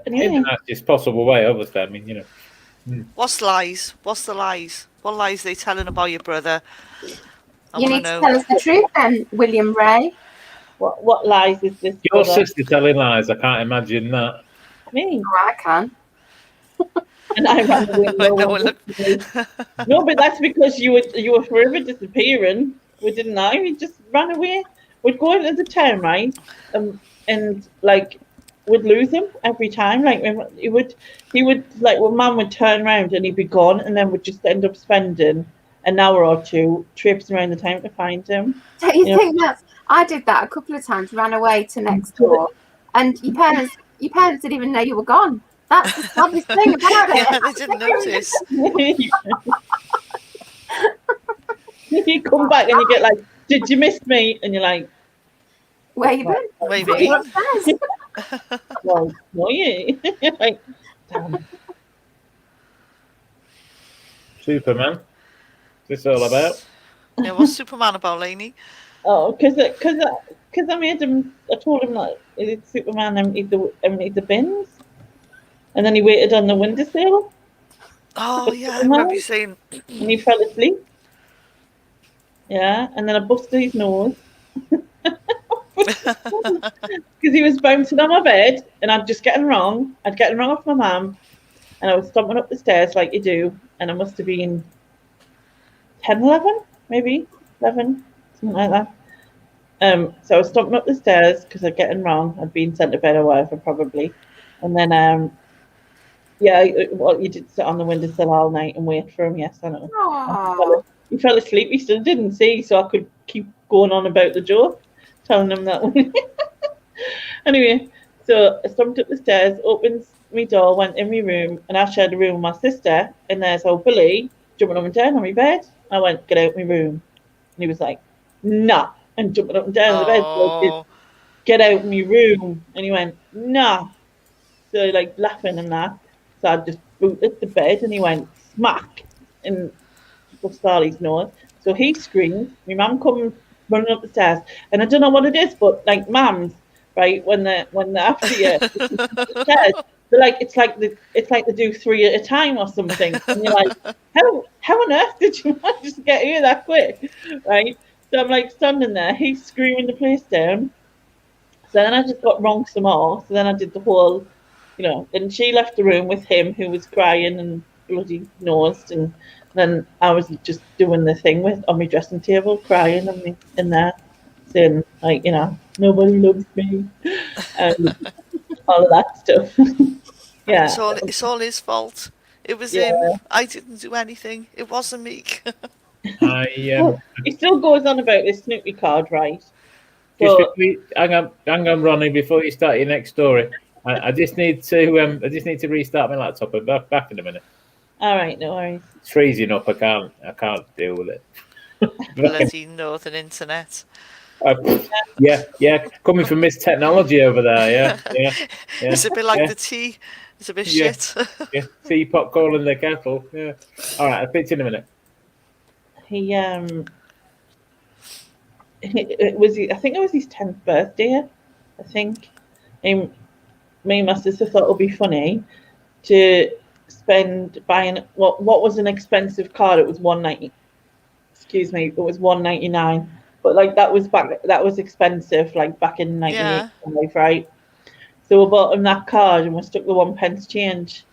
[SPEAKER 4] In the nicest possible way, obviously. I mean,
[SPEAKER 3] What's lies? What's the lies? What lies are they telling about your brother?
[SPEAKER 2] You need to tell us the truth then, William Ray.
[SPEAKER 1] What lies is this?
[SPEAKER 4] Your sister telling lies. I can't imagine that.
[SPEAKER 1] Me?
[SPEAKER 2] Oh, I can.
[SPEAKER 1] And I ran away. No, but that's because you were forever disappearing. We didn't know. We just ran away. We'd go into the town, right? And like we'd lose him every time. Like he would like when Mum would turn around and he'd be gone, and then we'd just end up spending an hour or 2 tripping around the town to find him.
[SPEAKER 2] Don't you think that's? I did that a couple of times. Ran away to next door, and your parents didn't even know you were gone. That's the saddest thing about it.
[SPEAKER 3] Yeah, they didn't notice.
[SPEAKER 1] You come back and you get like, "Did you miss me?" And you're like,
[SPEAKER 2] Where you been?
[SPEAKER 3] Where you
[SPEAKER 2] What
[SPEAKER 3] been?
[SPEAKER 2] upstairs?
[SPEAKER 1] Well, no, you. Like, damn.
[SPEAKER 4] Superman. What's this all about?
[SPEAKER 3] Yeah, what's Superman about, Lainey?
[SPEAKER 1] Oh, because I made him. I told him that it's Superman emptied the bins, and then he waited on the windowsill,
[SPEAKER 3] Oh, yeah, I
[SPEAKER 1] and
[SPEAKER 3] remember you saying.
[SPEAKER 1] he fell asleep. Yeah, and then I busted his nose because he was bouncing on my bed, and I'd just getting wrong. I'd getting wrong off my mum, and I was stomping up the stairs like you do, and I must have been 10, 11, maybe 11, something like that. So I was stomping up the stairs because I'd getting wrong. I'd been sent to bed or whatever, probably. And then, yeah, well, you did sit on the windowsill all night and wait for him. Yes, I know.
[SPEAKER 2] Aw.
[SPEAKER 1] He fell asleep. He still didn't see, so I could keep going on about the joke, telling him that. Anyway, so I stomped up the stairs, opened my door, went in my room, and I shared a room with my sister. And there's old Billy jumping up and down on my bed. I went, "Get out of my room," and he was like, "Nah," and jumping up and down on the bed. So I did,
[SPEAKER 3] Oh,
[SPEAKER 1] "Get out of my room," and he went, "Nah." So like laughing and that. So I just booted the bed, and he went smack and bust all his nose. So he screamed. My mum come running up the stairs, and I don't know what it is, but like mums, right, when they're after you, the stairs, they're like it's like they do 3 at a time or something, and you're like, how on earth did you manage to get here that quick, right? So I'm like standing there, he's screaming the place down. So then I just got wrong some more. So then I did the whole, and she left the room with him who was crying and bloody nosed, and then I was just doing the thing on my dressing table, crying and in there, saying like, nobody loves me, and all of that stuff. Yeah,
[SPEAKER 3] it's all his fault. It was
[SPEAKER 1] yeah.
[SPEAKER 3] him. I didn't do anything. It wasn't me.
[SPEAKER 4] I
[SPEAKER 1] Well, he still goes on about this Snoopy card, right?
[SPEAKER 4] just
[SPEAKER 1] But
[SPEAKER 4] hang on, Ronnie. Before you start your next story, I just need to restart my laptop. I'm back in a minute.
[SPEAKER 1] all right, no worries.
[SPEAKER 4] It's freezing up. I can't deal with it.
[SPEAKER 3] Bloody northern internet.
[SPEAKER 4] Yeah. Coming from Miss Technology over there. Yeah.
[SPEAKER 3] It's a bit like
[SPEAKER 4] yeah.
[SPEAKER 3] the tea. It's a bit
[SPEAKER 4] Yeah.
[SPEAKER 3] shit.
[SPEAKER 4] Yeah. Teapot calling the kettle. Yeah. All right. I'll fix in a minute.
[SPEAKER 1] I think it was his 10th birthday. I think. Me and my sister thought it would be funny to spend buying what was an expensive card. It was $1.90. Excuse me, it was $1.99. But like that was expensive, like back in 1985, right? So we bought him that card and we stuck the 1 pence change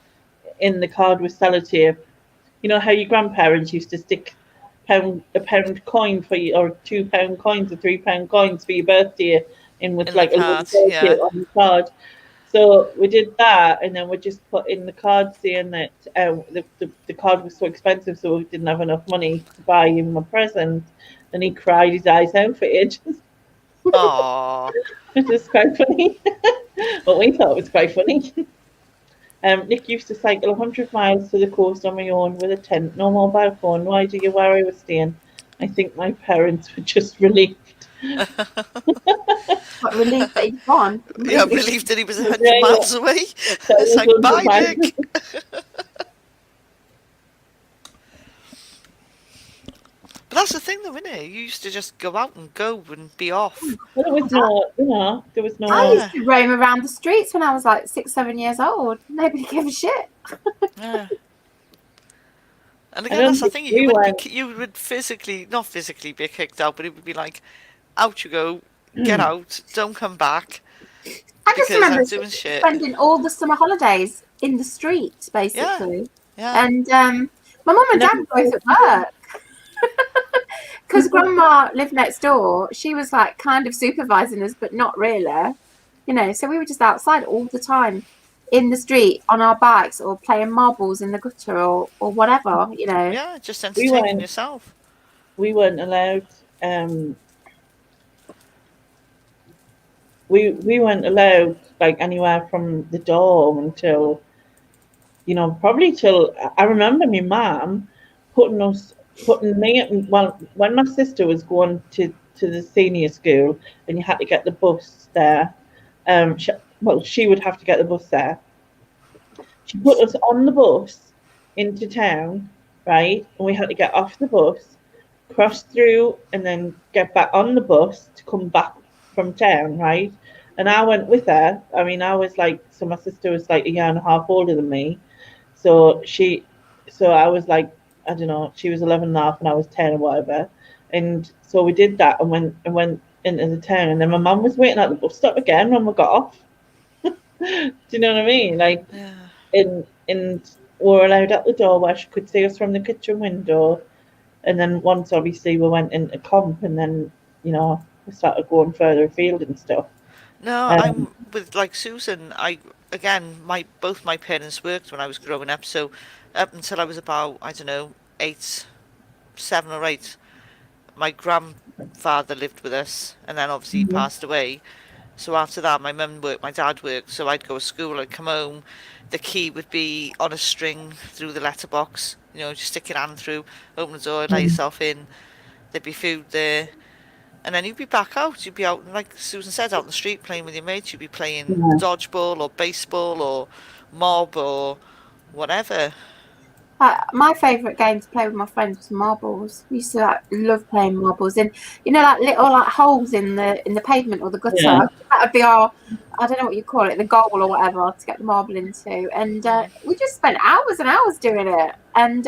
[SPEAKER 1] in the card with sellotape. You know how your grandparents used to stick a pound coin for you, or £2 coins or £3 coins for your birthday in with
[SPEAKER 3] In
[SPEAKER 1] like
[SPEAKER 3] the
[SPEAKER 1] a little
[SPEAKER 3] card,
[SPEAKER 1] sellotape
[SPEAKER 3] yeah.
[SPEAKER 1] on the card. So we did that, and then we just put in the card saying that the card was so expensive, so we didn't have enough money to buy him a present. And he cried his eyes out for ages.
[SPEAKER 3] Aww.
[SPEAKER 1] It was quite funny. But we thought it was quite funny. Nick used to cycle 100 miles to the coast on my own with a tent, no mobile phone, no idea where I was staying. I think my parents were just relieved.
[SPEAKER 2] What relief that he's gone.
[SPEAKER 3] Yeah, relieved that he was 100
[SPEAKER 1] Yeah.
[SPEAKER 3] miles away.
[SPEAKER 1] So
[SPEAKER 3] It's like, bye, Nick. But that's the thing, though, isn't it? You used to just go out and go and be off.
[SPEAKER 1] But there was no.
[SPEAKER 2] I used to roam around the streets when I was like 6, 7 years old. Nobody gave a shit.
[SPEAKER 3] Yeah. And
[SPEAKER 1] I
[SPEAKER 3] again,
[SPEAKER 1] don't
[SPEAKER 3] that's the
[SPEAKER 1] think
[SPEAKER 3] thing.
[SPEAKER 1] we
[SPEAKER 3] You would not physically be kicked out, but it would be like, out you go, get out, don't come back.
[SPEAKER 2] I just
[SPEAKER 3] Because
[SPEAKER 2] remember
[SPEAKER 3] I'm doing shit.
[SPEAKER 2] spending all the summer holidays in the streets, basically.
[SPEAKER 3] Yeah.
[SPEAKER 2] And my mum and dad were both at work. Because Grandma lived next door, she was like kind of supervising us, but not really. So we were just outside all the time in the street on our bikes or playing marbles in the gutter or whatever,
[SPEAKER 3] Yeah, just entertaining yourself.
[SPEAKER 1] We weren't allowed. We weren't allowed like anywhere from the door until, probably till I remember my mum putting me when my sister was going to to the senior school, and you had to get the bus there. She would have to get the bus there. She put us on the bus into town, right? And we had to get off the bus, cross through, and then get back on the bus to come back from town, right? And I went with her. I mean, I was like, so my sister was like a year and a half older than me. So I was like, I don't know, she was 11 and a half and I was 10 or whatever. And so we did that and went into the town. And then my mum was waiting at the bus stop again when we got off. Do you know what I mean? Like,
[SPEAKER 3] Yeah.
[SPEAKER 1] and we were allowed at the door where she could see us from the kitchen window. And then once, obviously, we went into comp, and then, you know, we started going further afield and stuff.
[SPEAKER 3] No, I'm with like Susan. Both my parents worked when I was growing up, so up until I was about, I don't know, 7 or 8, my grandfather lived with us, and then obviously he passed away. So after that, my mum worked, my dad worked, so I'd go to school, I'd come home, the key would be on a string through the letterbox, you know, just stick your hand through, open the door, let yourself in, there'd be food there. And then you'd be back out. You'd be out, like Susan said, out in the street playing with your mates. You'd be playing dodgeball or baseball or mob or whatever.
[SPEAKER 2] My favourite game to play with my friends was marbles. We used to love playing marbles, and you know, like little like holes in the pavement or the gutter.
[SPEAKER 1] Yeah.
[SPEAKER 2] That would be our, I don't know what you call it, the goal or whatever to get the marble into. And we just spent hours and hours doing it. And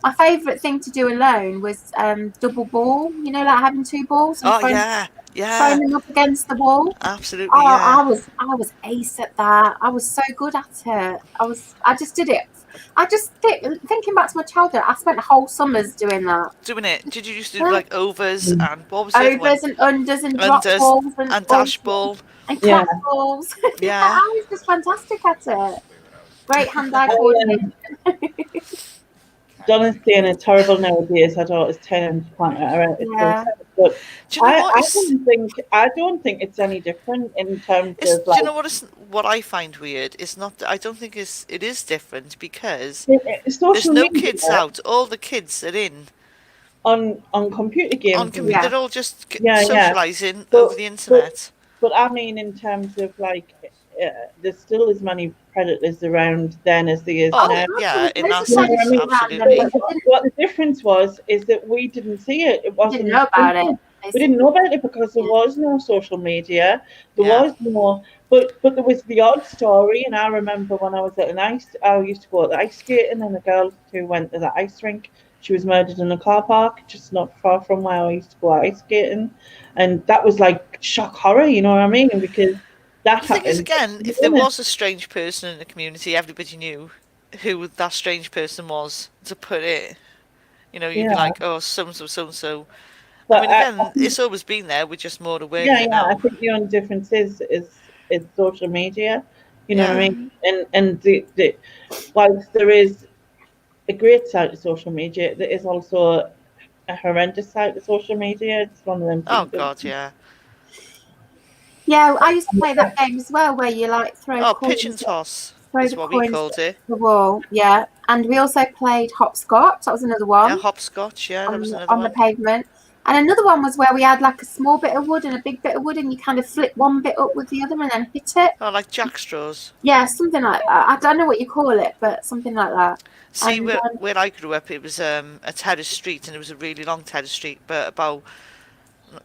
[SPEAKER 2] my favourite thing to do alone was double ball. You know, like having 2 balls and throwing them up against the wall.
[SPEAKER 3] Absolutely.
[SPEAKER 2] I was ace at that. I was so good at it. I just did it. Thinking back to my childhood, I spent whole summers doing that.
[SPEAKER 3] Doing it. Did you used to do like overs and what was it?
[SPEAKER 2] Overs and unders and drop balls
[SPEAKER 3] and dash ball
[SPEAKER 2] and clap balls.
[SPEAKER 3] Yeah.
[SPEAKER 2] I was just fantastic at it. Great hand-eye coordination.
[SPEAKER 1] Donna's saying it's terrible nowadays. Her daughter's 10 and can't let her out.
[SPEAKER 2] Yeah.
[SPEAKER 1] But
[SPEAKER 3] do you know
[SPEAKER 1] I don't think it's any different in terms of like.
[SPEAKER 3] Do you know what I find weird? It's not. I don't think it is different because there's no kids out. All the kids are in
[SPEAKER 1] on computer games.
[SPEAKER 3] They're all just socialising over the internet.
[SPEAKER 1] But I mean, in terms of like, there's still as many predators around then as there is now.
[SPEAKER 3] Yeah, in that sense, absolutely.
[SPEAKER 1] What the difference is that we didn't see it. It wasn't.
[SPEAKER 2] We didn't know about it.
[SPEAKER 1] We didn't know about it because there was no social media. There was no, but there was the odd story. And I remember when I was at I used to go at the ice skating, and the girl who went to the ice rink, she was murdered in a car park just not far from where I used to go ice skating, and that was like shock horror. You know what I mean? Because that happened.
[SPEAKER 3] The thing is, again, if there was a strange person in the community, everybody knew who that strange person was to put it. You know, you'd be like, oh, so-and-so, so-and-so. But I mean, again, it's always been there. We're just more aware of it now.
[SPEAKER 1] I think the only difference is social media. You know what I mean? And the whilst there is a great side of social media, there is also a horrendous side of social media. It's one of them.
[SPEAKER 3] Oh God, yeah.
[SPEAKER 2] Yeah, I used to play that game as well, where you like throw coins,
[SPEAKER 3] pigeon toss.
[SPEAKER 2] That's
[SPEAKER 3] what we called it.
[SPEAKER 2] The wall, yeah. And we also played hopscotch. That was another one.
[SPEAKER 3] Yeah, hopscotch. Yeah, that was another
[SPEAKER 2] on the pavement. And another one was where we had like a small bit of wood and a big bit of wood, and you kind of flip one bit up with the other and then hit it.
[SPEAKER 3] Oh, like jackstraws.
[SPEAKER 2] Yeah, something like that. I don't know what you call it, but something like that.
[SPEAKER 3] See, where I grew up, it was a terrace street, and it was a really long terrace street. But about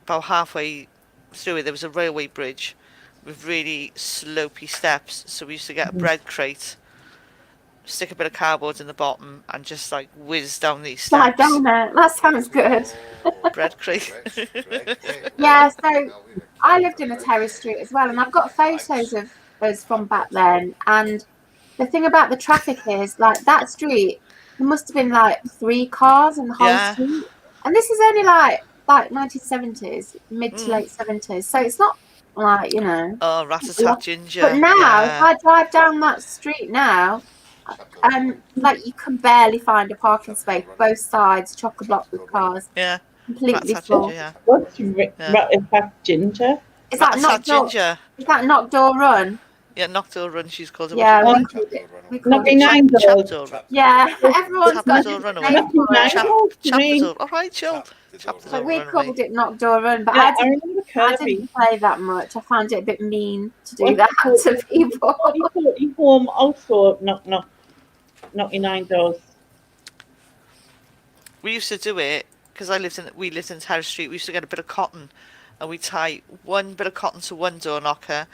[SPEAKER 3] halfway through it, there was a railway bridge with really slopey steps. So we used to get a bread crate, stick a bit of cardboard in the bottom, and just like whiz down these steps.
[SPEAKER 2] Slide down there. That sounds good.
[SPEAKER 3] Bread crate.
[SPEAKER 2] Yeah, so I lived in a terrace street as well, and I've got photos of us from back then. And the thing about the traffic is, like, that street, there must have been like 3 cars in the whole street. And this is only like 1970s, mid to late 70s. So it's not like, you know.
[SPEAKER 3] Oh, rat-a-tat ginger.
[SPEAKER 2] But now, if I drive down that street now, like, you can barely find a parking space. Both sides chock-a-block with cars.
[SPEAKER 3] Yeah.
[SPEAKER 2] Completely full.
[SPEAKER 1] What's rat-a-tat ginger?
[SPEAKER 2] Is that knock door?
[SPEAKER 3] Ginger?
[SPEAKER 2] Is that knock door run?
[SPEAKER 3] Yeah, knockdoor run. She's called it.
[SPEAKER 2] Yeah,
[SPEAKER 3] What
[SPEAKER 2] we
[SPEAKER 3] do
[SPEAKER 2] called it. We
[SPEAKER 1] Not
[SPEAKER 2] called
[SPEAKER 1] be
[SPEAKER 2] it.
[SPEAKER 1] nine doors.
[SPEAKER 3] Chapdoor run.
[SPEAKER 2] Yeah, everyone's got a
[SPEAKER 3] Chapdoor
[SPEAKER 2] different
[SPEAKER 3] runaway.
[SPEAKER 2] name for
[SPEAKER 1] Nine
[SPEAKER 2] it.
[SPEAKER 1] doors to me.
[SPEAKER 3] Chapdoor. All right, chill. Chapdoor
[SPEAKER 2] But we
[SPEAKER 3] runaway.
[SPEAKER 2] called it knockdoor run. But
[SPEAKER 1] Yeah,
[SPEAKER 2] I
[SPEAKER 1] I
[SPEAKER 2] didn't.
[SPEAKER 1] remember
[SPEAKER 2] I
[SPEAKER 1] Kirby.
[SPEAKER 2] didn't play that much. I found it a bit mean to do
[SPEAKER 1] What
[SPEAKER 2] that
[SPEAKER 1] you
[SPEAKER 2] to people.
[SPEAKER 1] Forty home also knock your nine doors.
[SPEAKER 3] We used to do it because we lived in Terrace Street. We used to get a bit of cotton, and we tie one bit of cotton to one door knocker,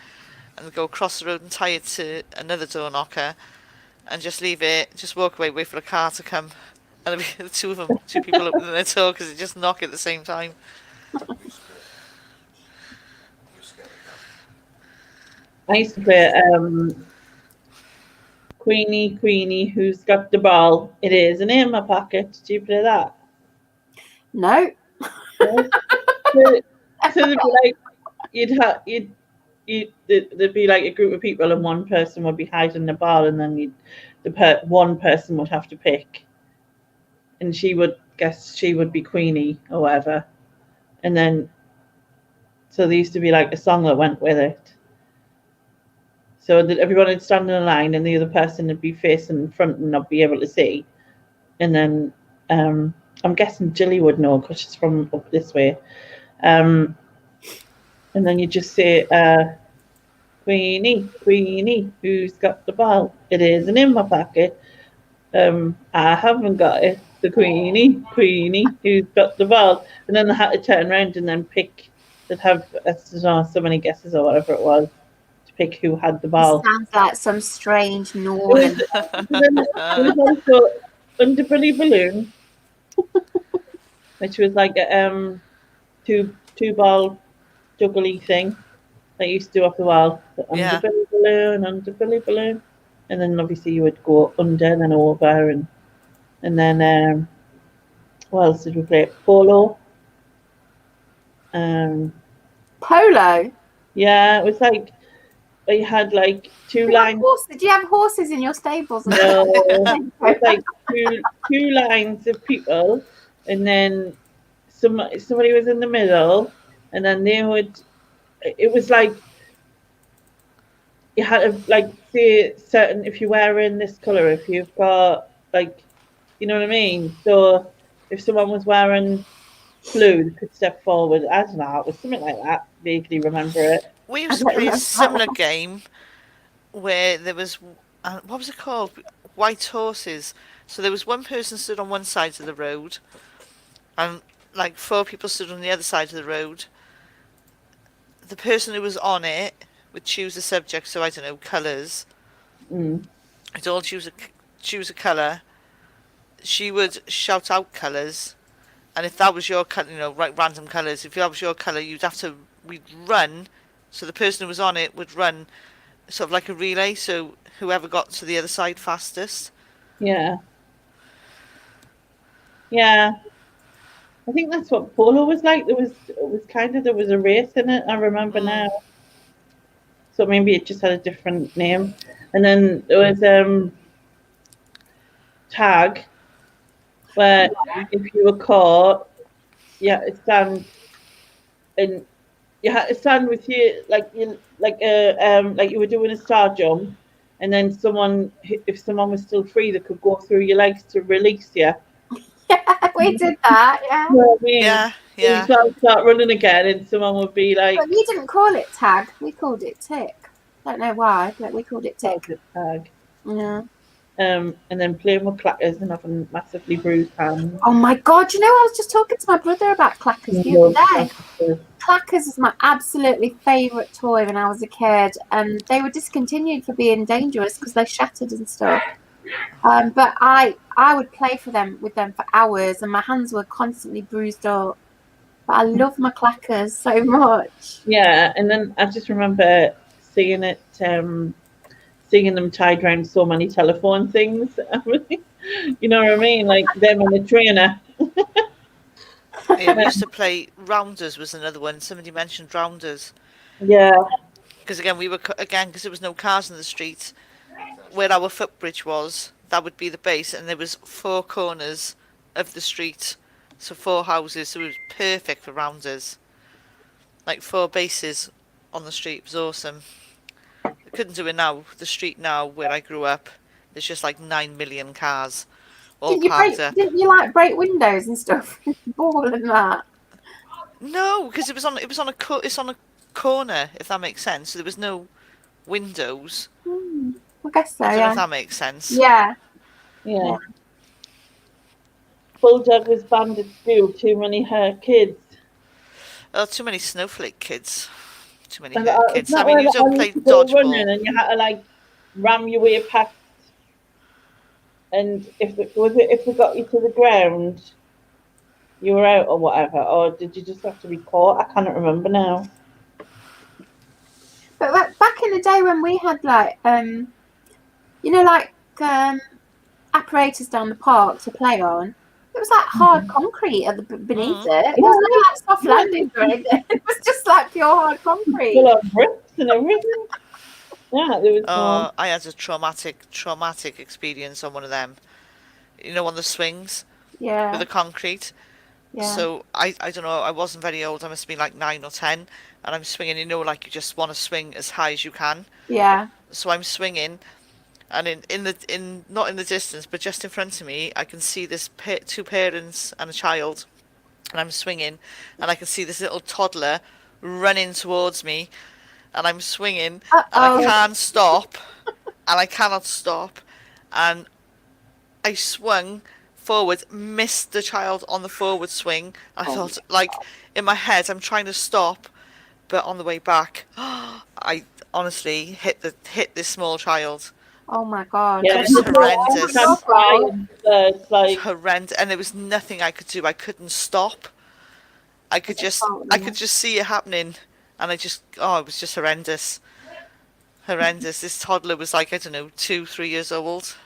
[SPEAKER 3] and go across the road and tie it to another door knocker, and just leave it. Just walk away, wait for the car to come, and there'd be two people opening their door because they just knock at the same time.
[SPEAKER 1] I used to play Queenie, who's got the ball? It is an in my pocket. Do you play that?
[SPEAKER 2] No.
[SPEAKER 1] No? So there'd be like there'd be like a group of people and one person would be hiding the ball and then one person would have to pick, and she would be Queenie or whatever, and then so there used to be like a song that went with it. So that everyone would stand in a line and the other person would be facing front and not be able to see. And then I'm guessing Jilly would know because she's from up this way. And then you just say, Queenie, who's got the ball? It isn't in my pocket. I haven't got it. The Queenie, who's got the ball? And then they had to turn around and then pick. They'd have so many guesses or whatever it was to pick who had the ball.
[SPEAKER 2] Sounds like some strange Norman.
[SPEAKER 1] There was also Underbelly Balloon, which was like a two ball juggly thing that you used to do off the wall. The
[SPEAKER 3] Yeah.
[SPEAKER 1] underbelly balloon, and then obviously you would go under and then over, and then what else did we play? Polo.
[SPEAKER 2] Polo.
[SPEAKER 1] Yeah, it was like you had like two lines.
[SPEAKER 2] Did you have horses in your stables?
[SPEAKER 1] No, it was like two lines of people, and then somebody was in the middle, and then they would. It was like you had to like say certain if you're wearing this color, if you've got like, you know what I mean. So if someone was wearing blue, they could step forward. I don't know. It was something like that. Vaguely remember it.
[SPEAKER 3] We used to play a similar game where there was, what was it called? White horses. So there was one person stood on one side of the road, and like 4 people stood on the other side of the road. The person who was on it would choose a subject, so I don't know, colours. I'd all choose a colour. She would shout out colours, and if that was your colour, you know, like random colours, if that was your colour, we'd run, so the person who was on it would run sort of like a relay, so whoever got to the other side fastest.
[SPEAKER 1] Yeah. I think that's what polo was like. There was a race in it. I remember now. So maybe it just had a different name. And then there was tag, where if you were caught, you had to stand, and you had to stand with like you were doing a star jump, and then if someone was still free, they could go through your legs to release you.
[SPEAKER 2] Yeah, we did that. Yeah.
[SPEAKER 1] You know what I mean?
[SPEAKER 3] Yeah.
[SPEAKER 1] You start running again, and someone would be like,
[SPEAKER 2] But we didn't call it tag. We called it tick. Don't know why, but we called it tick.
[SPEAKER 1] tag.
[SPEAKER 2] Yeah.
[SPEAKER 1] And then playing with clackers and having massively bruised hands.
[SPEAKER 2] Oh my God! You know, I was just talking to my brother about clackers the other day. Clackers is my absolutely favourite toy when I was a kid, and they were discontinued for being dangerous because they shattered and stuff. But I would play with them for hours, and my hands were constantly bruised up. But I love my clackers so much.
[SPEAKER 1] Yeah, and then I just remember seeing them tied around so many telephone things. You know what I mean? Like them and the trainer.
[SPEAKER 3] Yeah, we used to play rounders. Was another one. Somebody mentioned rounders.
[SPEAKER 1] Yeah.
[SPEAKER 3] Because again, because there was no cars in the street, where our footbridge was, that would be the base, and there was 4 corners of the street, so 4 houses, so it was perfect for rounders. Like 4 bases on the street. It was awesome. couldn't do it now. The street now where I grew up, there's just like 9 million cars all
[SPEAKER 2] Didn't you
[SPEAKER 3] parked up.
[SPEAKER 2] Didn't you like break windows and stuff? Ball and that.
[SPEAKER 3] No, because it's on a corner, if that makes sense. So there was no windows.
[SPEAKER 2] I guess so.
[SPEAKER 3] I don't know
[SPEAKER 2] Yeah.
[SPEAKER 3] if that makes sense.
[SPEAKER 2] Yeah.
[SPEAKER 1] Yeah. Bulldog was banned at school. Too many kids.
[SPEAKER 3] Oh, too many snowflake kids. Too many
[SPEAKER 1] And
[SPEAKER 3] kids.
[SPEAKER 1] it's not
[SPEAKER 3] I mean,
[SPEAKER 1] where
[SPEAKER 3] you
[SPEAKER 1] the
[SPEAKER 3] don't
[SPEAKER 1] hell
[SPEAKER 3] play
[SPEAKER 1] used to go running
[SPEAKER 3] dodgeball.
[SPEAKER 1] and you had to like ram your way past. And if they got you to the ground, you were out or whatever, or did you just have to be caught? I can't remember now.
[SPEAKER 2] But back in the day when we had like like apparatus down the park to play on, it was like hard concrete at the beneath it. There was no like soft landings or anything. It was just like pure hard concrete.
[SPEAKER 1] Full of bricks and everything. Yeah, there was no.
[SPEAKER 3] I had a traumatic experience on one of them. You know, on the swings
[SPEAKER 2] Yeah.
[SPEAKER 3] with the concrete.
[SPEAKER 2] Yeah.
[SPEAKER 3] So I don't know. I wasn't very old. I must have been like 9 or 10, and I'm swinging. You know, like you just want to swing as high as you can.
[SPEAKER 2] Yeah.
[SPEAKER 3] So I'm swinging, and not in the distance, but just in front of me, I can see this two parents and a child, and I'm swinging, and I can see this little toddler running towards me, and I'm swinging, and I can't stop, and I cannot stop, and I swung forward, missed the child on the forward swing. I thought, like, in my head, I'm trying to stop, but on the way back, I honestly hit this small child.
[SPEAKER 2] Oh my god.
[SPEAKER 1] Yeah,
[SPEAKER 3] It was horrendous.
[SPEAKER 1] It's like
[SPEAKER 3] Horrendous, and there was nothing I could do. I couldn't stop. I could just see it happening, and it was just horrendous. Horrendous. This toddler was like, I don't know, 2-3 years old.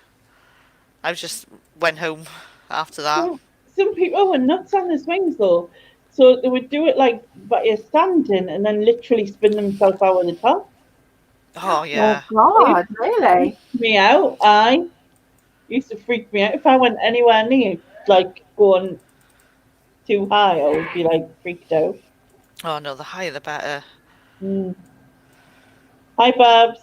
[SPEAKER 3] I just went home after that.
[SPEAKER 1] Some people were nuts on the swings though, so they would do it like by you're standing and then literally spin themselves out of the top.
[SPEAKER 3] Oh yeah.
[SPEAKER 2] Oh god, really?
[SPEAKER 1] Me out. I used to freak me out if I went anywhere near like going too high. I would be like freaked out.
[SPEAKER 3] Oh no, the higher the better.
[SPEAKER 1] Hi, Babs.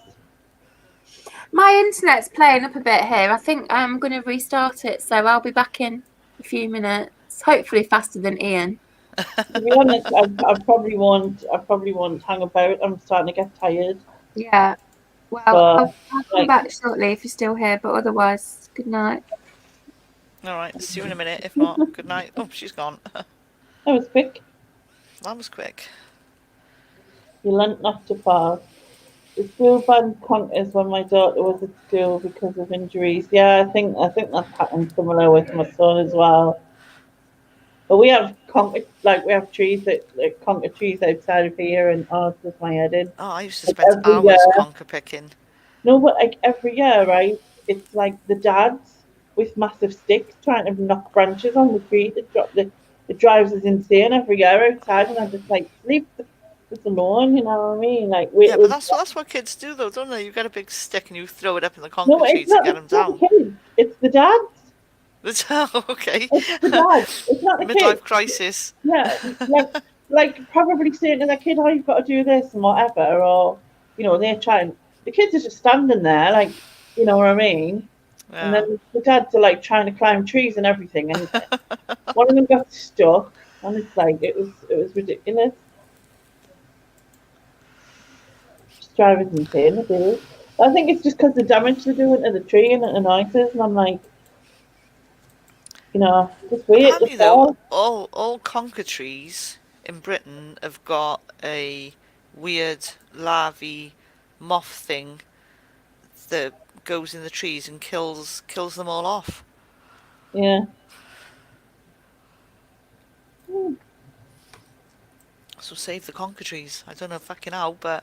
[SPEAKER 2] My internet's playing up a bit here. I think I'm going to restart it, so I'll be back in a few minutes. Hopefully faster than Ian.
[SPEAKER 1] To be honest, I probably won't. I probably won't hang about. I'm starting to get tired.
[SPEAKER 2] Yeah. Well, I'll come back shortly if you're still here, but otherwise, good night.
[SPEAKER 3] All right, see you in a minute. If not, good night. Oh, she's gone.
[SPEAKER 1] That was quick.
[SPEAKER 3] That was quick.
[SPEAKER 1] You learnt not to pass. The school banned conkers when my daughter was at school because of injuries. Yeah, I think that's happened similar with my son as well. But we have we have trees conker trees outside of here, and ours does my head in.
[SPEAKER 3] Oh, I used to spend hours conker picking.
[SPEAKER 1] No, but like every year, right? It's like the dads with massive sticks trying to knock branches on the tree to drop the drives us insane every year outside, and I just like sleep just alone, you know what I mean? Like
[SPEAKER 3] but that's what kids do though, don't they? You get a big stick and you throw it up in the concrete tree to get them down.
[SPEAKER 1] Kids. It's the dads.
[SPEAKER 3] Okay.
[SPEAKER 1] It's the dads. It's not the
[SPEAKER 3] midlife
[SPEAKER 1] kids.
[SPEAKER 3] Crisis.
[SPEAKER 1] Yeah, like probably saying to the kid, "Oh, you've got to do this and whatever," or they're trying. The kids are just standing there, like, you know what I mean? Yeah. And then the dads are like trying to climb trees and everything, and one of them got stuck, and it's like it was ridiculous. Just driving insane, I do. I think it's just because the damage they're doing to the tree and the noises, and I'm like, just wait.
[SPEAKER 3] Apparently, though, all conker trees in Britain have got a weird larvae moth thing that goes in the trees and kills them all off.
[SPEAKER 1] Yeah.
[SPEAKER 3] So save the conker trees. I don't know fucking how, but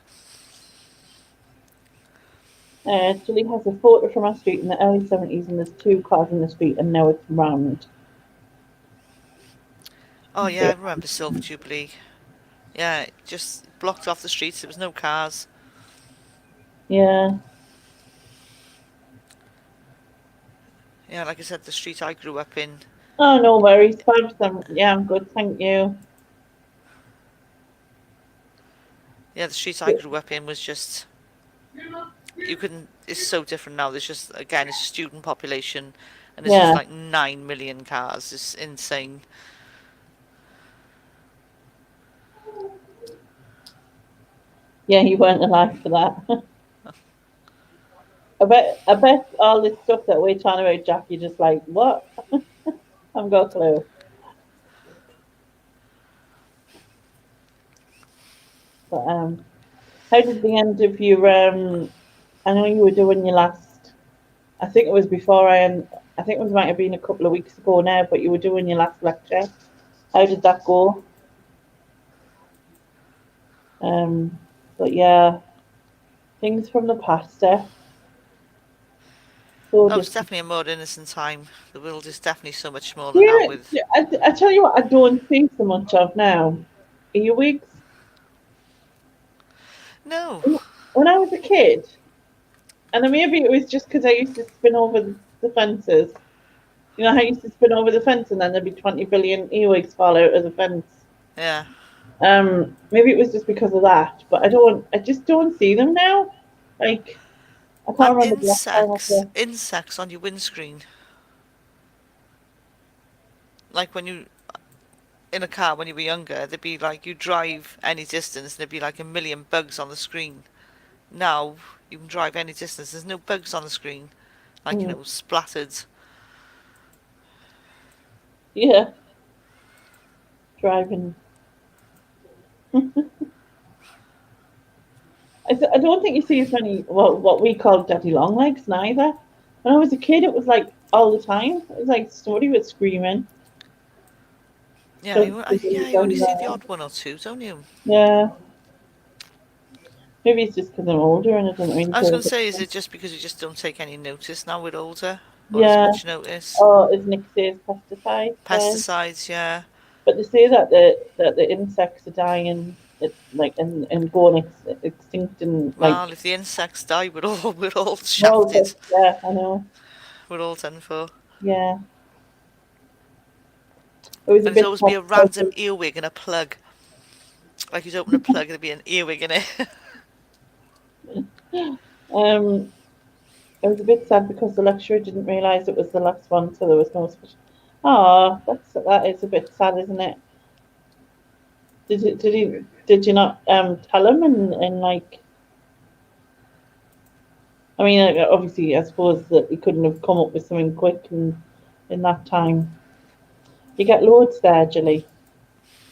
[SPEAKER 1] Julie has a photo from our street in the early 70s, and there's 2 cars in the street, and now it's rammed.
[SPEAKER 3] Oh yeah, I remember Silver Jubilee. Yeah, it just blocked off the streets. There was no cars.
[SPEAKER 1] Yeah.
[SPEAKER 3] Yeah, like I said, the street I grew up in.
[SPEAKER 1] Oh, no worries. Yeah, I'm good, thank you.
[SPEAKER 3] Yeah, the street I grew up in was just you couldn't. It's so different now. There's just again, it's a student population, and there's just like 9 million cars. It's insane.
[SPEAKER 1] Yeah, you weren't alive for that. I bet all this stuff that we're talking about, Jack, you're just like, what? I've got a clue. But how did the end of your I know you were doing your last, I think it was before I think it might have been a couple of weeks ago now, but you were doing your last lecture. How did that go? But yeah, things from the past, so
[SPEAKER 3] Oh, it's
[SPEAKER 1] just
[SPEAKER 3] definitely a more innocent time. The world is definitely so much smaller now.
[SPEAKER 1] yeah,
[SPEAKER 3] With
[SPEAKER 1] I tell you what, I don't see so much of now. Earwigs.
[SPEAKER 3] no,
[SPEAKER 1] When I was a kid, and then maybe it was just because I used to spin over the fences. You know how I used to spin over the fence and then there'd be 20 billion earwigs fall out of the fence.
[SPEAKER 3] yeah,
[SPEAKER 1] Maybe it was just because of that, but I just don't see them now. Like, I can't
[SPEAKER 3] and
[SPEAKER 1] remember the last time I saw.
[SPEAKER 3] insects on your windscreen. Like when you in a car when you were younger, there'd be like you drive any distance, there'd be like a million bugs on the screen. Now you can drive any distance. There's no bugs on the screen, like
[SPEAKER 1] Mm,
[SPEAKER 3] splattered.
[SPEAKER 1] yeah, driving. I don't think you see as many what we call daddy long legs neither. When I was a kid, it was like all the time. It was like somebody was screaming.
[SPEAKER 3] Yeah,
[SPEAKER 1] So
[SPEAKER 3] you only see the odd one or two, don't you?
[SPEAKER 1] yeah, maybe it's just because I'm older and I don't really
[SPEAKER 3] I was
[SPEAKER 1] pay
[SPEAKER 3] going to say, is
[SPEAKER 1] attention.
[SPEAKER 3] it just because you just don't take any notice now we're older, or as
[SPEAKER 1] Yeah.
[SPEAKER 3] much notice?
[SPEAKER 1] Oh, as Nick says, pesticides.
[SPEAKER 3] Pesticides, yeah.
[SPEAKER 1] But they say that the insects are dying, and going extinct, and like
[SPEAKER 3] Well, if the insects die, we're all
[SPEAKER 1] well,
[SPEAKER 3] shafted.
[SPEAKER 1] yeah, I know.
[SPEAKER 3] We're all done for.
[SPEAKER 1] Yeah, it was a
[SPEAKER 3] And there's
[SPEAKER 1] bit
[SPEAKER 3] always be a
[SPEAKER 1] tough.
[SPEAKER 3] random earwig and a plug. Like you'd open a plug, there'd be an earwig in it.
[SPEAKER 1] Um, it was a bit sad because the lecturer didn't realise it was the last one, so there was no special. Ah, that is a bit sad, isn't it? Did you not tell him and like? I mean, obviously, I suppose that he couldn't have come up with something quick in that time. You get loads there, Julie.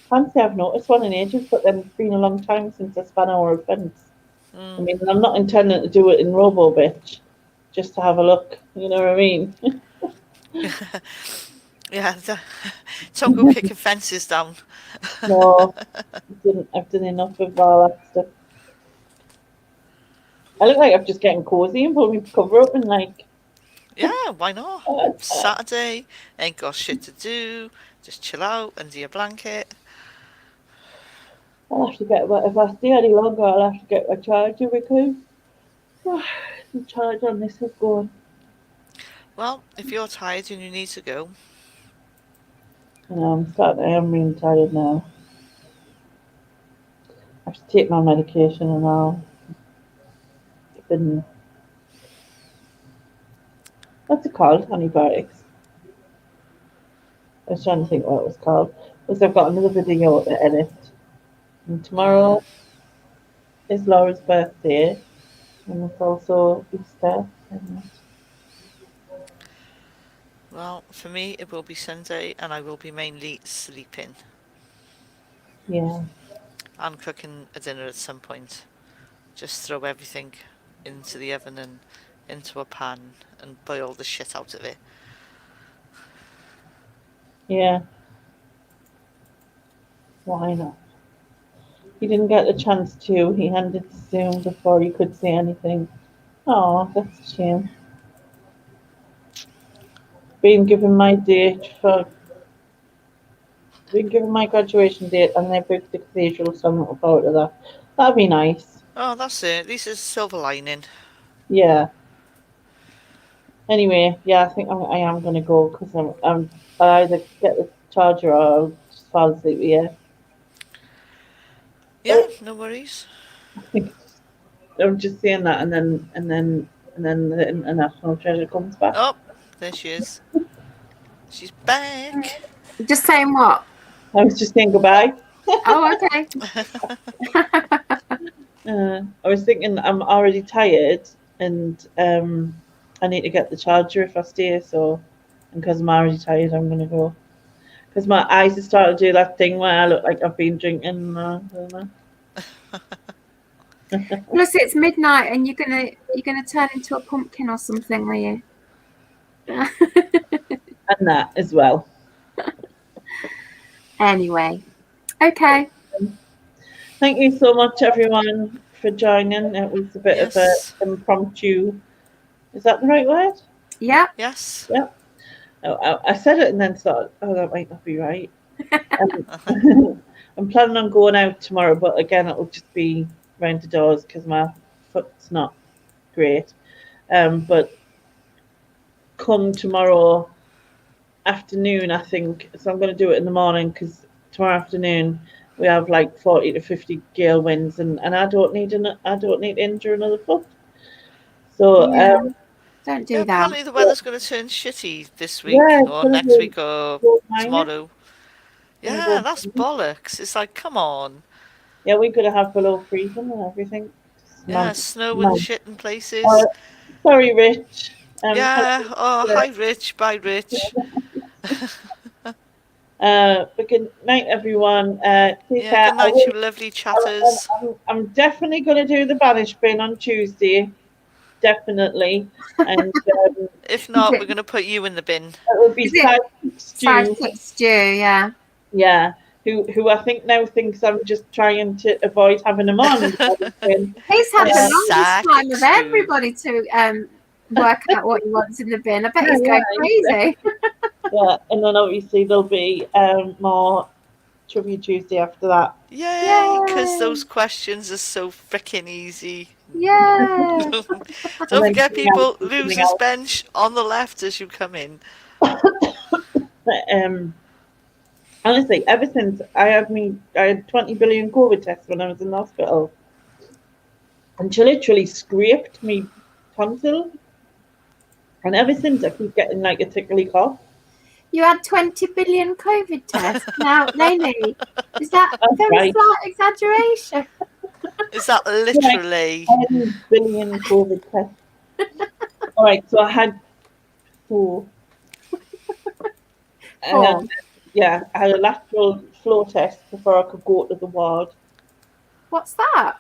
[SPEAKER 1] Can't say I've noticed one in ages, but then it's been a long time since I span over a fence. I mean, I'm not intending to do it in Robo Bitch, just to have a look. You know what I mean?
[SPEAKER 3] Yeah, don't go kicking fences down.
[SPEAKER 1] No, I've done enough of all that stuff. I look like I'm just getting cozy and pulling my cover up and like,
[SPEAKER 3] Yeah, why not?
[SPEAKER 1] uh,
[SPEAKER 3] Saturday, ain't got shit to do. Just chill out under your blanket.
[SPEAKER 1] I'll have to get, if I stay any longer, I'll have to get my charger because the charge on this is gone.
[SPEAKER 3] Well, if you're tired and you need to go,
[SPEAKER 1] I am really tired now. I have to take my medication and all. It's been, what's it called? Antibiotics. I was trying to think what it was called. Because I've got another video to edit. And tomorrow is Laura's birthday. And it's also Easter. And
[SPEAKER 3] well, for me it will be Sunday and I will be mainly sleeping
[SPEAKER 1] yeah.
[SPEAKER 3] and cooking a dinner at some point. Just throw everything into the oven and into a pan and boil the shit out of it.
[SPEAKER 1] Yeah. Why not? He didn't get the chance to. He handed to Zoom before he could say anything. Oh, that's a shame. Being given my date for being given my graduation date and they booked the cathedral, so I'm looking forward to that. That'd be nice.
[SPEAKER 3] Oh, that's it. At least it's a silver lining.
[SPEAKER 1] Yeah. Anyway, yeah, I think I am gonna go because I either get the charger or I'll just fall asleep here.
[SPEAKER 3] Yeah, no worries.
[SPEAKER 1] I think I'm just saying that, and then the international treasure comes back.
[SPEAKER 3] Oh, there she is. She's back.
[SPEAKER 2] Just saying what?
[SPEAKER 1] I was just saying goodbye.
[SPEAKER 2] Oh, okay.
[SPEAKER 1] I was thinking I'm already tired, and I need to get the charger if I stay. So, and because I'm already tired, I'm gonna go. Because my eyes have started to do that thing where I look like I've been drinking. I don't know.
[SPEAKER 2] Plus, it's midnight, and you're gonna turn into a pumpkin or something, are you?
[SPEAKER 1] And that as well.
[SPEAKER 2] Anyway, okay.
[SPEAKER 1] Thank you so much, everyone, for joining. It was a bit of
[SPEAKER 3] Yes.
[SPEAKER 1] an impromptu. Is that the right word?
[SPEAKER 2] Yeah.
[SPEAKER 3] Yes.
[SPEAKER 1] Yeah. I said it and then thought, oh, that might not be right. I'm planning on going out tomorrow, but again, it'll just be round the doors because my foot's not great. But come tomorrow afternoon, I think, so I'm going to do it in the morning because tomorrow afternoon we have like 40 to 50 gale winds, and I don't need to injure another foot. So
[SPEAKER 2] Yeah. Don't do
[SPEAKER 3] Yeah,
[SPEAKER 2] that.
[SPEAKER 3] apparently the weather's going to turn shitty this week
[SPEAKER 1] Yeah, it's
[SPEAKER 3] or
[SPEAKER 1] gonna
[SPEAKER 3] next
[SPEAKER 1] be
[SPEAKER 3] week or
[SPEAKER 1] minus.
[SPEAKER 3] tomorrow.
[SPEAKER 1] Gonna
[SPEAKER 3] Yeah,
[SPEAKER 1] go
[SPEAKER 3] that's
[SPEAKER 1] minus.
[SPEAKER 3] bollocks. It's like, come on.
[SPEAKER 1] Yeah, we're gonna have below freezing and everything.
[SPEAKER 3] Yeah, snow and
[SPEAKER 1] Man.
[SPEAKER 3] shit in places.
[SPEAKER 1] Sorry, Rich.
[SPEAKER 3] Yeah. Oh, hi, Rich. Bye, Rich.
[SPEAKER 1] But good night, everyone. Take
[SPEAKER 3] Yeah,
[SPEAKER 1] care.
[SPEAKER 3] good night, you lovely chatters.
[SPEAKER 1] I'm definitely going to do the Banish bin on Tuesday. Definitely. And
[SPEAKER 3] If not, we're going to put you in the bin.
[SPEAKER 1] it will be
[SPEAKER 2] Is it
[SPEAKER 1] Sidekick
[SPEAKER 2] sidekick stew? Yeah.
[SPEAKER 1] Yeah. Who I think now thinks I'm just trying to avoid having him on.
[SPEAKER 2] He's had the longest
[SPEAKER 3] Sidekick
[SPEAKER 2] time of
[SPEAKER 3] stew.
[SPEAKER 2] everybody to work out what he wants in the bin. I bet he's going crazy.
[SPEAKER 1] Yeah, and then obviously there'll be more Trivia Tuesday after that.
[SPEAKER 3] Yay, because those questions are so freaking easy.
[SPEAKER 2] Yeah.
[SPEAKER 3] Don't forget, people, losers bench on the left as you come in.
[SPEAKER 1] Honestly, ever since I had 20 billion COVID tests when I was in the hospital, and she literally scraped me tonsil, and ever since I keep getting like a tickly cough.
[SPEAKER 2] You had 20 billion COVID tests. Now, Lainey, is that a
[SPEAKER 1] That's
[SPEAKER 2] very
[SPEAKER 1] right.
[SPEAKER 2] slight exaggeration?
[SPEAKER 3] Is that literally?
[SPEAKER 1] 10 billion COVID tests. All right, so I had 4. I had a lateral flow test before I could go to the ward.
[SPEAKER 2] What's that?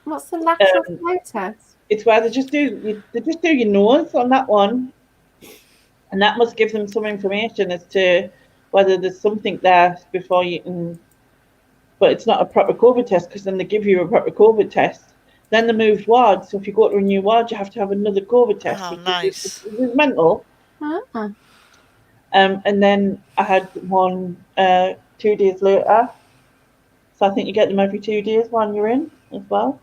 [SPEAKER 2] What's the lateral flow test?
[SPEAKER 1] It's where they just do your nose on that one, and that must give them some information as to whether there's something there before you can. But it's not a proper COVID test because then they give you a proper COVID test. Then they moved wards, so if you go to a new ward, you have to have another COVID test.
[SPEAKER 3] Oh,
[SPEAKER 1] which
[SPEAKER 3] nice.
[SPEAKER 1] is mental.
[SPEAKER 2] Uh-uh.
[SPEAKER 1] And then I had one 2 days later. So I think you get them every 2 days while you're in as well.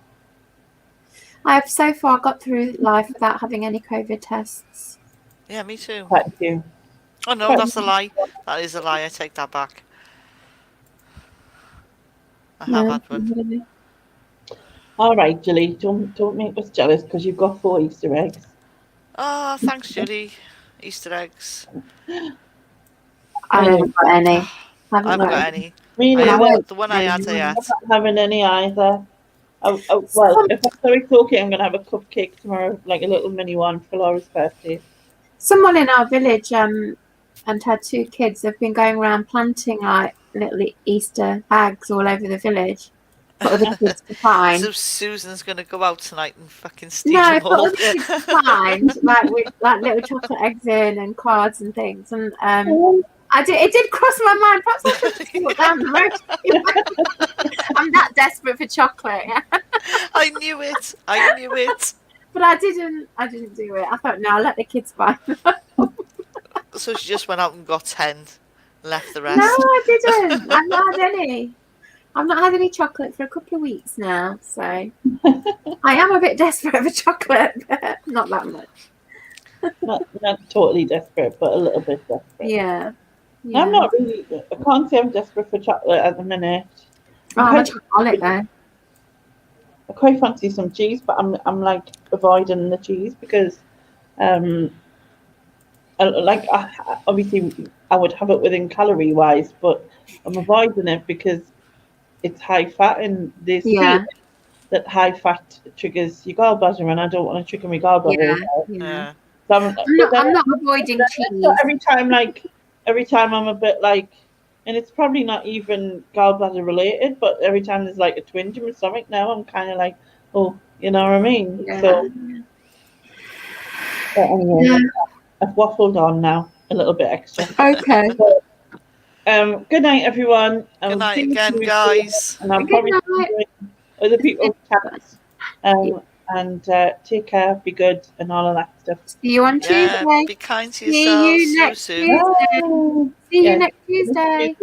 [SPEAKER 2] I have so far got through life without having any COVID tests.
[SPEAKER 3] Yeah, me too.
[SPEAKER 1] Quite a few.
[SPEAKER 3] Oh no, that's a lie. That is a lie. I take that back. I have had one.
[SPEAKER 1] All right, Julie, don't make us jealous because you've got 4 Easter eggs.
[SPEAKER 3] Oh, thanks, Julie. Easter eggs.
[SPEAKER 2] I haven't got any.
[SPEAKER 3] I haven't got any.
[SPEAKER 1] Really,
[SPEAKER 3] The one I had, I had.
[SPEAKER 1] I'm not having any either. Well, if it's okay, I'm going to have a cupcake tomorrow, like a little mini one for Laura's birthday.
[SPEAKER 2] Someone in our village and her 2 kids have been going around planting like little Easter eggs all over the village for other kids to find.
[SPEAKER 3] So Susan's going to go out tonight and fucking steal
[SPEAKER 2] No,
[SPEAKER 3] them
[SPEAKER 2] for
[SPEAKER 3] all.
[SPEAKER 2] other kids to find, like with like little chocolate eggs in and cards and things. And it did cross my mind. Perhaps I should just walk down the road. I'm that desperate for chocolate.
[SPEAKER 3] I knew it.
[SPEAKER 2] But I didn't do it. I thought, no, I'll let the kids buy them.
[SPEAKER 3] So she just went out and got 10, left the rest.
[SPEAKER 2] No, I didn't. I've not had any. I've not had any chocolate for a couple of weeks now, so I am a bit desperate for chocolate, but not that much.
[SPEAKER 1] Not totally desperate, but a little bit desperate.
[SPEAKER 2] Yeah.
[SPEAKER 1] I'm not really. I can't say I'm desperate for chocolate at the minute.
[SPEAKER 2] I'm a chocolate though.
[SPEAKER 1] I quite fancy some cheese, but I'm like avoiding the cheese because obviously I would have it within calorie wise, but I'm avoiding it because it's high fat, and they say that high fat triggers your gallbladder, and I don't want to trigger my gallbladder.
[SPEAKER 3] Yeah.
[SPEAKER 1] So
[SPEAKER 2] I'm not avoiding cheese.
[SPEAKER 1] so every time I'm a bit like, and it's probably not even gallbladder related, but every time there's like a twinge in my stomach now, I'm kind of like, oh, you know what I mean?
[SPEAKER 2] Yeah.
[SPEAKER 1] So, but anyway, I've waffled on now a little bit extra.
[SPEAKER 2] Okay.
[SPEAKER 1] Good night, everyone.
[SPEAKER 3] Good night again, guys.
[SPEAKER 1] And I'm probably doing other people's chats. And take care, be good, and all of that stuff.
[SPEAKER 2] See you on Tuesday.
[SPEAKER 3] Be kind to
[SPEAKER 2] See
[SPEAKER 3] yourselves.
[SPEAKER 2] you next
[SPEAKER 3] See you soon.
[SPEAKER 2] Tuesday. See you next Tuesday.